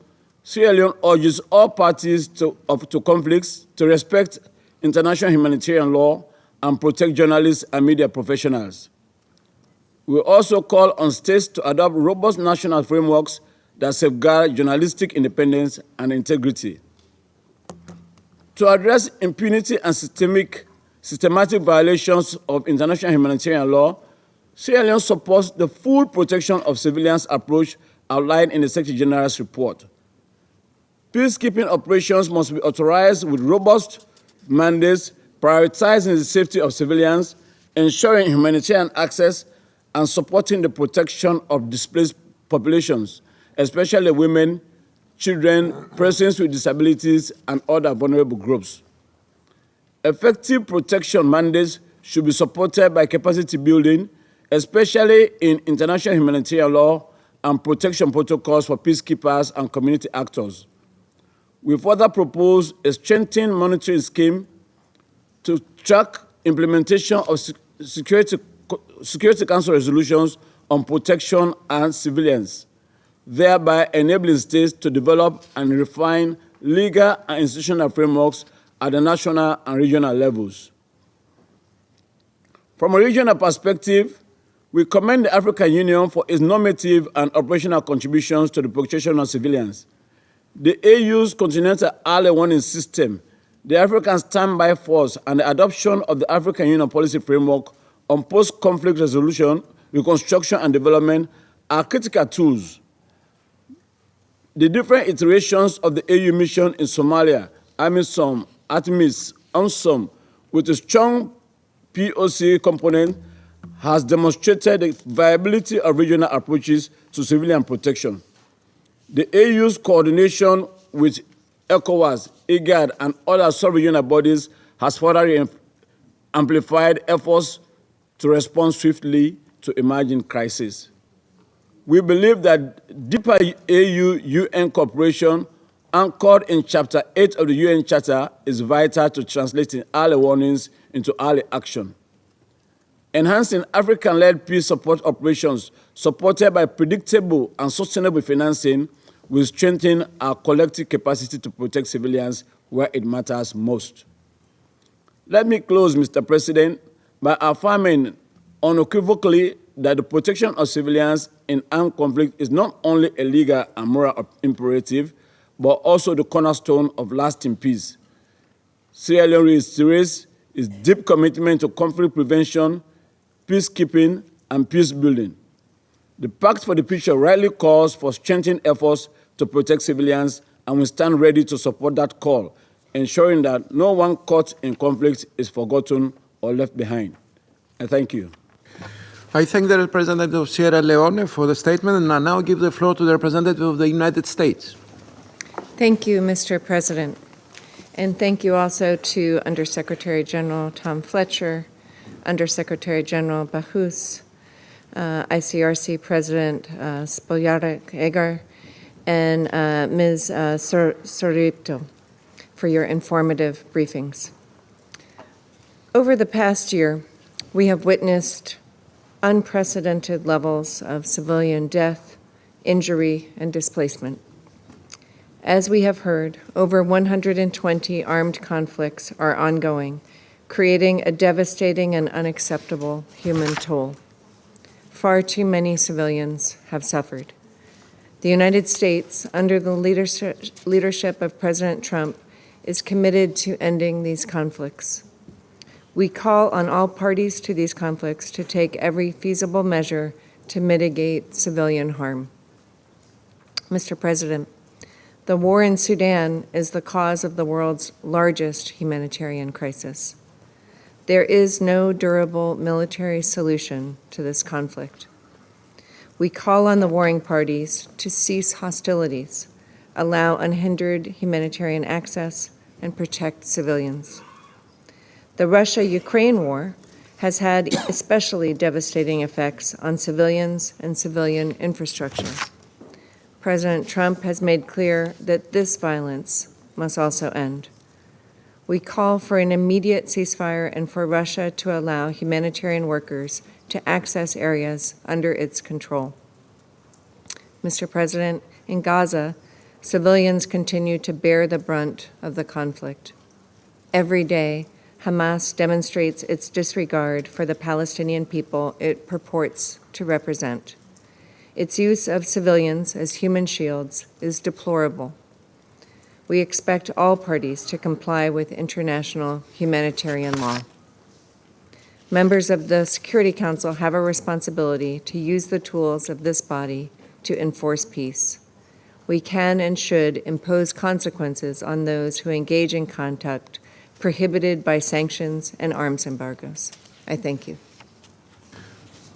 Speaker 15: Sierra Leone urges all parties to conflicts to respect international humanitarian law and protect journalists and media professionals. We also call on states to adopt robust national frameworks that safeguard journalistic independence and integrity. To address impunity and systematic violations of international humanitarian law, Sierra Leone supports the full protection of civilians approach outlined in the Secretary General's report. Peacekeeping operations must be authorized with robust mandates, prioritizing the safety of civilians, ensuring humanitarian access, and supporting the protection of displaced populations, especially women, children, persons with disabilities, and other vulnerable groups. Effective protection mandates should be supported by capacity building, especially in international humanitarian law and protection protocols for peacekeepers and community actors. We further propose a strengthened monitoring scheme to track implementation of Security Council resolutions on protection and civilians, thereby enabling states to develop and refine legal and institutional frameworks at the national and regional levels. From a regional perspective, we commend the African Union for its normative and operational contributions to the protection of civilians. The AU's Continental Early Warning System, the African Standby Force, and the adoption of the African Union Policy Framework on post-conflict resolution, reconstruction, and development are critical tools. The different iterations of the AU mission in Somalia, AMISOM, ATMIS, UNSOM, with a strong POC component, has demonstrated the viability of regional approaches to civilian protection. The AU's coordination with ECOWAS, IGAD, and other sub-regional bodies has further amplified efforts to respond swiftly to emerging crises. We believe that deeper AU-UN cooperation anchored in Chapter 8 of the UN Charter is vital to translating early warnings into early action. Enhancing African-led peace support operations supported by predictable and sustainable financing will strengthen our collective capacity to protect civilians where it matters most. Let me close, Mr. President, by affirming unequivocally that the protection of civilians in armed conflict is not only a legal and moral imperative, but also the cornerstone of lasting peace. Sierra Leone reiterates its deep commitment to conflict prevention, peacekeeping, and peace building. The Pact for the Future rightly calls for strengthened efforts to protect civilians, and we stand ready to support that call, ensuring that no one caught in conflict is forgotten or left behind. I thank you.
Speaker 2: I thank the representative of Sierra Leone for the statement, and I now give the floor to the representative of the United States.
Speaker 16: Thank you, Mr. President. And thank you also to Undersecretary General Tom Fletcher, Undersecretary General Bahous, ICRC President Spojarek-Egar, and Ms. Sorripto for your informative briefings. Over the past year, we have witnessed unprecedented levels of civilian death, injury, and displacement. As we have heard, over 120 armed conflicts are ongoing, creating a devastating and unacceptable human toll. Far too many civilians have suffered. The United States, under the leadership of President Trump, is committed to ending these conflicts. We call on all parties to these conflicts to take every feasible measure to mitigate civilian harm. Mr. President, the war in Sudan is the cause of the world's largest humanitarian crisis. There is no durable military solution to this conflict. We call on the warring parties to cease hostilities, allow unhindered humanitarian access, and protect civilians. The Russia-Ukraine war has had especially devastating effects on civilians and civilian infrastructure. President Trump has made clear that this violence must also end. We call for an immediate ceasefire and for Russia to allow humanitarian workers to access areas under its control. Mr. President, in Gaza, civilians continue to bear the brunt of the conflict. Every day, Hamas demonstrates its disregard for the Palestinian people it purports to represent. Its use of civilians as human shields is deplorable. We expect all parties to comply with international humanitarian law. Members of the Security Council have a responsibility to use the tools of this body to enforce peace. We can and should impose consequences on those who engage in conduct prohibited by sanctions and arms embargoes. I thank you.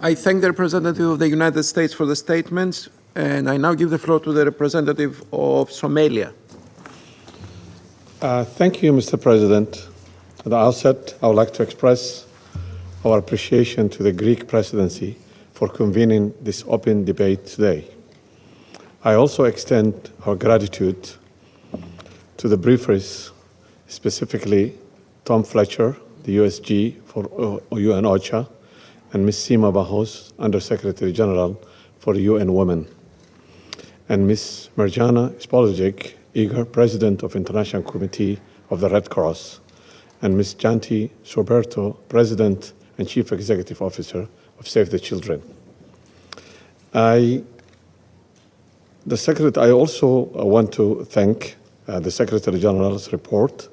Speaker 2: I thank the representative of the United States for the statements, and I now give the floor to the representative of Somalia.
Speaker 17: Thank you, Mr. President. At the outset, I would like to express our appreciation to the Greek presidency for convening this open debate today. I also extend our gratitude to the briefers, specifically Tom Fletcher, the USG for UN OCHA, and Ms. Sima Bahous, Undersecretary General for UN Women, and Ms. Mirjana Spoljic, Eager, President of International Committee of the Red Cross, and Ms. Janti Sorberto, President and Chief Executive Officer of Save the Children. I also want to thank the Secretary General's report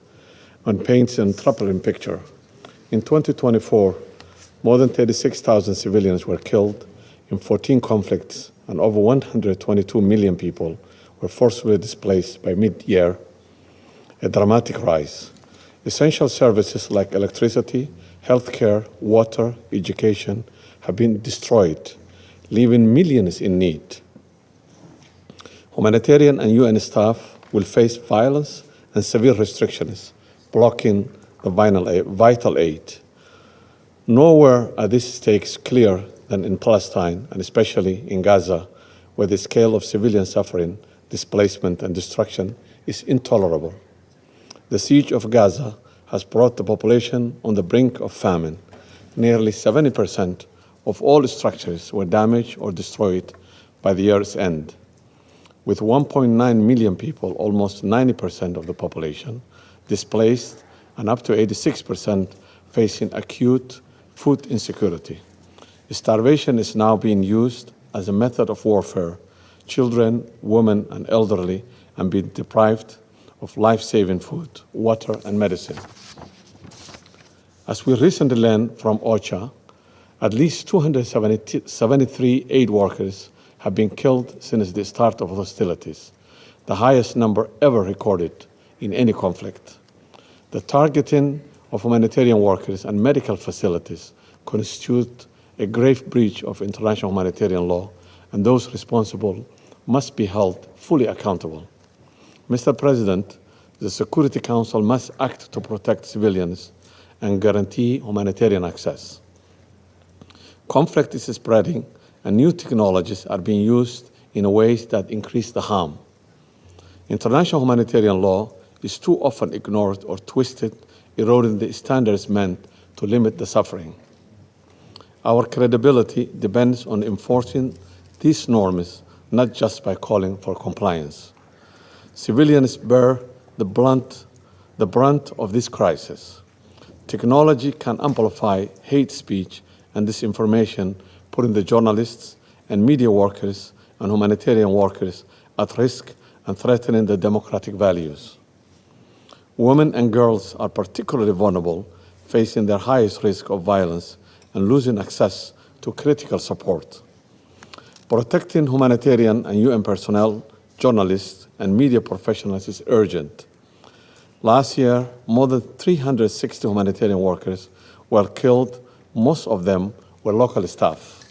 Speaker 17: on paints a troubling picture. In 2024, more than 36,000 civilians were killed in 14 conflicts, and over 122 million people were forcibly displaced by mid-year, a dramatic rise. Essential services like electricity, healthcare, water, education have been destroyed, leaving millions in need. Humanitarian and UN staff will face violence and severe restrictions, blocking the vital aid. Nowhere are these stakes clearer than in Palestine, and especially in Gaza, where the scale of civilian suffering, displacement, and destruction is intolerable. The siege of Gaza has brought the population on the brink of famine. Nearly 70% of all structures were damaged or destroyed by the year's end. With 1.9 million people, almost 90% of the population, displaced, and up to 86% facing acute food insecurity. Starvation is now being used as a method of warfare. Children, women, and elderly are being deprived of life-saving food, water, and medicine. As we recently learned from OCHA, at least 273 aid workers have been killed since the start of hostilities, the highest number ever recorded in any conflict. The targeting of humanitarian workers and medical facilities constitute a grave breach of international humanitarian law, and those responsible must be held fully accountable. Mr. President, the Security Council must act to protect civilians and guarantee humanitarian access. Conflict is spreading, and new technologies are being used in ways that increase the harm. International humanitarian law is too often ignored or twisted, eroding the standards meant to limit the suffering. Our credibility depends on enforcing these norms, not just by calling for compliance. Civilians bear the brunt of this crisis. Technology can amplify hate speech and disinformation, putting the journalists and media workers and humanitarian workers at risk and threatening the democratic values. Women and girls are particularly vulnerable, facing their highest risk of violence and losing access to critical support. Protecting humanitarian and UN personnel, journalists, and media professionals is urgent. Last year, more than 360 humanitarian workers were killed. Most of them were local staff.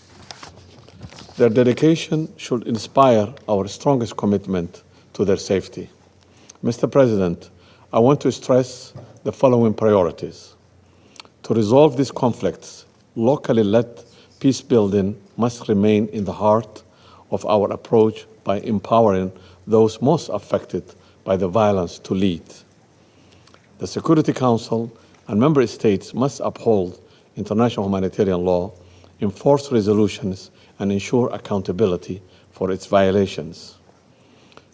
Speaker 17: Their dedication should inspire our strongest commitment to their safety. Mr. President, I want to stress the following priorities. To resolve these conflicts, locally led peace building must remain in the heart of our approach by empowering those most affected by the violence to lead. The Security Council and member states must uphold international humanitarian law, enforce resolutions, and ensure accountability for its violations.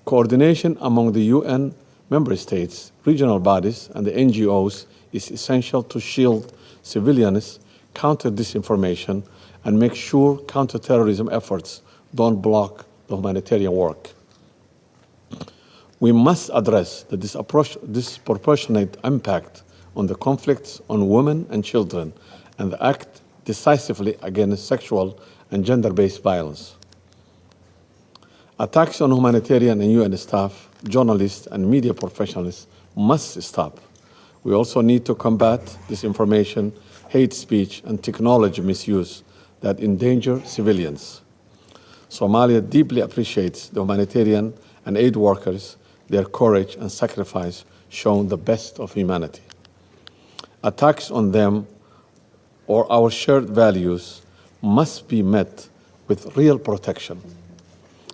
Speaker 17: Coordination among the UN member states, regional bodies, and the NGOs is essential to shield civilians, counter disinformation, and make sure counterterrorism efforts don't block the humanitarian work. We must address the disproportionate impact on the conflicts on women and children and act decisively against sexual and gender-based violence. Attacks on humanitarian and UN staff, journalists, and media professionals must stop. We also need to combat disinformation, hate speech, and technology misuse that endanger civilians. Somalia deeply appreciates the humanitarian and aid workers, their courage and sacrifice shown the best of humanity. Attacks on them or our shared values must be met with real protection.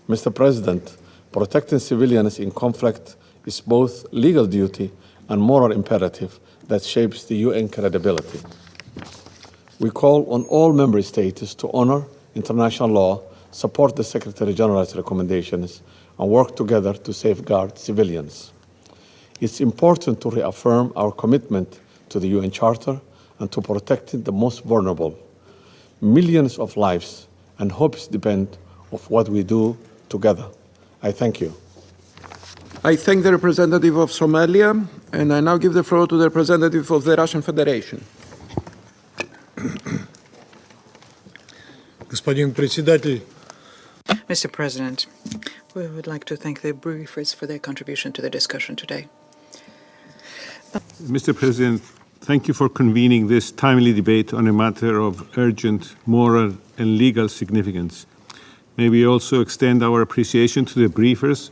Speaker 17: Mr. President, protecting civilians in conflict is both legal duty and moral imperative that shapes the UN credibility. We call on all member states to honor international law, support the Secretary General's recommendations, and work together to safeguard civilians. It's important to reaffirm our commitment to the UN Charter and to protecting the most vulnerable. Millions of lives and hopes depend on what we do together. I thank you.
Speaker 2: I thank the representative of Somalia, and I now give the floor to the representative of the Russian Federation.
Speaker 1: Mr. President, we would like to thank the briefers for their contribution to the discussion today.
Speaker 18: Mr. President, thank you for convening this timely debate on a matter of urgent moral and legal significance. May we also extend our appreciation to the briefers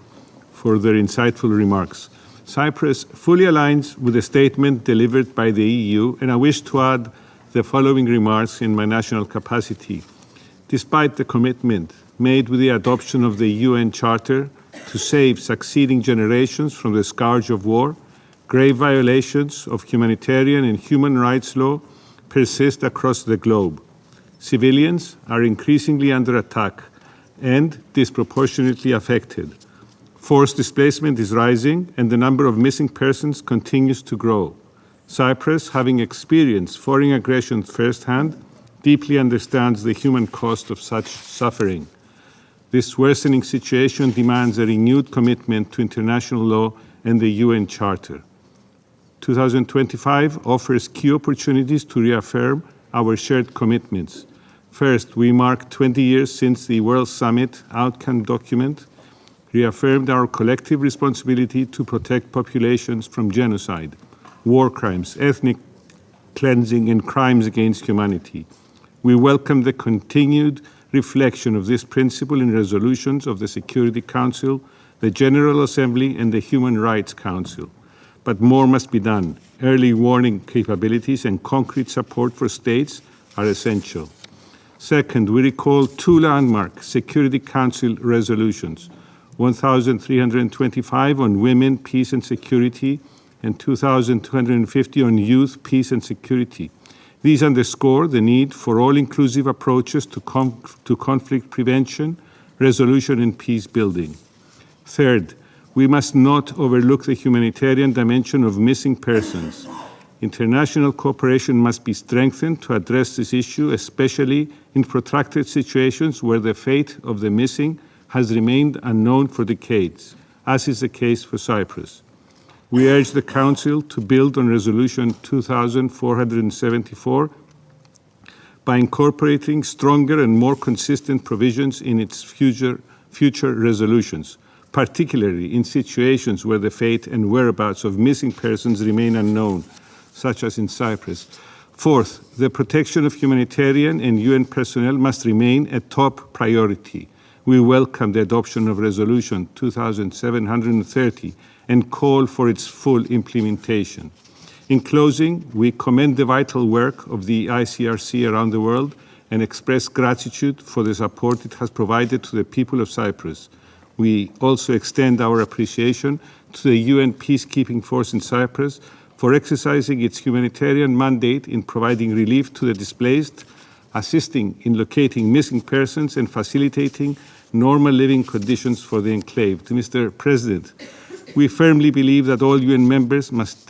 Speaker 18: for their insightful remarks. Cyprus fully aligns with the statement delivered by the EU, and I wish to add the following remarks in my national capacity. Despite the commitment made with the adoption of the UN Charter to save succeeding generations from the scourge of war, grave violations of humanitarian and human rights law persist across the globe. Civilians are increasingly under attack and disproportionately affected. Forced displacement is rising, and the number of missing persons continues to grow. Cyprus, having experienced foreign aggression firsthand, deeply understands the human cost of such suffering. This worsening situation demands a renewed commitment to international law and the UN Charter. 2025 offers key opportunities to reaffirm our shared commitments. First, we mark 20 years since the World Summit outcome document reaffirmed our collective responsibility to protect populations from genocide, war crimes, ethnic cleansing, and crimes against humanity. We welcome the continued reflection of this principle in resolutions of the Security Council, the General Assembly, and the Human Rights Council. But more must be done. Early warning capabilities and concrete support for states are essential. Second, we recall two landmark Security Council resolutions, 1,325 on women, peace and security, and 2,250 on youth, peace and security. These underscore the need for all-inclusive approaches to conflict prevention, resolution, and peace building. Third, we must not overlook the humanitarian dimension of missing persons. International cooperation must be strengthened to address this issue, especially in protracted situations where the fate of the missing has remained unknown for decades, as is the case for Cyprus. We urge the Council to build on Resolution 2474 by incorporating stronger and more consistent provisions in its future resolutions, particularly in situations where the fate and whereabouts of missing persons remain unknown, such as in Cyprus. Fourth, the protection of humanitarian and UN personnel must remain a top priority. We welcome the adoption of Resolution 2730 and call for its full implementation. In closing, we commend the vital work of the ICRC around the world and express gratitude for the support it has provided to the people of Cyprus. We also extend our appreciation to the UN peacekeeping force in Cyprus for exercising its humanitarian mandate in providing relief to the displaced, assisting in locating missing persons, and facilitating normal living conditions for the enclave. Mr. President, we firmly believe that all UN members must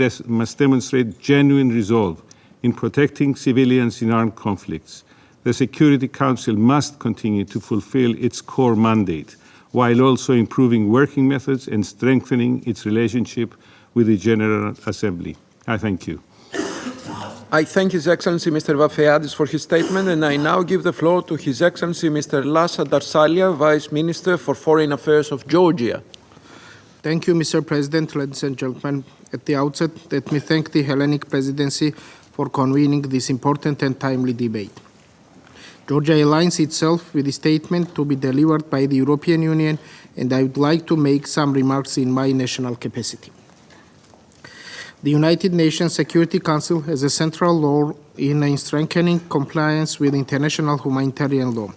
Speaker 18: demonstrate genuine resolve in protecting civilians in armed conflicts. The Security Council must continue to fulfill its core mandate, while also improving working methods and strengthening its relationship with the General Assembly. I thank you.
Speaker 2: I thank His Excellency Mr. Vafiadis for his statement, and I now give the floor to His Excellency Mr. Lasa Darsalia, Vice Minister for Foreign Affairs of Georgia.
Speaker 19: Thank you, Mr. President, ladies and gentlemen. At the outset, let me thank the Hellenic Presidency for convening this important and timely debate. Georgia aligns itself with the statement to be delivered by the European Union, and I would like to make some remarks in my national capacity. The United Nations Security Council has a central role in strengthening compliance with international humanitarian law.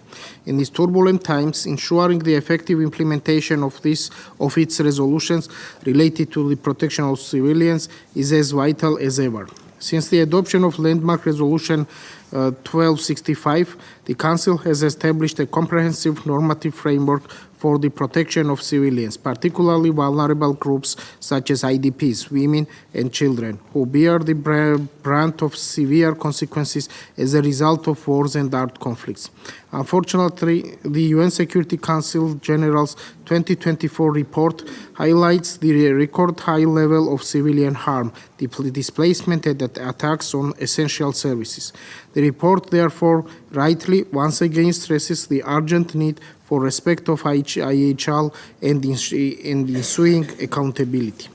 Speaker 19: In these turbulent times, ensuring the effective implementation of its resolutions related to the protection of civilians is as vital as ever. Since the adoption of landmark resolution 1265, the Council has established a comprehensive normative framework for the protection of civilians, particularly vulnerable groups such as IDPs, women and children, who bear the brunt of severe consequences as a result of wars and armed conflicts. Unfortunately, the UN Security Council General's 2024 report highlights the record high level of civilian harm, displacement and attacks on essential services. The report, therefore, rightly once again stresses the urgent need for respect of IHL and ensuing accountability.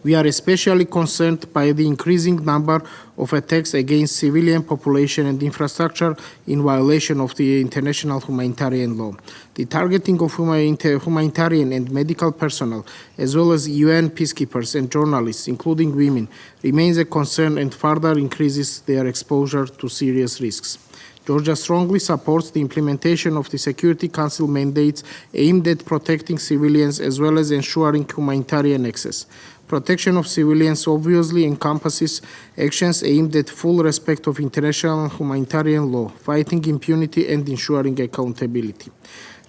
Speaker 19: We are especially concerned by the increasing number of attacks against civilian population and infrastructure in violation of the international humanitarian law. The targeting of humanitarian and medical personnel, as well as UN peacekeepers and journalists, including women, remains a concern and further increases their exposure to serious risks. Georgia strongly supports the implementation of the Security Council mandates aimed at protecting civilians as well as ensuring humanitarian access. Protection of civilians obviously encompasses actions aimed at full respect of international humanitarian law, fighting impunity and ensuring accountability.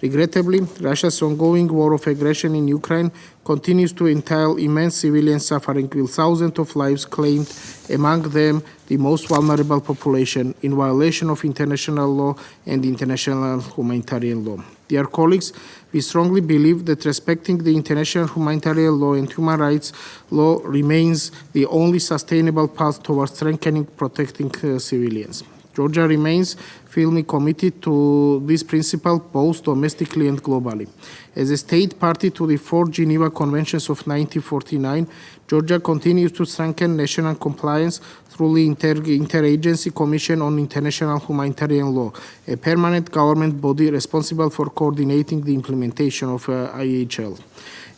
Speaker 19: Regrettably, Russia's ongoing war of aggression in Ukraine continues to entail immense civilian suffering, with thousands of lives claimed, among them the most vulnerable population, in violation of international law and international humanitarian law. Dear colleagues, we strongly believe that respecting the international humanitarian law and human rights law remains the only sustainable path towards strengthening protecting civilians. Georgia remains firmly committed to this principle both domestically and globally. As a state party to the four Geneva Conventions of 1949, Georgia continues to strengthen national compliance through the Interagency Commission on International Humanitarian Law, a permanent government body responsible for coordinating the implementation of IHL.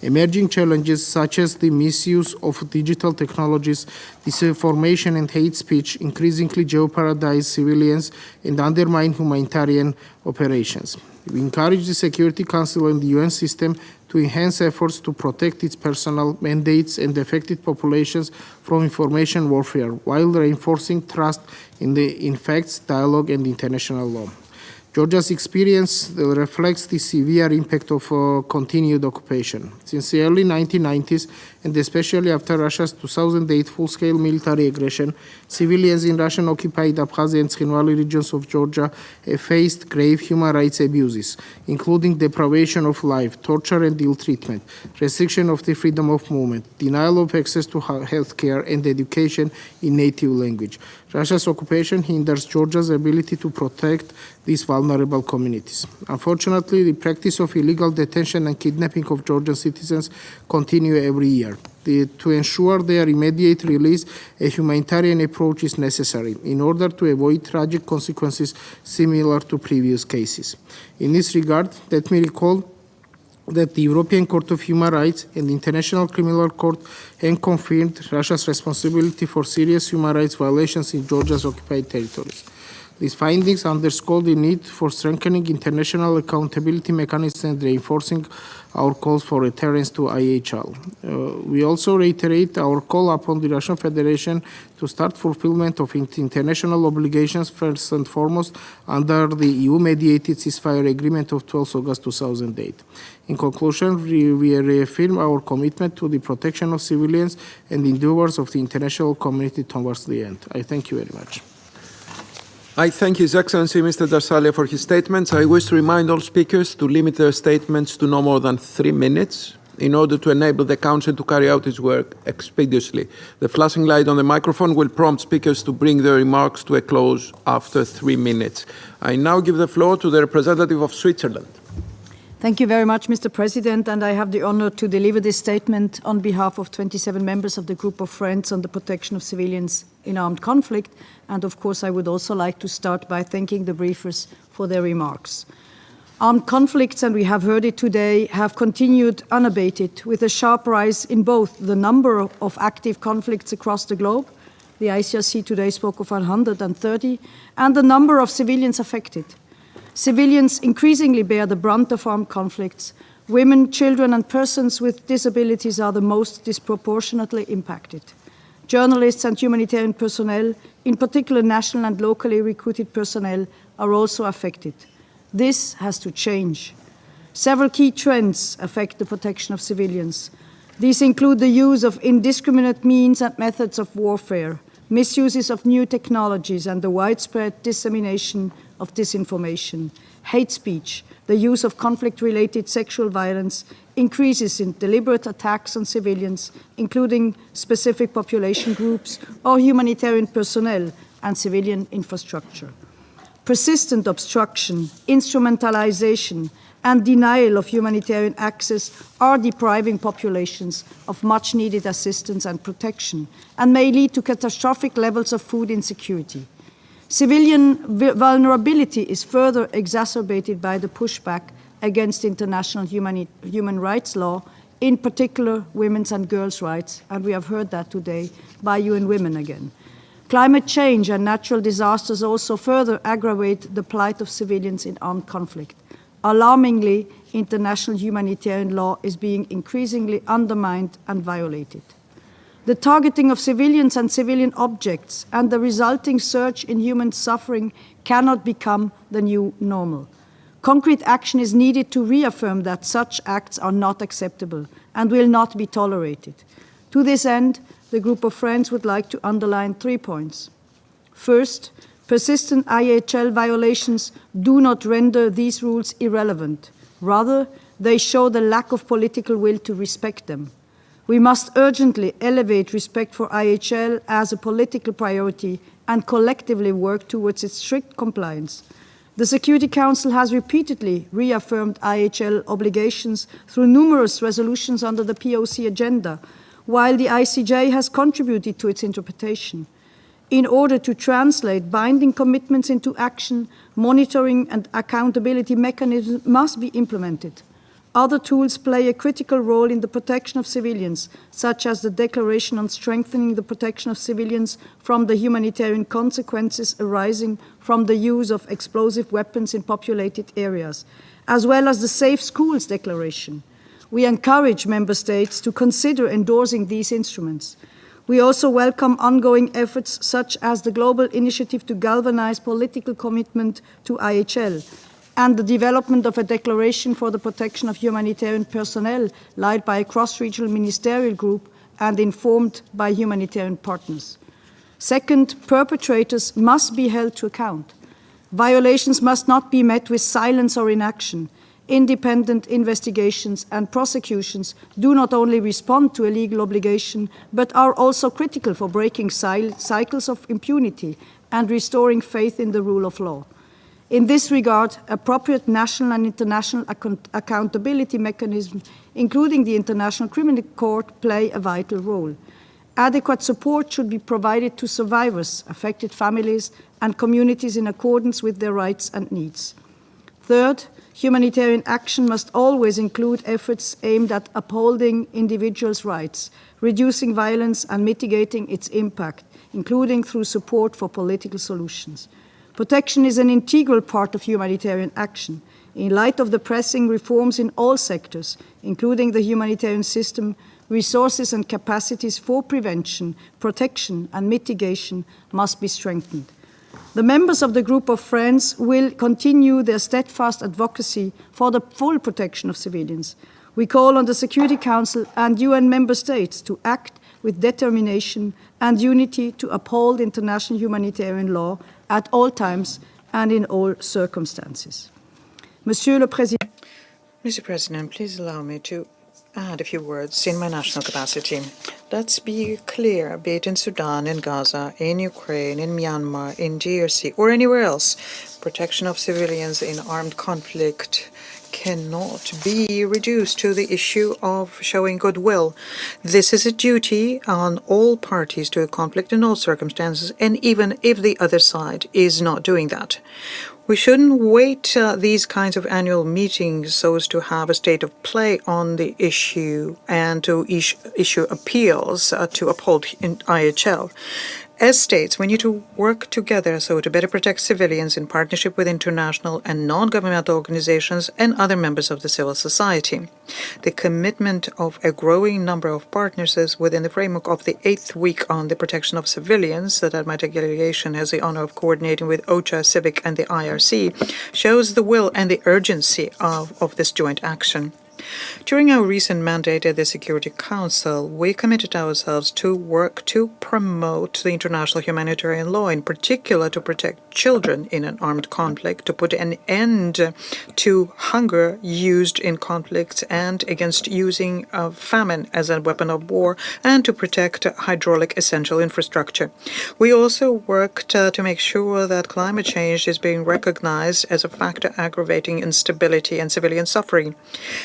Speaker 19: Emerging challenges such as the misuse of digital technologies, disinformation and hate speech increasingly jeopardize civilians and undermine undermine humanitarian operations. We encourage the Security Council and the UN system to enhance efforts to protect its personnel, mandates, and affected populations from information warfare, while reinforcing trust in facts, dialogue, and international law. Georgia's experience reflects the severe impact of continued occupation. Since the early 1990s, and especially after Russia's 2008 full-scale military aggression, civilians in Russian-occupied Abkhazia and Tskhinvali regions of Georgia have faced grave human rights abuses, including deprivation of life, torture and ill treatment, restriction of the freedom of movement, denial of access to health care and education in native language. Russia's occupation hinders Georgia's ability to protect these vulnerable communities. Unfortunately, the practice of illegal detention and kidnapping of Georgian citizens continue every year. To ensure their immediate release, a humanitarian approach is necessary in order to avoid tragic consequences similar to previous cases. In this regard, let me recall that the European Court of Human Rights and the International Criminal Court have confirmed Russia's responsibility for serious human rights violations in Georgia's occupied territories. These findings underscore the need for strengthening international accountability mechanisms and reinforcing our calls for adherence to IHL. We also reiterate our call upon the Russian Federation to start fulfillment of international obligations, first and foremost, under the EU-mediated ceasefire agreement of 12 August 2008. In conclusion, we reaffirm our commitment to the protection of civilians and endeavors of the international community towards the end. I thank you very much.
Speaker 2: I thank His Excellency Mr. Darsalia for his statements. I wish to remind all speakers to limit their statements to no more than 3 minutes in order to enable the Council to carry out its work expeditiously. The flashing light on the microphone will prompt speakers to bring their remarks to a close after 3 minutes. I now give the floor to the representative of Switzerland.
Speaker 20: Thank you very much, Mr. President, and I have the honor to deliver this statement on behalf of 27 members of the Group of Friends on the Protection of Civilians in Armed Conflict. And of course, I would also like to start by thanking the briefers for their remarks. Armed conflicts, and we have heard it today, have continued unabated with a sharp rise in both the number of active conflicts across the globe, the ICRC today spoke of 130, and the number of civilians affected. Civilians increasingly bear the brunt of armed conflicts. Women, children, and persons with disabilities are the most disproportionately impacted. Journalists and humanitarian personnel, in particular national and locally recruited personnel, are also affected. This has to change. Several key trends affect the protection of civilians. These include the use of indiscriminate means and methods of warfare, misuses of new technologies, and the widespread dissemination of disinformation, hate speech, the use of conflict-related sexual violence, increases in deliberate attacks on civilians, including specific population groups or humanitarian personnel and civilian infrastructure. Persistent obstruction, instrumentalization, and denial of humanitarian access are depriving populations of much-needed assistance and protection and may lead to catastrophic levels of food insecurity. Civilian vulnerability is further exacerbated by the pushback against international human rights law, in particular women's and girls' rights, and we have heard that today by UN Women again. Climate change and natural disasters also further aggravate the plight of civilians in armed conflict. Alarmingly, international humanitarian law is being increasingly undermined and violated. The targeting of civilians and civilian objects and the resulting surge in human suffering cannot become the new normal. Concrete action is needed to reaffirm that such acts are not acceptable and will not be tolerated. To this end, the Group of Friends would like to underline 3 points. First, persistent IHL violations do not render these rules irrelevant. Rather, they show the lack of political will to respect them. We must urgently elevate respect for IHL as a political priority and collectively work towards its strict compliance. The Security Council has repeatedly reaffirmed IHL obligations through numerous resolutions under the POC agenda, while the ICJ has contributed to its interpretation. In order to translate binding commitments into action, monitoring and accountability mechanisms must be implemented. Other tools play a critical role in the protection of civilians, such as the Declaration on Strengthening the Protection of Civilians from the Humanitarian Consequences Arising from the Use of Explosive Weapons in Populated Areas, as well as the Safe Schools Declaration. We encourage Member States to consider endorsing these instruments. We also welcome ongoing efforts such as the Global Initiative to Galvanize Political Commitment to IHL, and the development of a declaration for the protection of humanitarian personnel led by a cross-regional ministerial group and informed by humanitarian partners. Second, perpetrators must be held to account. Violations must not be met with silence or inaction. Independent investigations and prosecutions do not only respond to a legal obligation, but are also critical for breaking cycles of impunity and restoring faith in the rule of law. In this regard, appropriate national and international accountability mechanisms, including the International Criminal Court, play a vital role. Adequate support should be provided to survivors, affected families, and communities in accordance with their rights and needs. Third, humanitarian action must always include efforts aimed at upholding individuals' rights, reducing violence, and mitigating its impact, including through support for political solutions. Protection is an integral part of humanitarian action. In light of the pressing reforms in all sectors, including the humanitarian system, resources and capacities for prevention, protection, and mitigation must be strengthened. The members of the Group of Friends will continue their steadfast advocacy for the full protection of civilians. We call on the Security Council and UN member states to act with determination and unity to uphold international humanitarian law at all times and in all circumstances. Monsieur le Président.
Speaker 1: Mr. President, please allow me to add a few words in my national capacity. Let's be clear, be it in Sudan, in Gaza, in Ukraine, in Myanmar, in DRC, or anywhere else, protection of civilians in armed conflict cannot be reduced to the issue of showing goodwill. This is a duty on all parties to a conflict in all circumstances, and even if the other side is not doing that. We shouldn't wait these kinds of annual meetings so as to have a state of play on the issue and to issue appeals to uphold IHL. As states, we need to work together so to better protect civilians in partnership with international and non-governmental organizations and other members of the civil society. The commitment of a growing number of partners within the framework of the 8th week on the protection of civilians that my delegation has the honor of coordinating with OCHA, CIVIC, and the IRC shows the will and the urgency of this joint action. During our recent mandate at the Security Council, we committed ourselves to work to promote the international humanitarian law, in particular to protect children in an armed conflict, to put an end to hunger used in conflicts and against using famine as a weapon of war, and to protect hydraulic essential infrastructure. We also worked to make sure that climate change is being recognized as a factor aggravating instability and civilian suffering.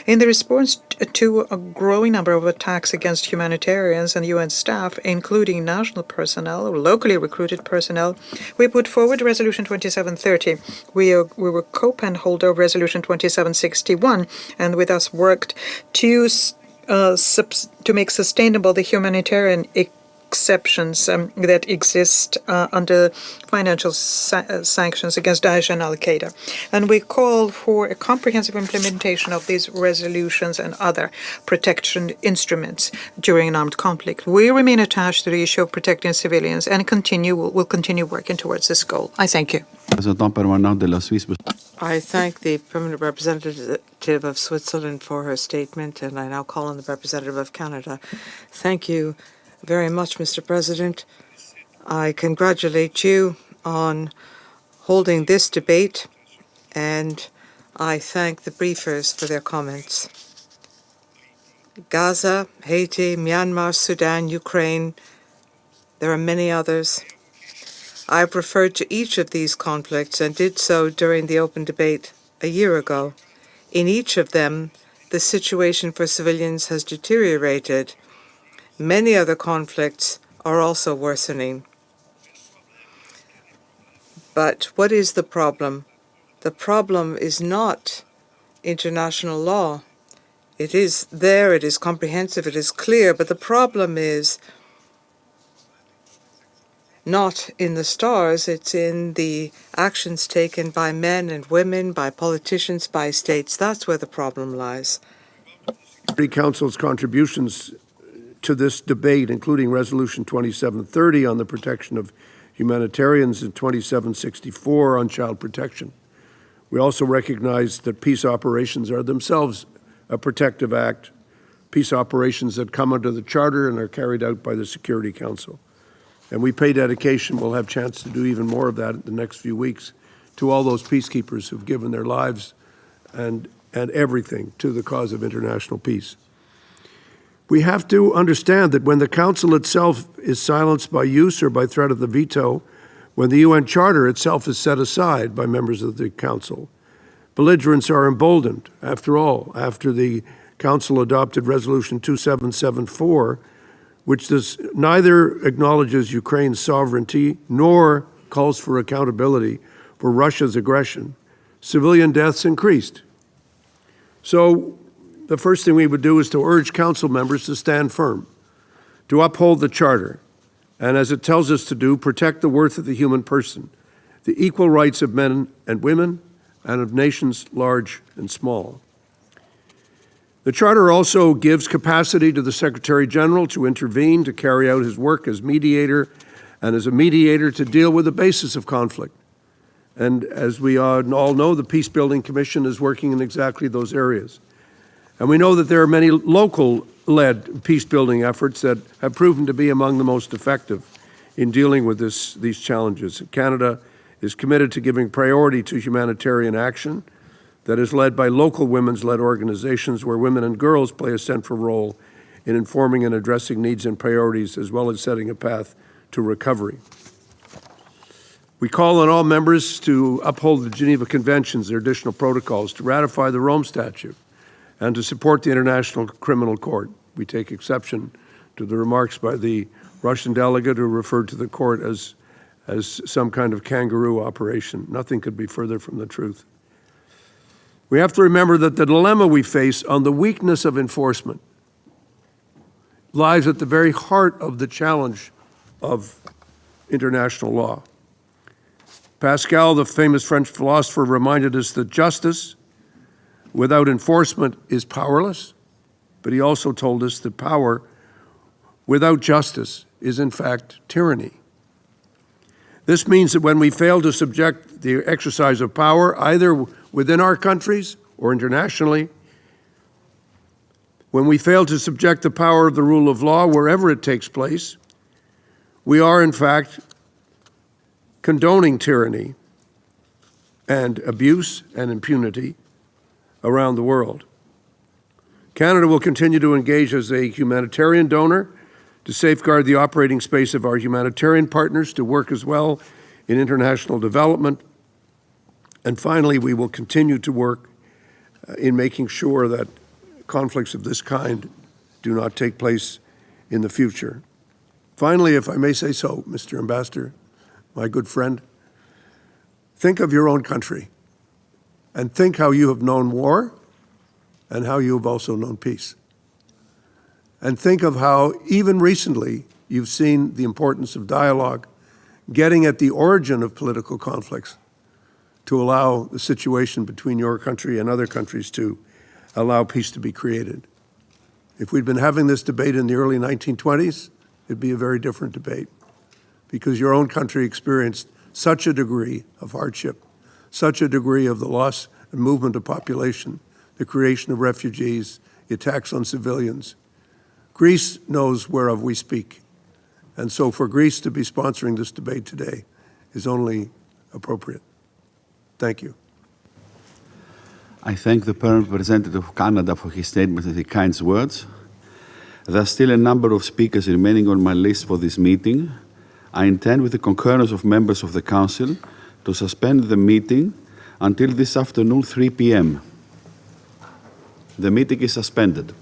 Speaker 1: In the response to a growing number of attacks against humanitarians and UN staff, including national personnel or locally recruited personnel, we put forward Resolution 2730. We were co-pen holder of Resolution 2761, and we thus worked to make sustainable the humanitarian exceptions that exist under financial sanctions against Daesh and Al-Qaeda. And we call for a comprehensive implementation of these resolutions and other protection instruments during an armed conflict. We remain attached to the issue of protecting civilians and will continue working towards this goal. I thank you.
Speaker 14: I thank the permanent representative of Switzerland for her statement, and I now call on the representative of Canada. Thank you very much, Mr. President. I congratulate you on holding this debate, and I thank the briefers for their comments. Gaza, Haiti, Myanmar, Sudan, Ukraine, there are many others. I've referred to each of these conflicts and did so during the open debate a year ago. In each of them, the situation for civilians has deteriorated. Many other conflicts are also worsening. But what is the problem? The problem is not international law. It is there, it is comprehensive, it is clear, but the problem is not in the stars, it's in the actions taken by men and women, by politicians, by states. That's where the problem lies.
Speaker 21: The Council's contributions to this debate, including Resolution 2730 on the protection of humanitarians and 2764 on child protection. We also recognize that peace operations are themselves a protective act, peace operations that come under the Charter and are carried out by the Security Council. And we pay dedication, we'll have a chance to do even more of that in the next few weeks, to all those peacekeepers who've given their lives and everything to the cause of international peace. We have to understand that when the Council itself is silenced by use or by threat of the veto, when the UN Charter itself is set aside by members of the Council, belligerents are emboldened. After all, after the Council adopted Resolution 2774, which neither acknowledges Ukraine's sovereignty nor calls for accountability for Russia's aggression, civilian deaths increased. So the first thing we would do is to urge Council members to stand firm, to uphold the Charter, and as it tells us to do, protect the worth of the human person, the equal rights of men and women, and of nations large and small. The Charter also gives capacity to the Secretary General to intervene, to carry out his work as mediator, and as a mediator to deal with the basis of conflict. And as we all know, the Peace-Building Commission is working in exactly those areas. And we know that there are many local-led peace-building efforts that have proven to be among the most effective in dealing with these challenges. Canada is committed to giving priority to humanitarian action that is led by local women's-led organizations where women and girls play a central role in informing and addressing needs and priorities, as well as setting a path to recovery. We call on all members to uphold the Geneva Conventions, their additional protocols, to ratify the Rome Statute, and to support the International Criminal Court. We take exception to the remarks by the Russian delegate who referred to the court as some kind of kangaroo operation. Nothing could be further from the truth. We have to remember that the dilemma we face on the weakness of enforcement lies at the very heart of the challenge of international law. Pascal, the famous French philosopher, reminded us that justice without enforcement is powerless, but he also told us that power without justice is in fact tyranny. This means that when we fail to subject the exercise of power, either within our countries or internationally, when we fail to subject the power of the rule of law wherever it takes place, we are in fact condoning tyranny and abuse and impunity around the world. Canada will continue to engage as a humanitarian donor to safeguard the operating space of our humanitarian partners, to work as well in international development. And finally, we will continue to work in making sure that conflicts of this kind do not take place in the future. Finally, if I may say so, Mr. Ambassador, my good friend, think of your own country and think how you have known war and how you have also known peace. And think of how, even recently, you've seen the importance of dialogue, getting at the origin of political conflicts to allow the situation between your country and other countries to allow peace to be created. If we'd been having this debate in the early 1920s, it'd be a very different debate, because your own country experienced such a degree of hardship, such a degree of the loss and movement of population, the creation of refugees, the attacks on civilians. Greece knows whereof we speak. And so for Greece to be sponsoring this debate today is only appropriate. Thank you.
Speaker 22: I thank the Permanent Representative of Canada for his statement and his kind words. There are still a number of speakers remaining on my list for this meeting. I intend, with the concurrence of members of the Council, to suspend the meeting until this afternoon, 3 p.m. The meeting is suspended.